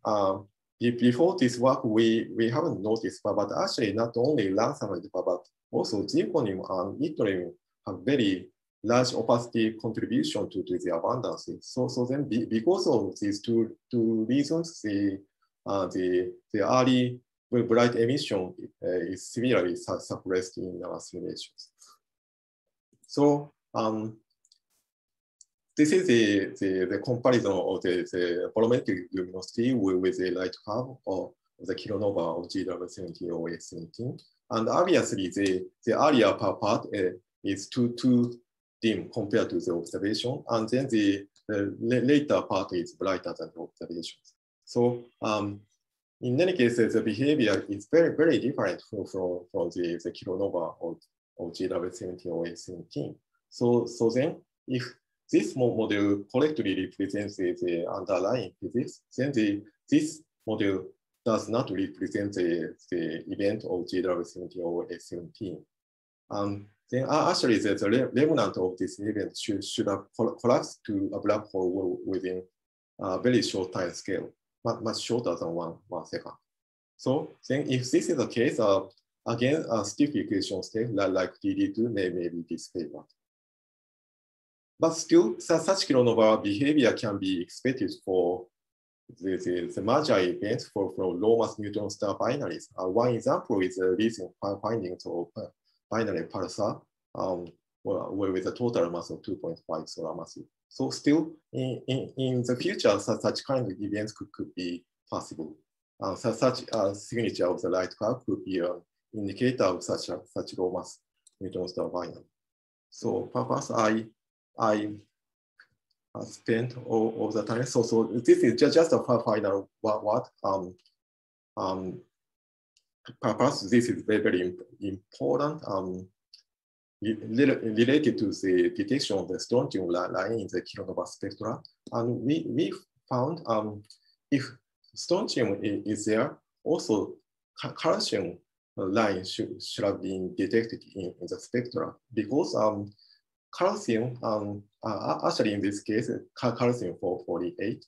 before this work, we haven't noticed, but actually not only lanthanoid, but also zirconium and yttrium have very large opacity contribution to the abundances. So then because of these two reasons, the early bright emission is severely suppressed in our simulations. So this is the comparison of the volumetric luminosity with the light curve of the kilonova of GW17 or A17. And obviously, the earlier part is too dim compared to the observation. And then the later part is brighter than the observations. So in any case, the behavior is very, very different from the kilonova of GW17 or A17. So then if this model correctly represents the underlying physics, then this model does not represent the event of GW17 or A17. Then actually the remnant of this event should have collapsed to a black hole within a very short time scale, much shorter than one second. So then if this is the case, again, a stiff equation state like DD2 may be disfavored. But still, such kilonova behavior can be expected for the merger events from low mass neutron star binaries. One example is the recent findings of binary pulsar with a total mass of 2.5 solar masses. So still, in the future, such kind of events could be possible. Such a signature of the light curve could be an indicator of such low mass neutron star binary. So perhaps I spent all the time. So this is just a final word. Perhaps this is very, very important related to the detection of the strontium line in the kilonova spectra. And we found if strontium is there, also calcium line should have been detected in the spectra, because calcium, actually in this case, calcium 448,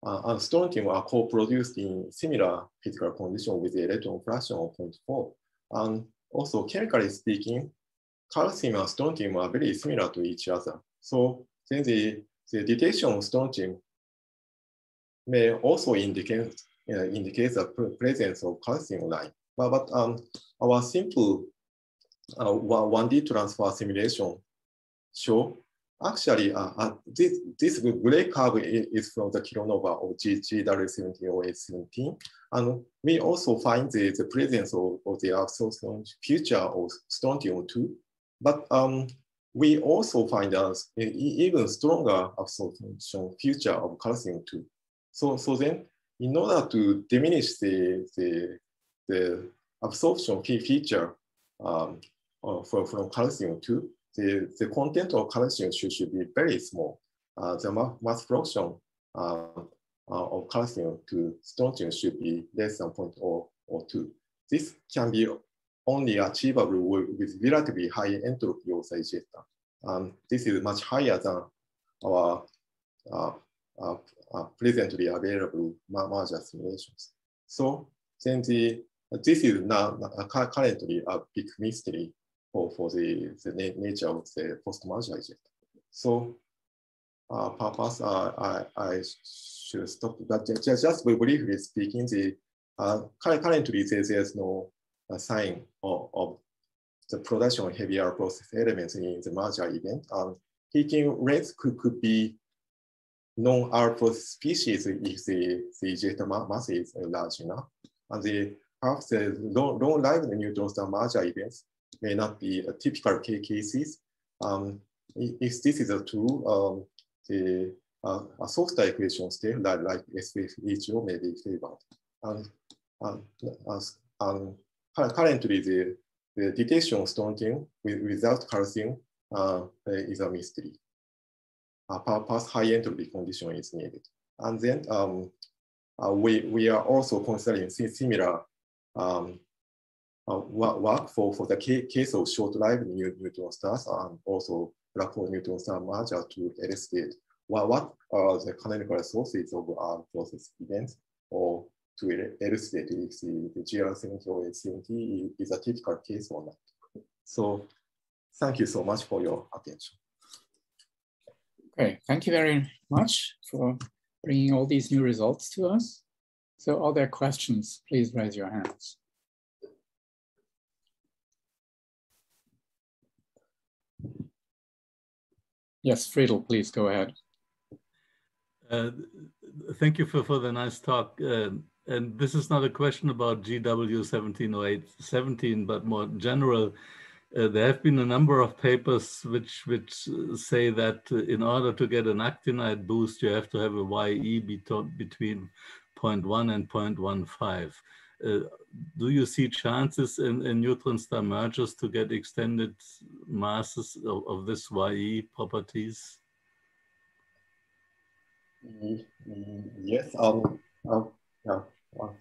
and strontium are co-produced in similar physical condition with the electron fraction of 0.4. And also, chemically speaking, calcium and strontium are very similar to each other. So then the detection of strontium may also indicate the presence of calcium line. But our simple 1D transfer simulation show actually this gray curve is from the kilonova of GW17 or A17. And we also find the presence of the absorption feature of strontium 2. But we also find an even stronger absorption feature of calcium 2. So then, in order to diminish the absorption feature from calcium 2, the content of calcium should be very small. The mass fraction of calcium to strontium should be less than 0.02. This can be only achievable with relatively high entropy of the ejector. This is much higher than our presently available merger simulations. So then this is now currently a big mystery for the nature of the post-merger ejector. So perhaps I should stop. But just briefly speaking, currently there's no sign of the production of heavier process elements in the merger event. Heating rates could be non-alpha species if the ejector mass is large enough. And perhaps the long-lived neutron star merger events may not be typical cases. If this is true, a softer equation state like SFHO may be favored. And currently, the detection of strontium without calcium is a mystery. Past high entropy condition is needed. And then we are also considering similar work for the case of short-lived neutron stars and also black hole neutron star merger to elucidate what are the canonical sources of our process events, or to elucidate if the GR70 or H70 is a typical case or not. So thank you so much for your attention. Okay, thank you very much for bringing all these new results to us. So are there questions? Please raise your hands. Yes, Friedel, please go ahead. Thank you for the nice talk. And this is not a question about GW17 or 817, but more general. There have been a number of papers which say that in order to get an actinide boost, you have to have a YE between 0.1 and 0.15. Do you see chances in neutron star mergers to get extended masses of this YE properties? Yes. Yeah.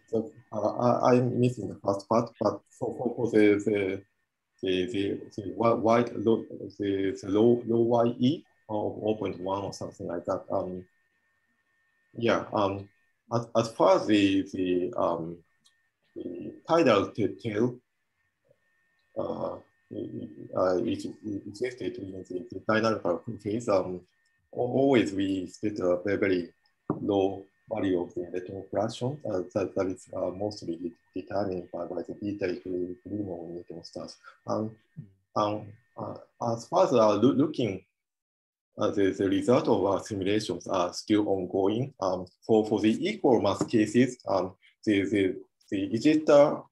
So, I'm missing the first part, but for the wide low YE of 0.1 or something like that. Yeah. As far as the tidal tail it existed in the dynamical phase. Always we expect a very low value of the electron fraction that is mostly determined by the beta equilibrium of neutron stars. As far as looking the result of our simulations are still ongoing. For the equal mass cases, the ejector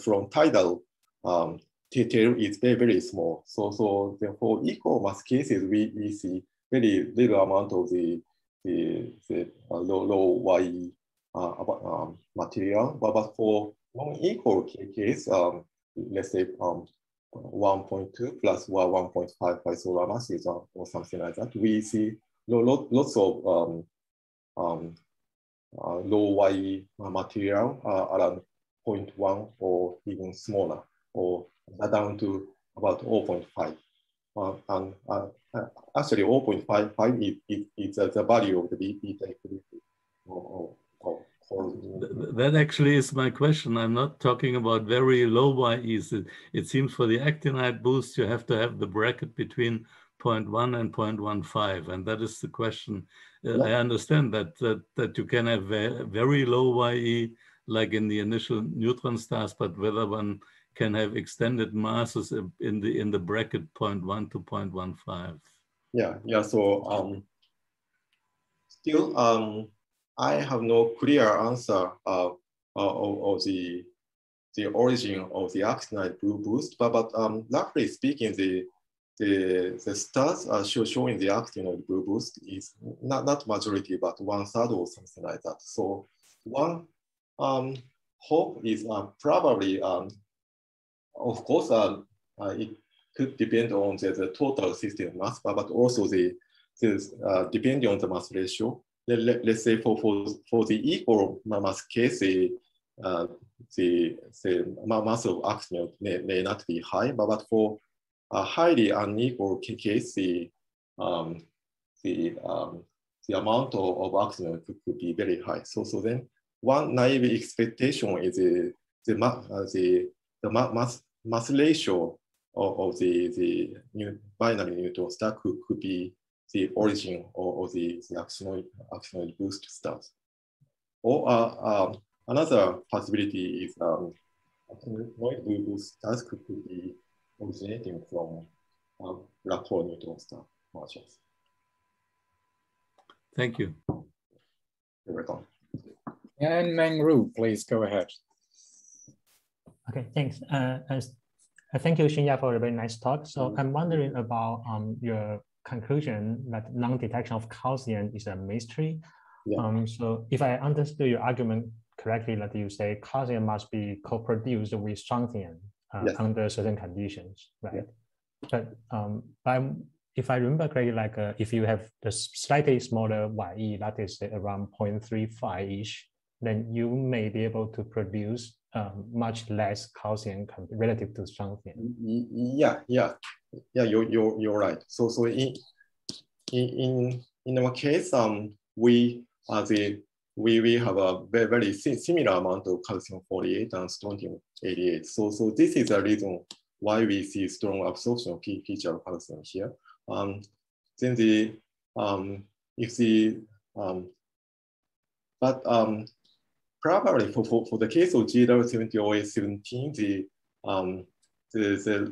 from tidal tail is very small. So for equal mass cases, we see very little amount of the low YE material. But for non-equal case, let's say 1.2 plus 1.55 solar masses or something like that, we see lots of low YE material around 0.1 or even smaller, or down to about 0.5. And actually 0.55 is the value of the beta equilibrium. That actually is my question. I'm not talking about very low YEs. It seems for the actinide boost, you have to have the bracket between 0.1 and 0.15. And that is the question. I understand that you can have very low YE, like in the initial neutron stars, but whether one can have extended masses in the bracket 0.1 to 0.15. Yeah. So still, I have no clear answer of the origin of the actinide boost, but roughly speaking, the stars showing the actinide boost is not majority, but 1/3 or something like that. So one hope is probably, of course, it could depend on the total system mass, but also depending on the mass ratio. Let's say for the equal mass case, the mass of actinide may not be high, but for a highly unequal case, the amount of actinide could be very high. So then one naive expectation is the mass ratio of the binary neutron star could be the origin of the actinoid boost stars. Or another possibility is actinoid boost stars could be originating from black hole neutron star mergers. Thank you. You're welcome. And Meng Ru, please go ahead. Okay, thanks. Thank you, Shinya, for a very nice talk. So I'm wondering about your conclusion that non-detection of Gaussian is a mystery. Yeah. So if I understood your argument correctly, that you say Gaussian must be co-produced with Swansonian under certain conditions, right? Yeah. But if I remember correctly, like if you have the slightly smaller YE, that is around 0.35-ish, then you may be able to produce much less calcium relative to something. Yeah, you're right. So in our case, we have a very similar amount of calcium 48 and strontium 88. So this is the reason why we see strong absorption feature of calcium here. Then probably for the case of GW70OA17, the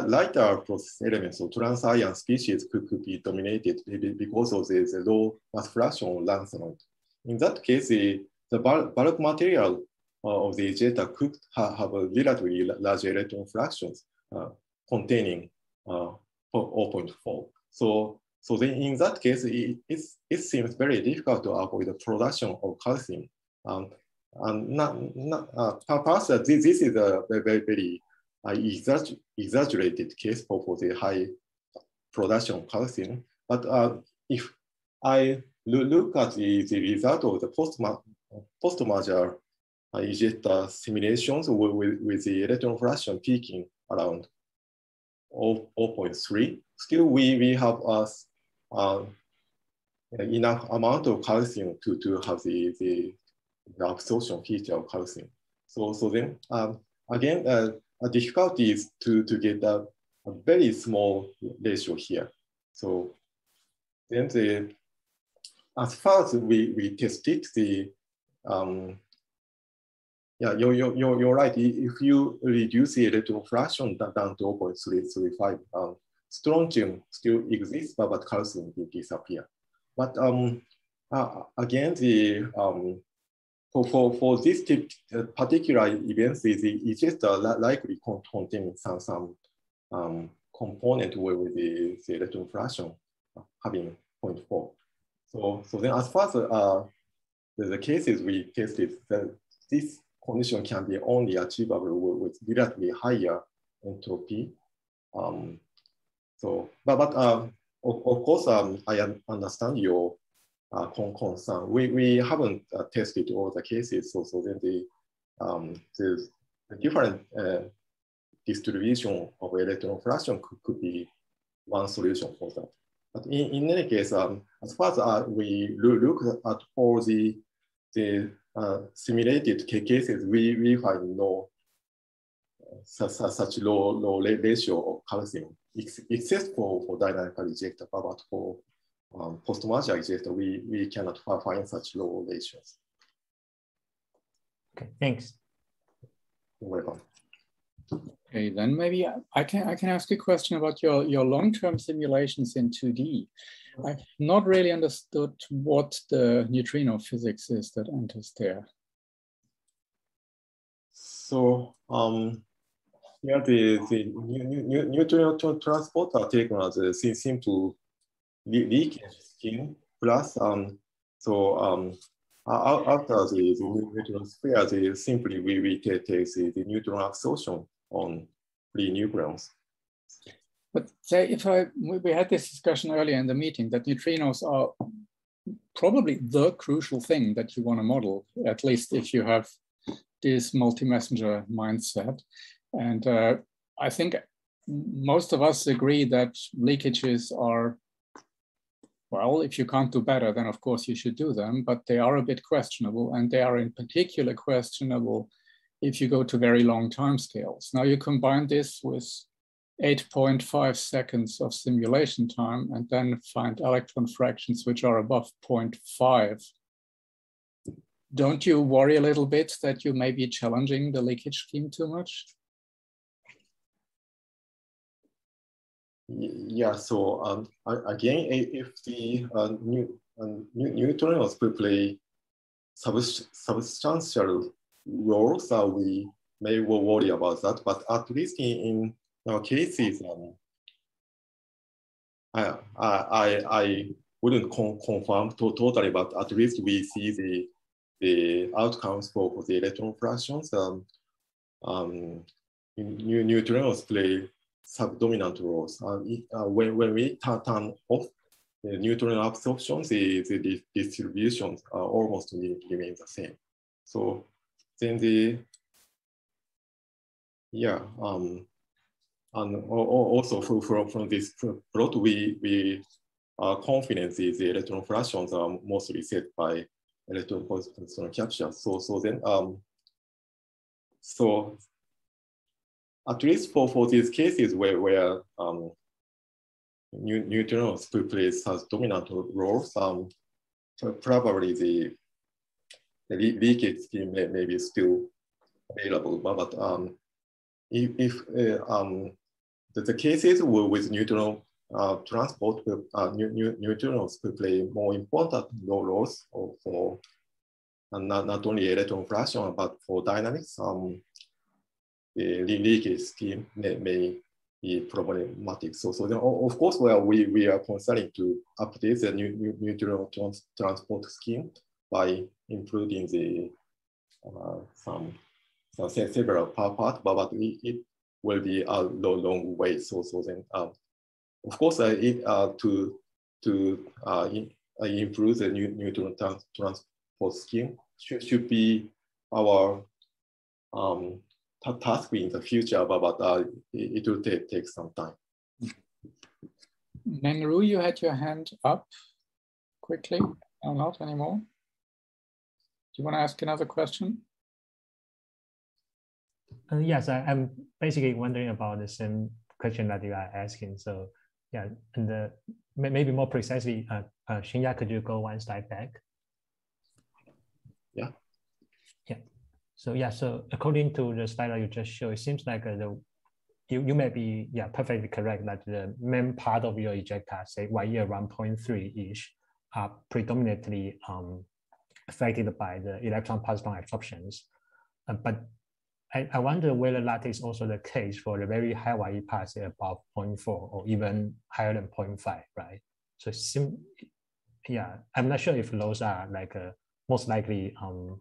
lighter process elements, so trans ion species could be dominated because of the low mass fraction of lanthanide. In that case, the bulk material of the ejector could have a relatively large electron fractions containing 0.4. So then in that case, it seems very difficult to avoid the production of calcium. And perhaps this is a very exaggerated case for the high production of calcium. But if I look at the result of the post-merger ejector simulations with the electron fraction peaking around 0.3, still we have enough amount of calcium to have the absorption feature of calcium. So then again, a difficulty is to get a very small ratio here. So then as far as we tested the yeah, you're right. If you reduce the electron fraction down to 0.335, strontium still exists, but calcium will disappear. But again, for this particular events, the ejector likely contain some component with the electron fraction having 0.4. So then, as far as the cases we tested, this condition can be only achievable with relatively higher entropy. But of course, I understand your concern. We haven't tested all the cases, so then the different distribution of electron fraction could be one solution for that. But in any case, as far as we look at all the simulated cases, we find no such low ratio of calcium, except for dynamical ejector, but for post-merger ejector, we cannot find such low ratios. Okay, thanks. You're welcome. Okay, then maybe I can ask a question about your long-term simulations in 2D. I've not really understood what the neutrino physics is that enters there. So yeah, the neutrino transport are taken as a simple leakage scheme plus after the neutron sphere, simply we take the neutron absorption on free nucleons. But say we had this discussion earlier in the meeting that neutrinos are probably the crucial thing that you want to model, at least if you have this multi-messenger mindset. And I think most of us agree that leakages are, well, if you can't do better, then of course you should do them, but they are a bit questionable, and they are in particular questionable if you go to very long timescales. Now you combine this with 8.5 seconds of simulation time and then find electron fractions which are above 0.5. Don't you worry a little bit that you may be challenging the leakage scheme too much? Yeah, so again, if the neutrinos play substantial roles, we may worry about that, but at least in our cases, I wouldn't confirm totally, but at least we see the outcomes for the electron fractions. Neutrinos play subdominant roles. When we turn off the neutron absorption, the distributions almost remain the same. So then and also from this plot, we are confident the electron fractions are mostly set by electron positron capture. So then so at least for these cases where neutrinos play such dominant roles, probably the leakage scheme may be still available. But if the cases with neutron transport, neutrinos play more important roles for not only electron fraction but for dynamics. The leakage scheme may be problematic. So then, of course, we are considering to update the neutron transport scheme by including the several parts, but it will be a long way. So then, of course, to improve the neutron transport scheme should be our task in the future, but it will take some time. Nenru, you had your hand up quickly. No, not anymore. Do you want to ask another question? Yes, I'm basically wondering about the same question that you are asking. So yeah, and maybe more precisely, Shinya, could you go one slide back? Yeah. Yeah. So yeah, so according to the slide that you just showed, it seems like you may be perfectly correct that the main part of your ejecta, say YE around 0.3-ish, are predominantly affected by the electron positron absorptions. But I wonder whether that is also the case for the very high YE parts above 0.4 or even higher than 0.5, right? So I'm not sure if those are like most likely,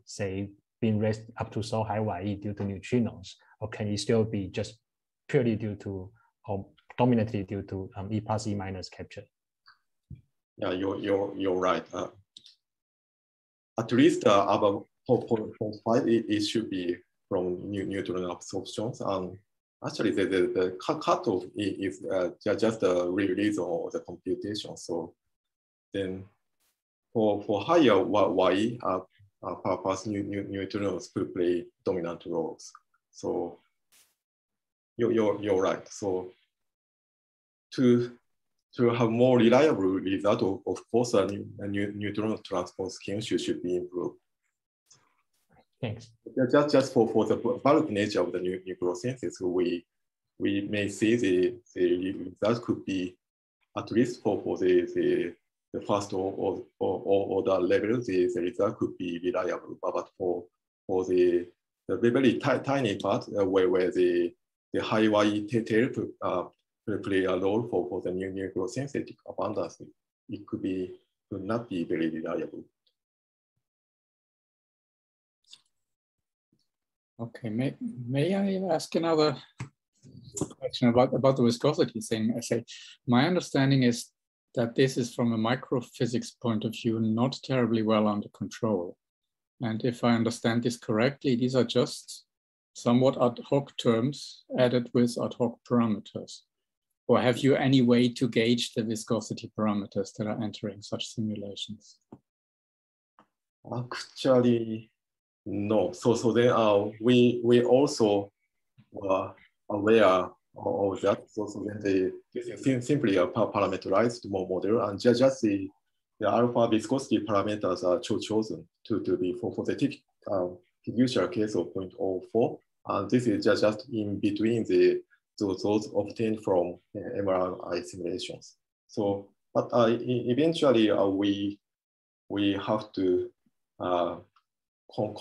say, being raised up to so high YE due to neutrinos, or can it still be just purely due to, or dominantly due to E plus E minus capture? Yeah, you're right. At least above 4.5, it should be from neutron absorptions. Actually, the cutoff is just a release of the computation. So then for higher YE, perhaps neutrinos could play dominant roles. So you're right. So to have more reliable result, of course, a neutron transport scheme should be improved. Thanks. Just for the bulk nature of the nucleosynthesis, we may see the result could be at least for the first order level, the result could be reliable. But for the very tiny part where the high YE tail play a role for the nucleosynthetic abundance, it could not be very reliable. Okay, may I ask another question about the viscosity thing? I say, my understanding is that this is from a microphysics point of view, not terribly well under control. And if I understand this correctly, these are just somewhat ad hoc terms added with ad hoc parameters. Or have you any way to gauge the viscosity parameters that are entering such simulations? Actually, no. So then we also were aware of that. So then this is simply a parameterized model, and just the alpha viscosity parameters are chosen to be for the typical fiduciary case of 0.04. And this is just in between those obtained from MRI simulations. So, but eventually we have to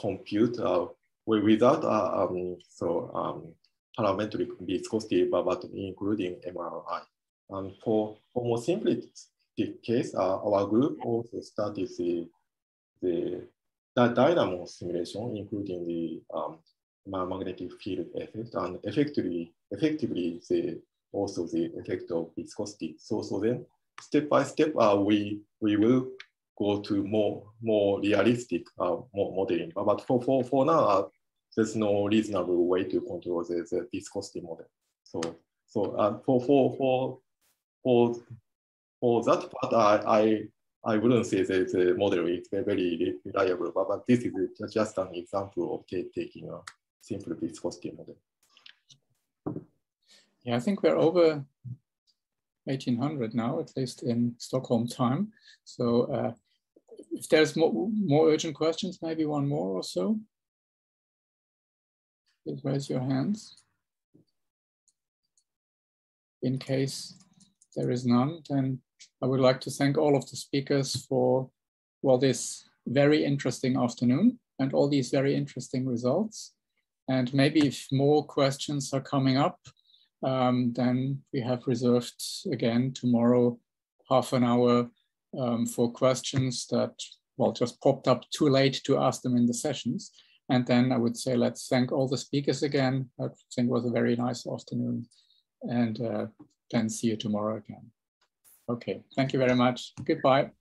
compute without parametric viscosity, but including MRI. And for more simplistic case, our group also started the dynamo simulation, including the magnetic field effect, and effectively the also the effect of viscosity. So then step by step, we will go to more realistic modeling. But for now, there's no reasonable way to control the viscosity model. So for that part, I wouldn't say that the model is very reliable, but this is just an example of taking a simple viscosity model. Yeah, I think we're over 1800 now, at least in Stockholm time. So if there's more urgent questions, maybe one more or so. Please raise your hands. In case there is none, then I would like to thank all of the speakers for, well, this very interesting afternoon and all these very interesting results. And maybe if more questions are coming up, then we have reserved again tomorrow half an hour for questions that, well, just popped up too late to ask them in the sessions. And then I would say, let's thank all the speakers again. I think it was a very nice afternoon. And then see you tomorrow again. Okay, thank you very much. Goodbye.